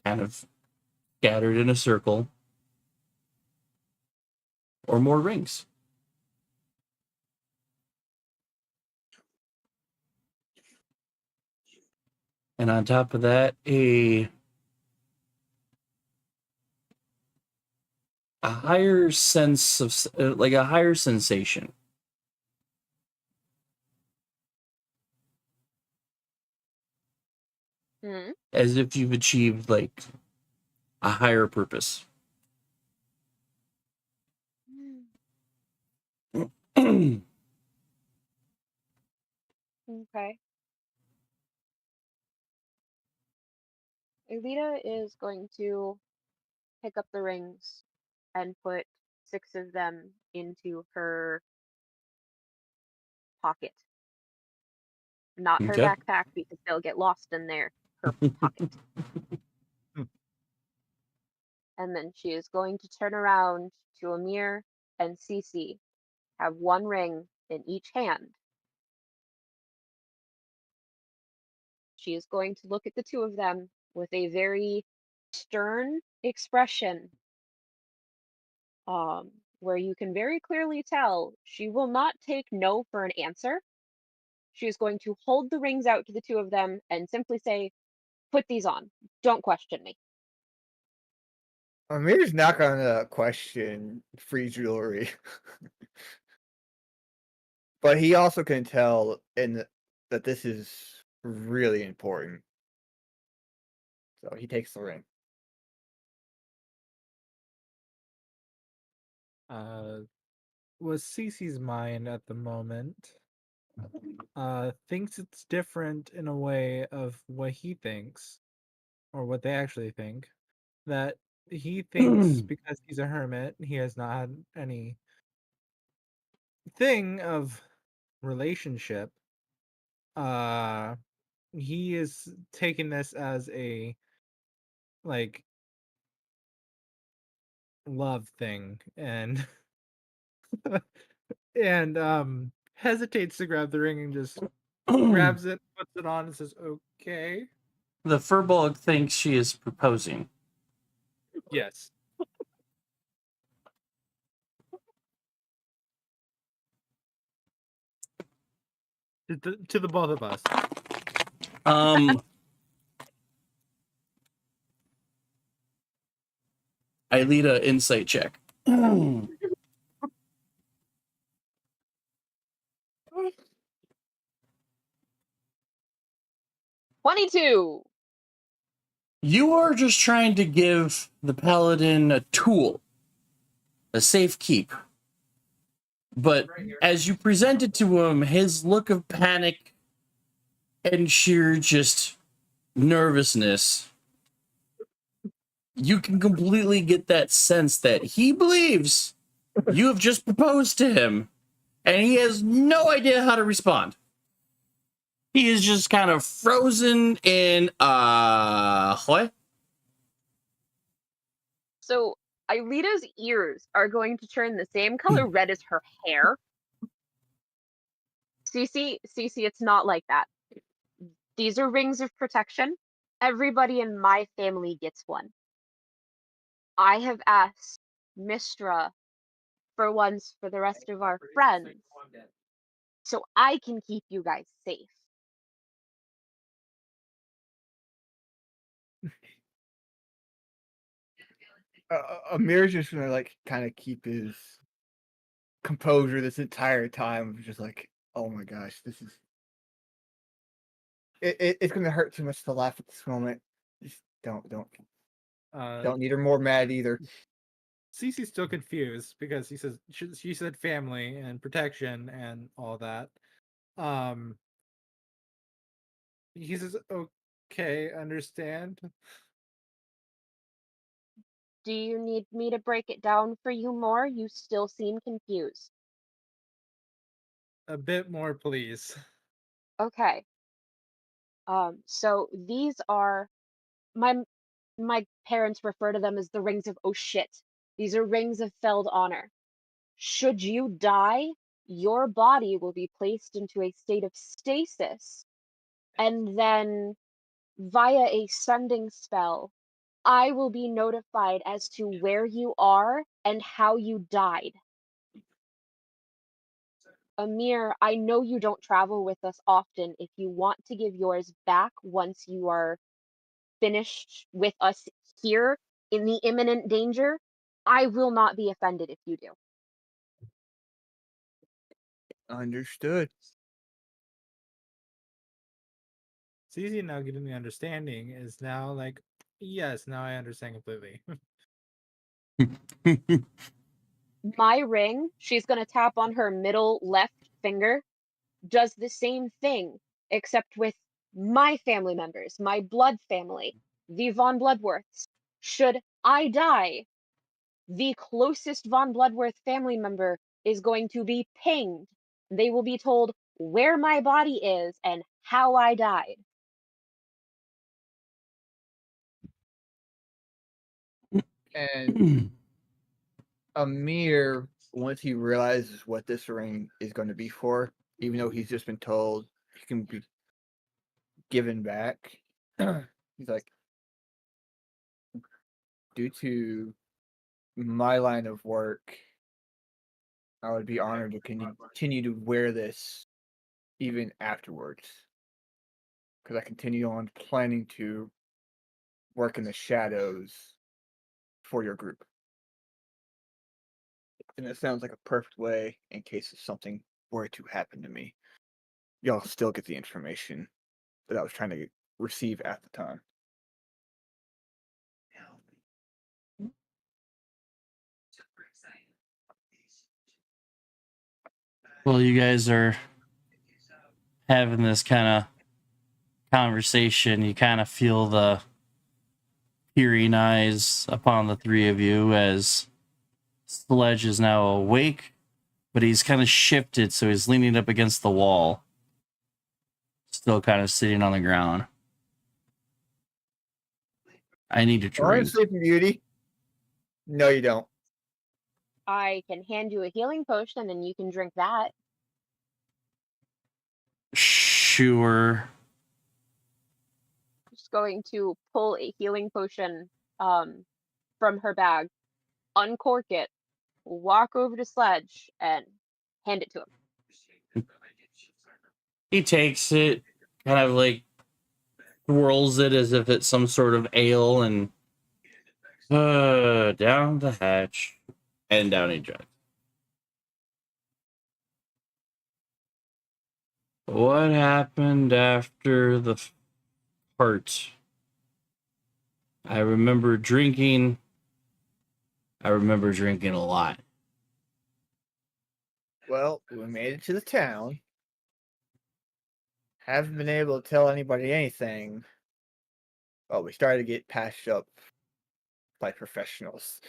kind of scattered in a circle, or more rings. And on top of that, a higher sense of, like a higher sensation. Hmm. As if you've achieved, like, a higher purpose. Okay. Alita is going to pick up the rings and put 6 of them into her pocket. Not her Okay. backpack because they'll get lost in there. Her pocket. And then she is going to turn around to Amir and Cece, have one ring in each hand. She is going to look at the two of them with a very stern expression, where you can very clearly tell she will not take no for an answer. She is going to hold the rings out to the two of them and simply say, "Put these on. Don't question me." Amir's not gonna question free jewelry. But he also can tell that this is really important. So he takes the ring. Was Cece's mind at the moment thinks it's different in a way of what he thinks, or what they actually think. That he thinks because he's a hermit, he has not had any thing of relationship. He is taking this as a like love thing, and and hesitates to grab the ring and just grabs it, puts it on, and says, "Okay." The Furbolg thinks she is proposing. Yes. To the both of us. Aelita, insight check. 22. You are just trying to give the paladin a tool, a safe keep. But as you present it to him, his look of panic and sheer just nervousness, you can completely get that sense that he believes you have just proposed to him, and he has no idea how to respond. He is just kind of frozen in, what? So Aelita's ears are going to turn the same color red as her hair. Cece, it's not like that. These are rings of protection. Everybody in my family gets one. I have asked Mistra for ones for the rest of our friends, so I can keep you guys safe. Amir's just gonna like kind of keep his composure this entire time. Just like, oh my gosh, this is it's gonna hurt too much to laugh at this moment. Just don't need her more mad either. Cece's still confused because she said family and protection and all that. He says, "Okay, understand." Do you need me to break it down for you more? You still seem confused. A bit more, please. Okay. So these are my parents refer to them as the rings of oh shit. These are rings of felled honor. Should you die, your body will be placed into a state of stasis, and then via a sending spell, I will be notified as to where you are and how you died. Amir, I know you don't travel with us often. If you want to give yours back once you are finished with us here in the imminent danger, I will not be offended if you do. Understood. Cece now getting the understanding is now like, yes, now I understand completely. My ring, she's going to tap on her middle left finger, does the same thing, except with my family members, my blood family, the Von Bloodworths. Should I die, the closest Von Bloodworth family member is going to be pinged. They will be told where my body is and how I died. And Amir, once he realizes what this ring is going to be for, even though he's just been told he can be given back, he's like, due to my line of work, I would be honored to continue to wear this even afterwards. Because I continue on planning to work in the shadows for your group. And it sounds like a perfect way in case if something were to happen to me. Y'all still get the information that I was trying to receive at the time. Well, you guys are having this kind of conversation. You kind of feel the peering eyes upon the three of you as Sledge is now awake, but he's kind of shifted, so he's leaning up against the wall, still kind of sitting on the ground. I need to drink. Sleeping Beauty. No, you don't. I can hand you a healing potion and you can drink that. Sure. Just going to pull a healing potion from her bag, uncork it, walk over to Sledge, and hand it to him. He takes it, kind of like swirls it as if it's some sort of ale, and down the hatch, and down he drags. What happened after the part? I remember drinking. I remember drinking a lot. Well, we made it to the town. Haven't been able to tell anybody anything. Well, we started to get patched up by professionals.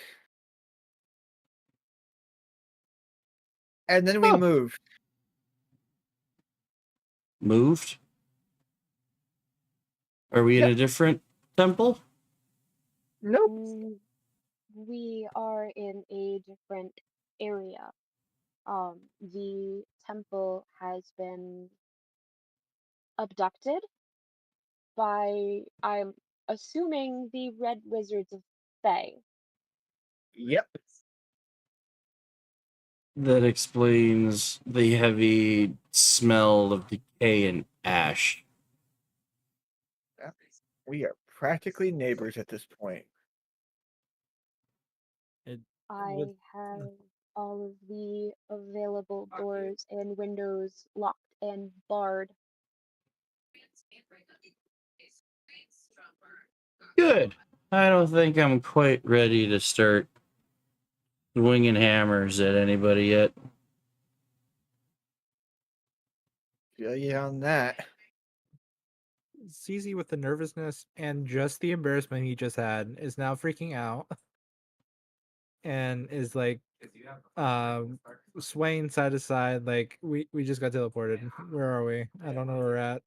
And then we moved. Moved? Are we in a different temple? Nope. We are in a different area. The temple has been abducted by, I'm assuming, the Red Wizards of Fae. Yep. That explains the heavy smell of decay and ash. We are practically neighbors at this point. I have all of the available doors and windows locked and barred. Good. I don't think I'm quite ready to start swinging hammers at anybody yet. Feel you on that. CZ with the nervousness and just the embarrassment he just had is now freaking out and is like swaying side to side like we just got teleported. Where are we? I don't know where we're at.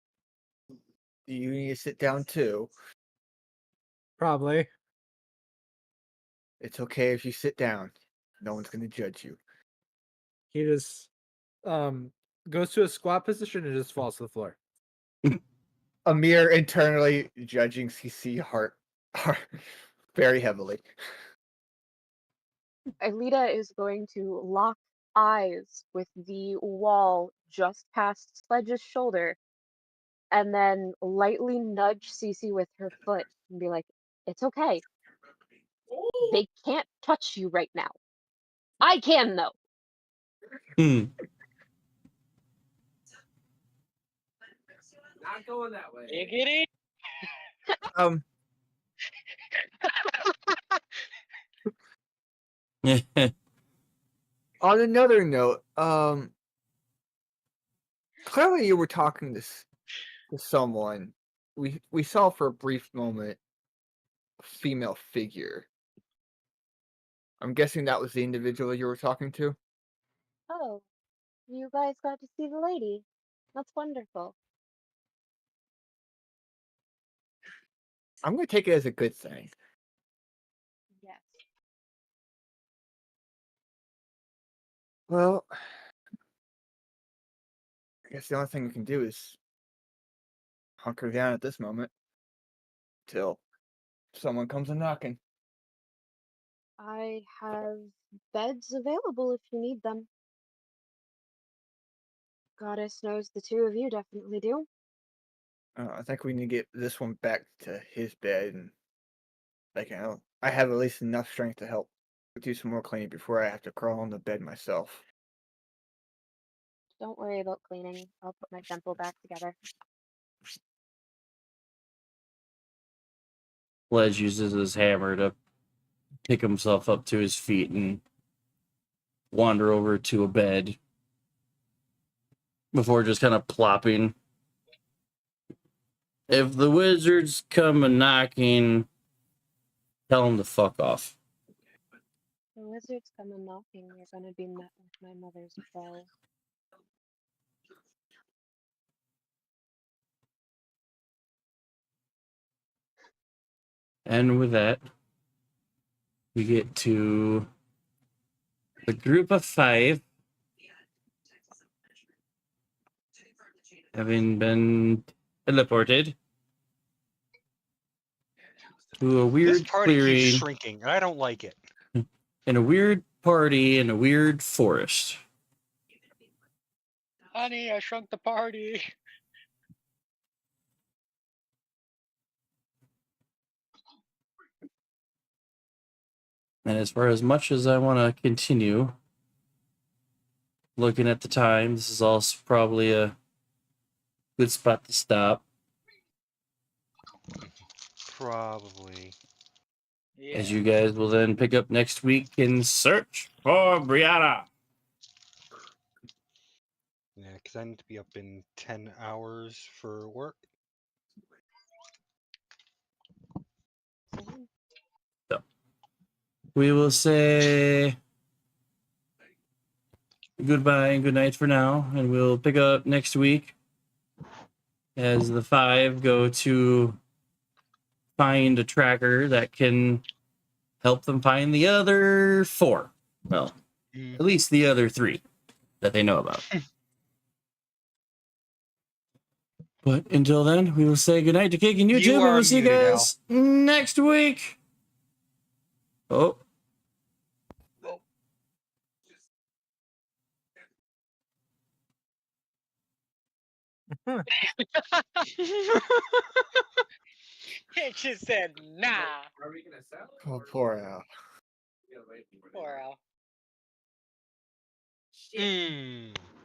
You need to sit down too. Probably. It's okay if you sit down. No one's gonna judge you. He just goes to a squat position and just falls to the floor. Amir internally judging CC heart very heavily. Alita is going to lock eyes with the wall just past Sledge's shoulder and then lightly nudge Cece with her foot and be like, it's okay. They can't touch you right now. I can, though. Not going that way. Giggity. On another note, clearly you were talking to someone. We saw for a brief moment a female figure. I'm guessing that was the individual you were talking to? Oh, you guys got to see the lady. That's wonderful. I'm going to take it as a good thing. Yes. Well, I guess the only thing we can do is hunker down at this moment till someone comes a knocking. I have beds available if you need them. Goddess knows the two of you definitely do. I think we need to get this one back to his bed, and I have at least enough strength to help do some more cleaning before I have to crawl on the bed myself. Don't worry about cleaning. I'll put my temple back together. Sledge uses his hammer to pick himself up to his feet and wander over to a bed before just kind of plopping. If the wizards come a knocking, tell them to fuck off. The wizards come a knocking. You're gonna be met with my mother's bow. And with that, we get to the group of 5 having been teleported to a weird This party keeps clearing shrinking, and I don't like it. in a weird party in a weird forest. Honey, I shrunk the party. And as far as much as I want to continue looking at the time, this is also probably a good spot to stop. Probably. Yeah. As you guys will then pick up next week in Search for Brianna. Yeah, because I need to be up in 10 hours for work. So we will say goodbye and good night for now, and we'll pick up next week as the 5 go to find a tracker that can help them find the other 4. Well, at least the other 3 that they know about. But until then, we will say goodnight to Cake and YouTube, You and are we'll see you muted, guys next week. Oh. It just said nah. Are we gonna sell? Oh, poor Al. Poor Al.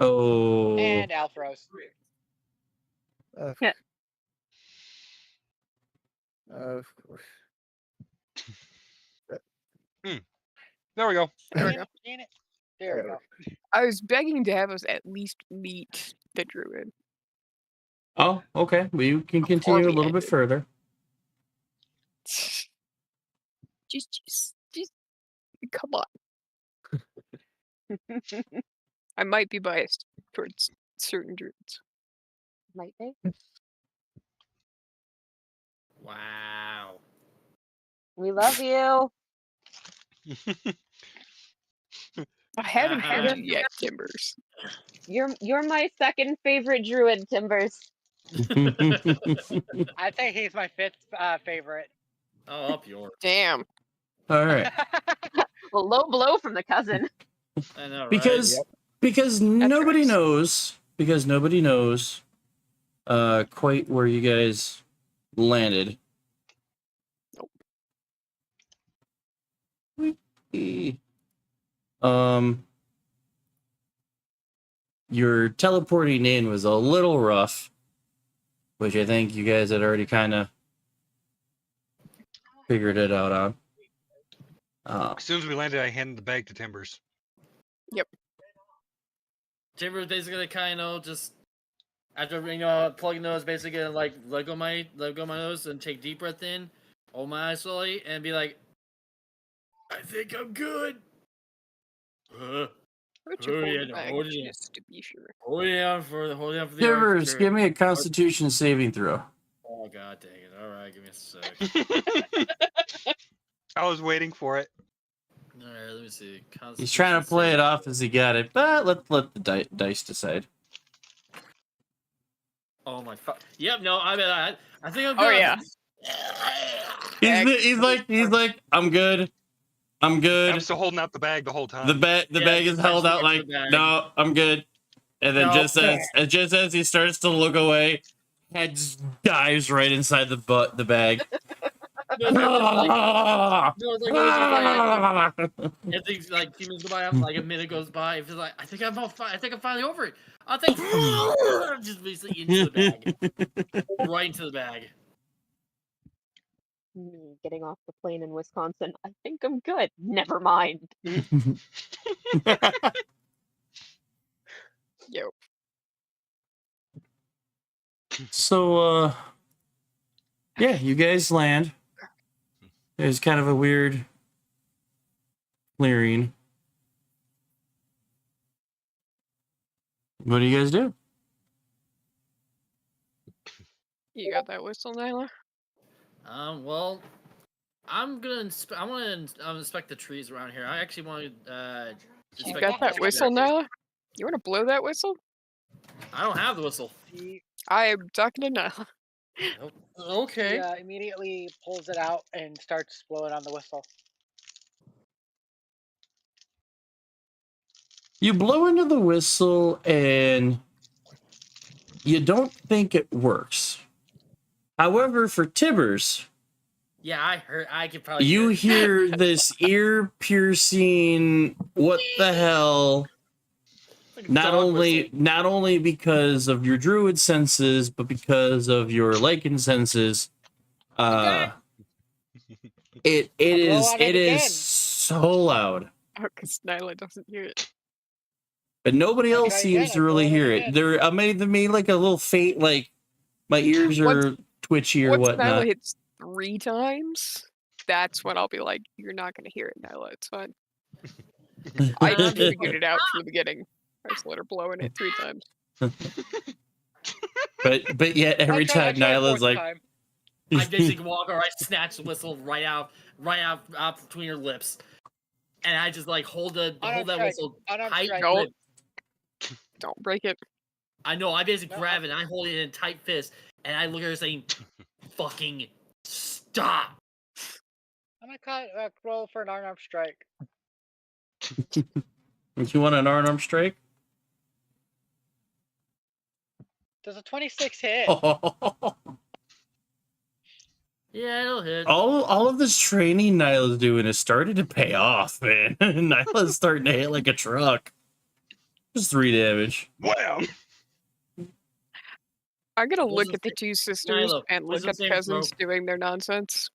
Oh. And Alfros. Yeah. Of course. There we go. There we go. There we go. I was begging to have us at least meet the druid. Oh, okay. We can continue a little bit further. Just come on. I might be biased towards certain druids. Might be. Wow. We love you. I haven't had you yet, Timbers. You're my second favorite druid, Timbers. I'd say he's my fifth favorite. Oh, up yours. Damn. All right. Well, low blow from the cousin. I know, right? Because nobody knows quite where you guys landed. Nope. Your teleporting in was a little rough, which I think you guys had already kind of figured it out on. As soon as we landed, I handed the bag to Timbers. Yep. Timbers basically kind of just after plugging nose, basically gonna like let go my nose and take deep breath in, hold my eyes slowly, and be like, I think I'm good. Just to be sure. Hold it down for the Timbers, give me a Constitution saving throw. Oh god dang it! All right, give me a sec. I was waiting for it. All right, let me see. He's trying to play it off as he got it, but let the dice decide. Oh my fuck! Yep, no, I think I'm good. Oh yeah. He's like, I'm good. I'm good. I'm still holding out the bag the whole time. The bag is held out like, no, I'm good. And then just as he starts to look away, head just dives right inside the bag. Like 2 minutes go by, like a minute goes by, it feels like I think I'm finally over it. I think just basically into the bag, right into the bag. Getting off the plane in Wisconsin. I think I'm good. Never mind. Yo. So, yeah, you guys land. There's kind of a weird clearing. What do you guys do? You got that whistle, Nyla? Well, I want to inspect the trees around here. I actually want to. You got that whistle, Nyla? You want to blow that whistle? I don't have the whistle. I'm talking to Nyla. Okay. He immediately pulls it out and starts blowing on the whistle. You blow into the whistle and you don't think it works. However, for Timbers, yeah, I heard. I could probably. You hear this ear-piercing. What the hell? Not only because of your druid senses, but because of your lichen senses. It is so loud. Oh, because Nyla doesn't hear it. But nobody else seems to really hear it. They're made like a little faint, like my ears are twitchy or whatnot. Once Nyla hits 3 times, that's when I'll be like, "You're not going to hear it, Nyla. It's fine." I just figured it out from the beginning. I just let her blow in it 3 times. but yet every time Nyla's like, I basically walk or I snatch the whistle right out between her lips, and I just like hold that whistle tight. Don't break it. I know. I basically grab it and I hold it in a tight fist, and I look at her saying, "Fucking stop!" I'm gonna roll for an unarmed strike. You want an unarmed strike? Does a 26 hit? Yeah, it'll hit. All of this training Nyla's doing is starting to pay off, man. Nyla's starting to hit like a truck. Just 3 damage. Wow. I'm gonna look at the 2 sisters Nyla, and look at the saying, cousins doing their nonsense.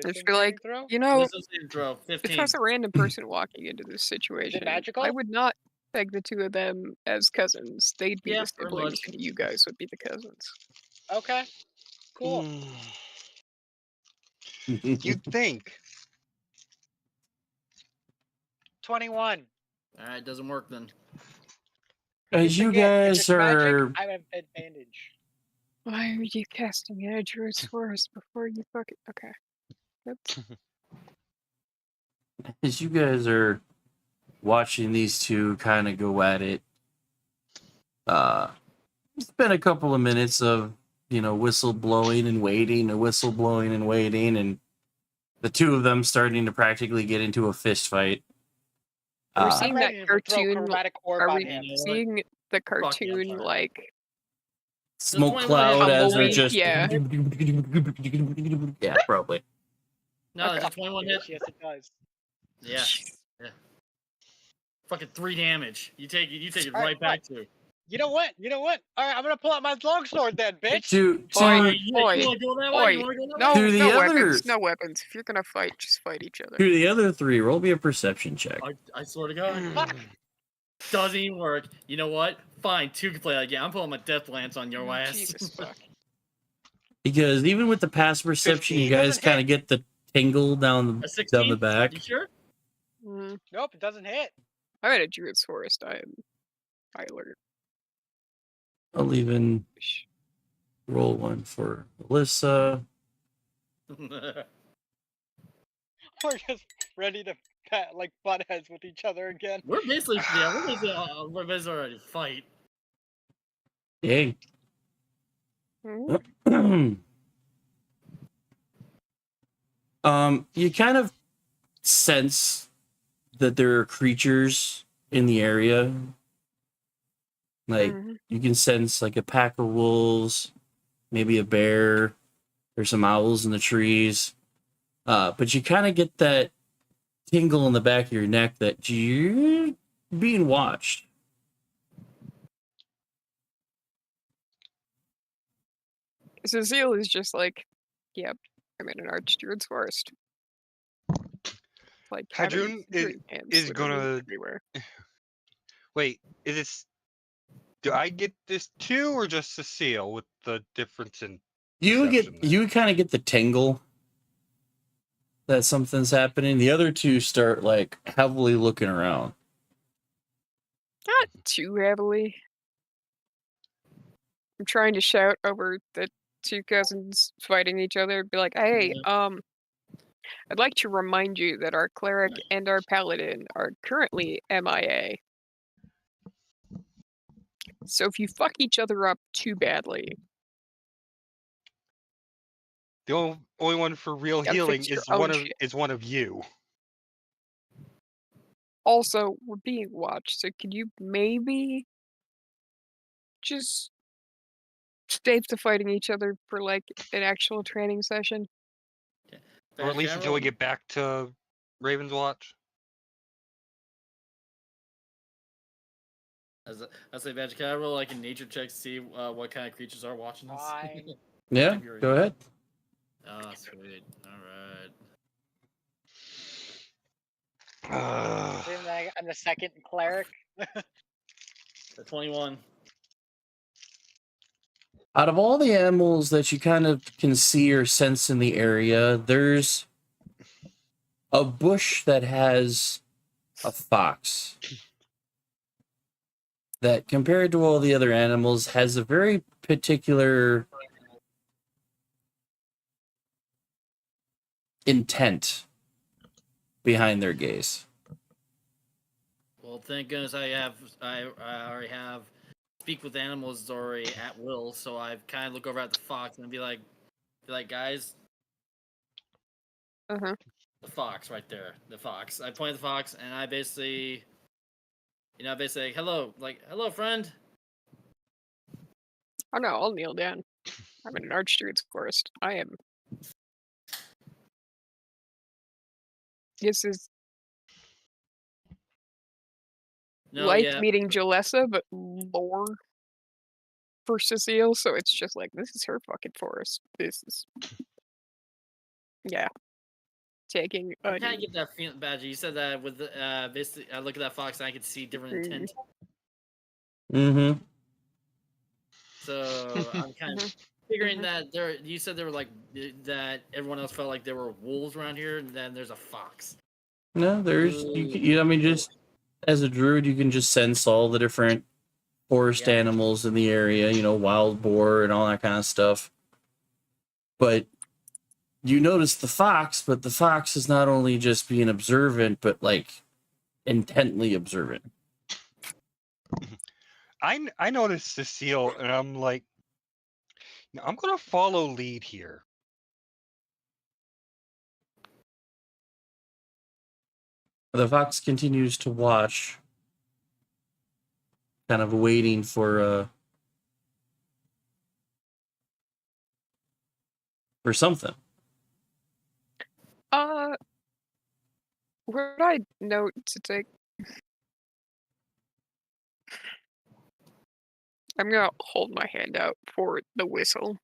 I feel like, throw? you know, Wisdom saving throw, if 15. I was a random person walking into this situation, I magical? would not peg the two of them as cousins. They'd be Yeah, the pretty siblings, much. and you guys would be the cousins. Okay. Cool. You'd think. 21. Alright, doesn't work then. As you Again, if guys it's magic, are I have advantage. Why are you casting Edgeworth's Forest before you fucking... Okay. Oops. as you guys are watching these two kind of go at it, it's been a couple of minutes of, whistle blowing and waiting, and whistle blowing and waiting, and the two of them starting to practically get into a fist fight. Are we I'm seeing ready that to throw cartoon? chromatic orb Are on we him. seeing the cartoon fine. like Smoke 21 cloud as they're tumbleweed? just Yeah. yeah, probably. No, Okay. it's a 21 hit. Yes, it does. Yeah. Yeah. Fucking 3 damage. You take it All right, right back to. You know what? All right, I'm gonna pull out my longsword then, bitch. To Oi, You oi, wanna go that way? oi. You wanna go that No, way? To the no other- weapons, no weapons. If you're gonna fight, just fight each other. the other three, roll me a perception check. I swear to God. Doesn't even work. You know what? Fine, 2 can play that game. I'm pulling my death lance on your ass. Jesus fuck. Because even with the passive perception, you 15. guys kind of get the tingle down A the 16? back. You sure? Nope, it doesn't hit. I'm at a Druid's Forest. I am high alert. I'll even roll one for Alyssa. We're just ready to butt heads with each other again. we're basically already fight. Dang. You kind of sense that there are creatures in the area. Like, you can sense like a pack of wolves, maybe a bear, there's some owls in the trees. But you kind of get that tingle in the back of your neck that you're being watched. Cecile is just like, yep, I'm in an Archdruid's Forest. Like, having Hadrun drink cans is literally gonna. everywhere. Wait, is this? Do I get this too, or just Cecile with the difference in? You kind of get the tingle that something's happening. The other two start like heavily looking around. Not too heavily. I'm trying to shout over the two cousins fighting each other. Be like, hey, I'd like to remind you that our cleric and our paladin are currently MIA. So if you fuck each other up too badly, The only one for real gotta healing fix your is own shit. one of you. Also, we're being watched, so could you maybe just stay to fighting each other for like an actual training session? Or at least until we get back to Raven's Watch. I say, Badge, can I roll like a nature check to see what kind of creatures are watching us? Fine. Yeah, go ahead. Oh, sweet. Alright. I'm the second cleric. The 21. Out of all the animals that you kind of can see or sense in the area, there's a bush that has a fox that, compared to all the other animals, has a very particular intent behind their gaze. Well, thank goodness I already have speak with animals already at will, so I kind of look over at the fox and be like, guys, Uh-huh. the fox right there, the fox. I point at the fox and I basically, hello, friend. Oh no, I'll kneel down. I'm in an Archdruid's Forest. I am. This is meeting Jalessa, but lore for Cecile, so it's just like, this is her fucking forest. This is... Yeah. taking I kind of get that feeling, Badger. You said that with basically, I look at that fox and I can see different intent. Mm-hmm. So I'm kind of figuring that there. You said they were like that. Everyone else felt like there were wolves around here, and then there's a fox. No, there's I mean, just as a druid, you can just sense all the different forest animals in the area. You know, wild boar and all that kind of stuff. But you notice the fox, but the fox is not only just being observant, but like intently observant. I noticed Cecile, and I'm like, I'm gonna follow lead here. The fox continues to watch, kind of waiting for something. Would I note to take? I'm gonna hold my hand out for the whistle.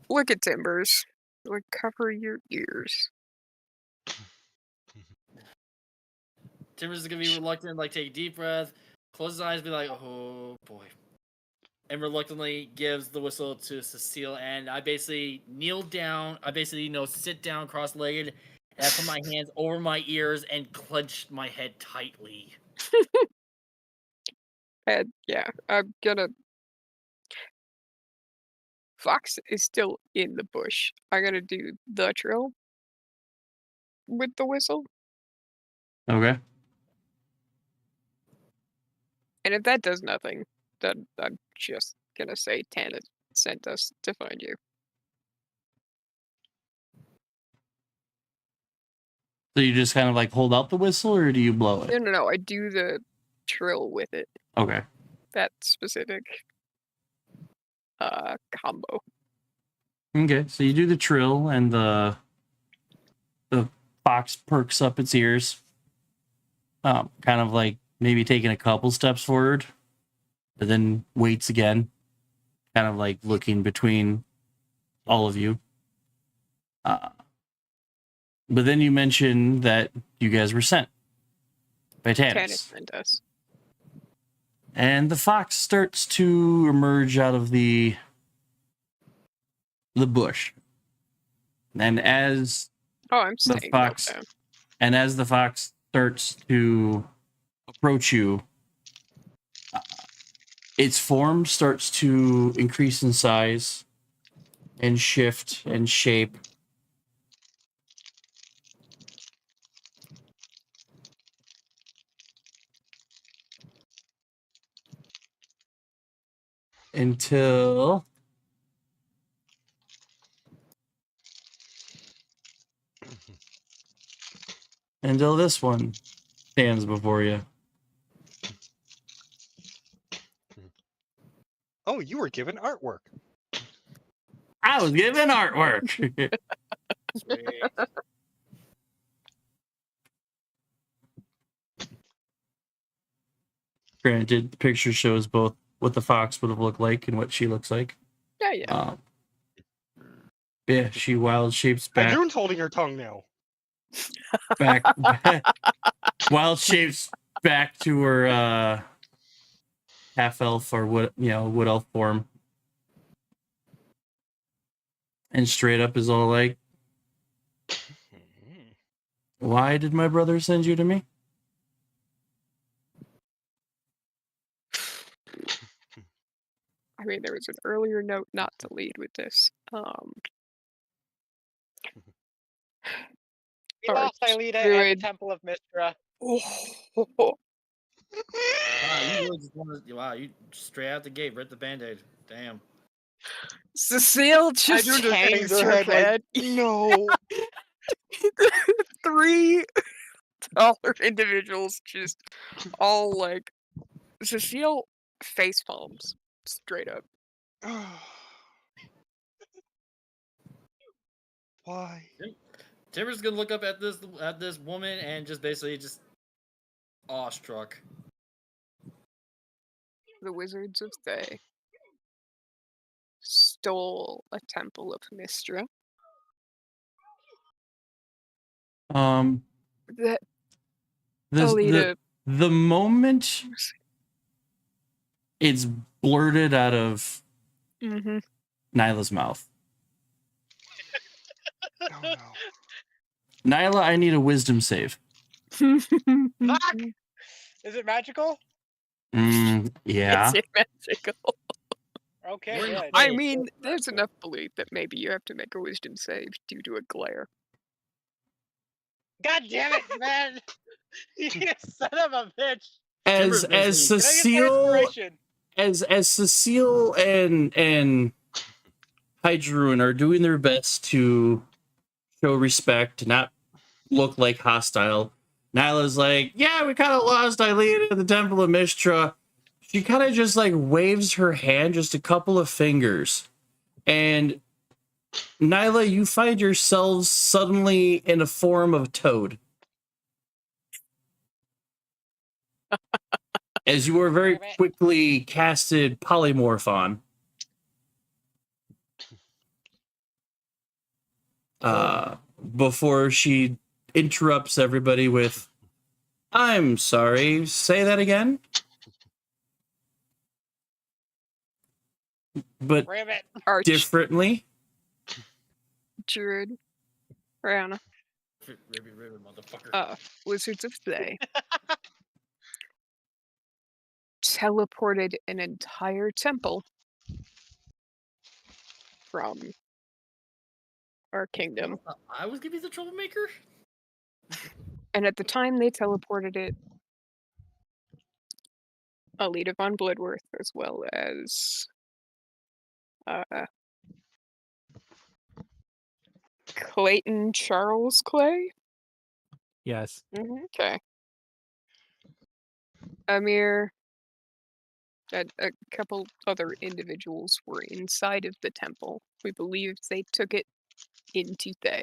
Look at Timbers. Like, cover your ears. Timbers is gonna be reluctant, like take a deep breath, close his eyes, be like, "Oh boy," and reluctantly gives the whistle to Cecile. And I basically kneel down. I basically, sit down cross-legged, and I put my hands over my ears and clench my head tightly. And yeah, I'm gonna. Fox is still in the bush. I'm gonna do the trill with the whistle. Okay. And if that does nothing, then I'm just gonna say Tana sent us to find you. So you just kind of like hold out the whistle, or do you blow it? No. I do the trill with it. Okay. That specific combo. Okay, so you do the trill, and the fox perks up its ears, kind of like maybe taking a couple steps forward, but then waits again, kind of like looking between all of you. But then you mentioned that you guys were sent by Tannis. Tannis sent us. And the fox starts to emerge out of the bush. And as I'm the fox, and as the fox starts to approach you, its form starts to increase in size and shift and shape. Until this one stands before you. Oh, you were given artwork. I was given artwork. Granted, the picture shows both what the fox would have looked like and what she looks like. Yeah. Yeah, she wild shapes back. Adrune's holding her tongue now. Back. Wild shapes back to her half elf or wood elf form. And straight up is all like, why did my brother send you to me? I mean, there was an earlier note not to lead with this. We lost Aelita at the Temple of Mystra. Oh. Wow, you really just wanted. Wow, you straight out the gate, ripped the Band-Aid. Damn. Cecile just hangs her head. Like, no. 3 taller individuals just all like Cecile face palms straight up. Why? Timber's gonna look up at this woman and just basically awestruck. The wizards of Thay stole a temple of Mystra That the Alita. the moment it's blurted out of Mm-hmm. Nyla's mouth. Oh no. Nyla, I need a wisdom save. Fuck! Is it magical? Yeah. Is it magical? Okay, We're in the good. I Hey, mean, that's there's cool. enough belief that maybe you have to make a wisdom save due to a glare. God damn it, man! You son of a bitch! As Timber's basically- Can I get my Cecile inspiration? as Cecile and Hydrun are doing their best to show respect, not look like hostile. Nyla's like, yeah, we kind of lost Eileen at the Temple of Mistra. She kind of just like waves her hand, just a couple of fingers. And Nyla, you find yourselves suddenly in a form of toad. As you were very quickly casted polymorph on. Before she interrupts everybody with, I'm sorry, say that again? But Ribbit. Arch, differently? Druid, Rihanna, Ribbit, motherfucker. Wizards of Thay teleported an entire temple from our kingdom. I was gonna be the troublemaker? And at the time they teleported it, Alita von Bloodworth, as well as Clayton Charles Clay. Yes. Okay. Amir and a couple other individuals were inside of the temple. We believe they took it into Thay.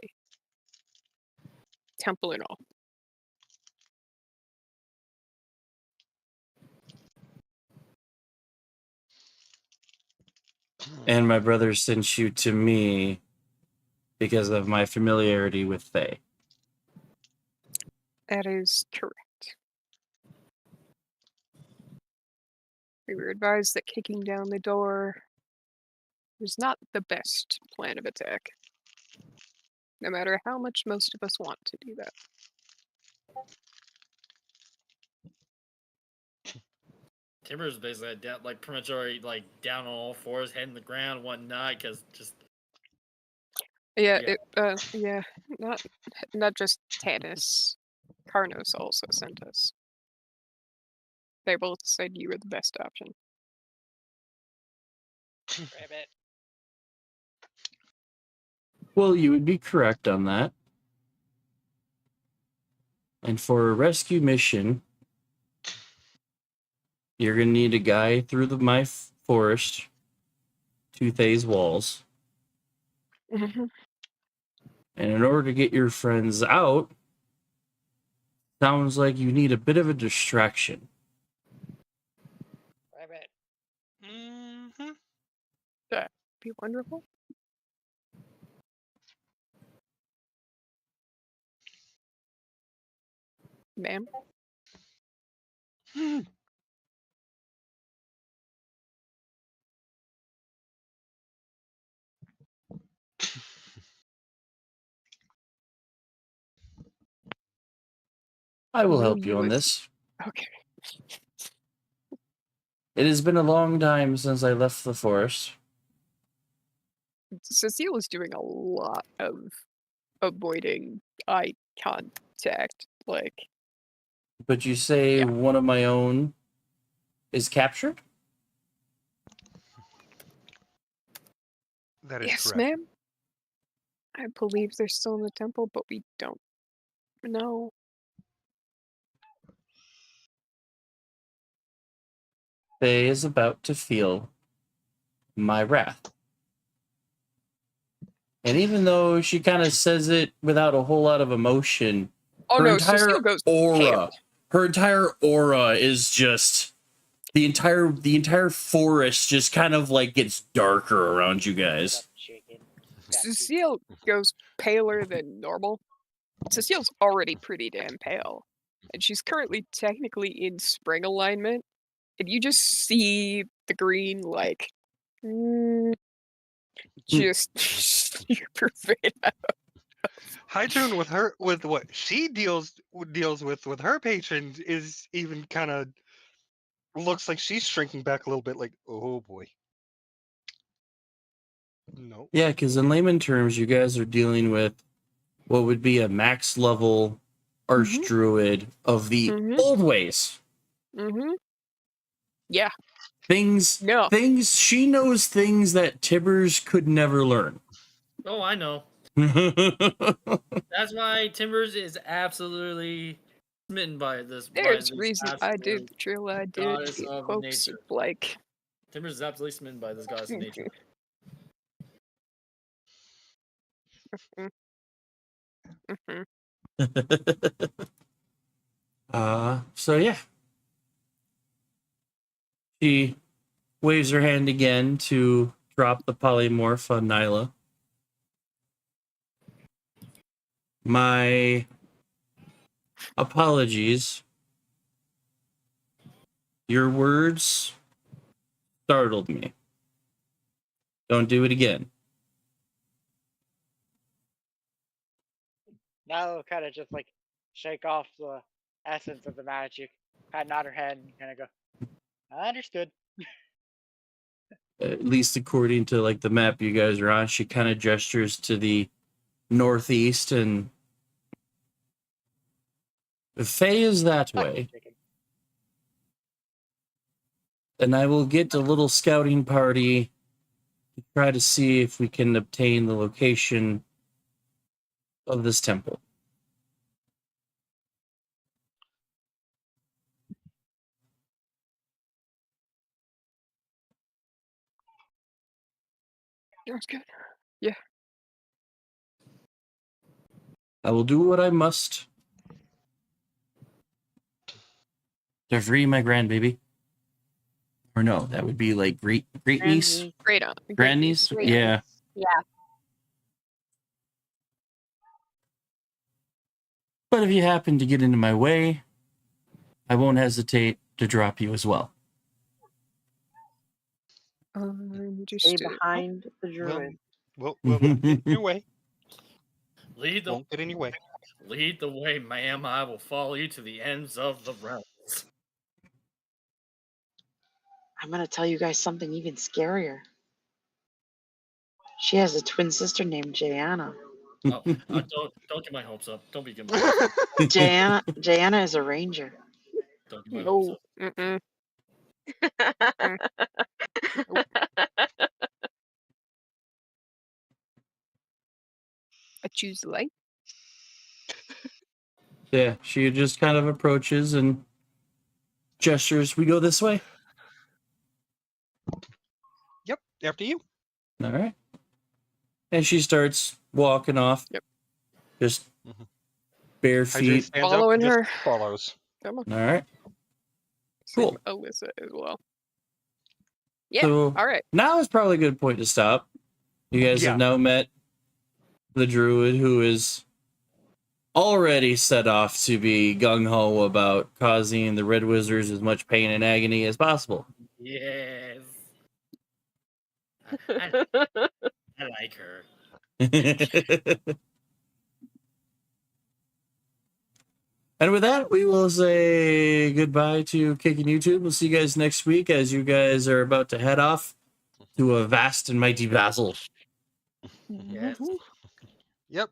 Temple and all. And my brother sent you to me because of my familiarity with Thay. That is correct. We were advised that kicking down the door was not the best plan of attack. No matter how much most of us want to do that. Timber's basically down, like pretty much already like down on all fours, head in the ground, whatnot, because just Yeah, Yeah. not just Tanis. Karnos also sent us. They both said you were the best option. Ribbit. Well, you would be correct on that. And for a rescue mission, you're going to need a guy through my forest to Thay's walls. Mhm. And in order to get your friends out, sounds like you need a bit of a distraction. Ribbit. Mm-hmm. That'd be wonderful. Ma'am? I will Will help you you on as- this. Okay. It has been a long time since I left the forest. Cecile is doing a lot of avoiding eye contact. Like, But you say one of my own is captured? That is yes, correct. ma'am. I believe they're still in the temple, but we don't know. Faye is about to feel my wrath. And even though she kind of says it without a whole lot of emotion, Oh her no, entire Cecile goes aura, pale. her entire aura is just the entire forest just kind of like gets darker around you guys. Cecile goes paler than normal. Cecile's already pretty damn pale, and she's currently technically in spring alignment, and you just see the green, like, just super fade out. Hydrun with what she deals with her patrons is even kind of looks like she's shrinking back a little bit. Like, oh boy, no. Yeah, because in layman terms, you guys are dealing with what would be a max level archdruid of the old ways. Yeah. Things she knows things that Tibbers could never learn. Oh, I know. That's why Timbers is absolutely smitten by this. There's reason I did the drill I did. goddess In of hopes nature. of, like, Timbers is absolutely smitten by this goddess of nature. So yeah. She waves her hand again to drop the polymorph on Nyla. My apologies. Your words startled me. Don't do it again. Now kind of just like shake off the essence of the magic, kind of nod her head and kind of go, I understood. At least according to like the map you guys are on, she kind of gestures to the northeast, and Faye is that way. And I will get a little scouting party to try to see if we can obtain the location of this temple. That's good. Yeah. I will do what I must to free my grandbaby. Or no, that would be like great niece. Great aunt. Grandniece? Yeah. Yeah. But if you happen to get into my way, I won't hesitate to drop you as well. Stay behind the druid. Well, get in your way. Lead the Won't get in your way. Lead the way, ma'am. I will follow you to the ends of the realms. I'm gonna tell you guys something even scarier. She has a twin sister named Jayanna. Oh, don't get my hopes up. Don't be getting my hopes up. Jayanna is a ranger. Don't get my hopes up. I choose light. Yeah, she just kind of approaches and gestures. We go this way. Yep, after you. All right. And she starts walking off. Yep. Just bare feet. Following her. Follows. Come on. All right. Cool. Alyssa as well. Yeah. So all right. Now is probably a good point to stop. You guys have now met the druid, who is already set off to be gung-ho about causing the Red Wizards as much pain and agony as possible. Yes. I like her. And with that, we will say goodbye to Kicking YouTube. We'll see you guys next week as you guys are about to head off to a vast and mighty battle. Yes. Yep.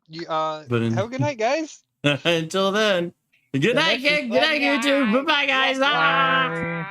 But Have a good night, guys. Until then, good night, YouTube. Bye-bye, guys. Bye.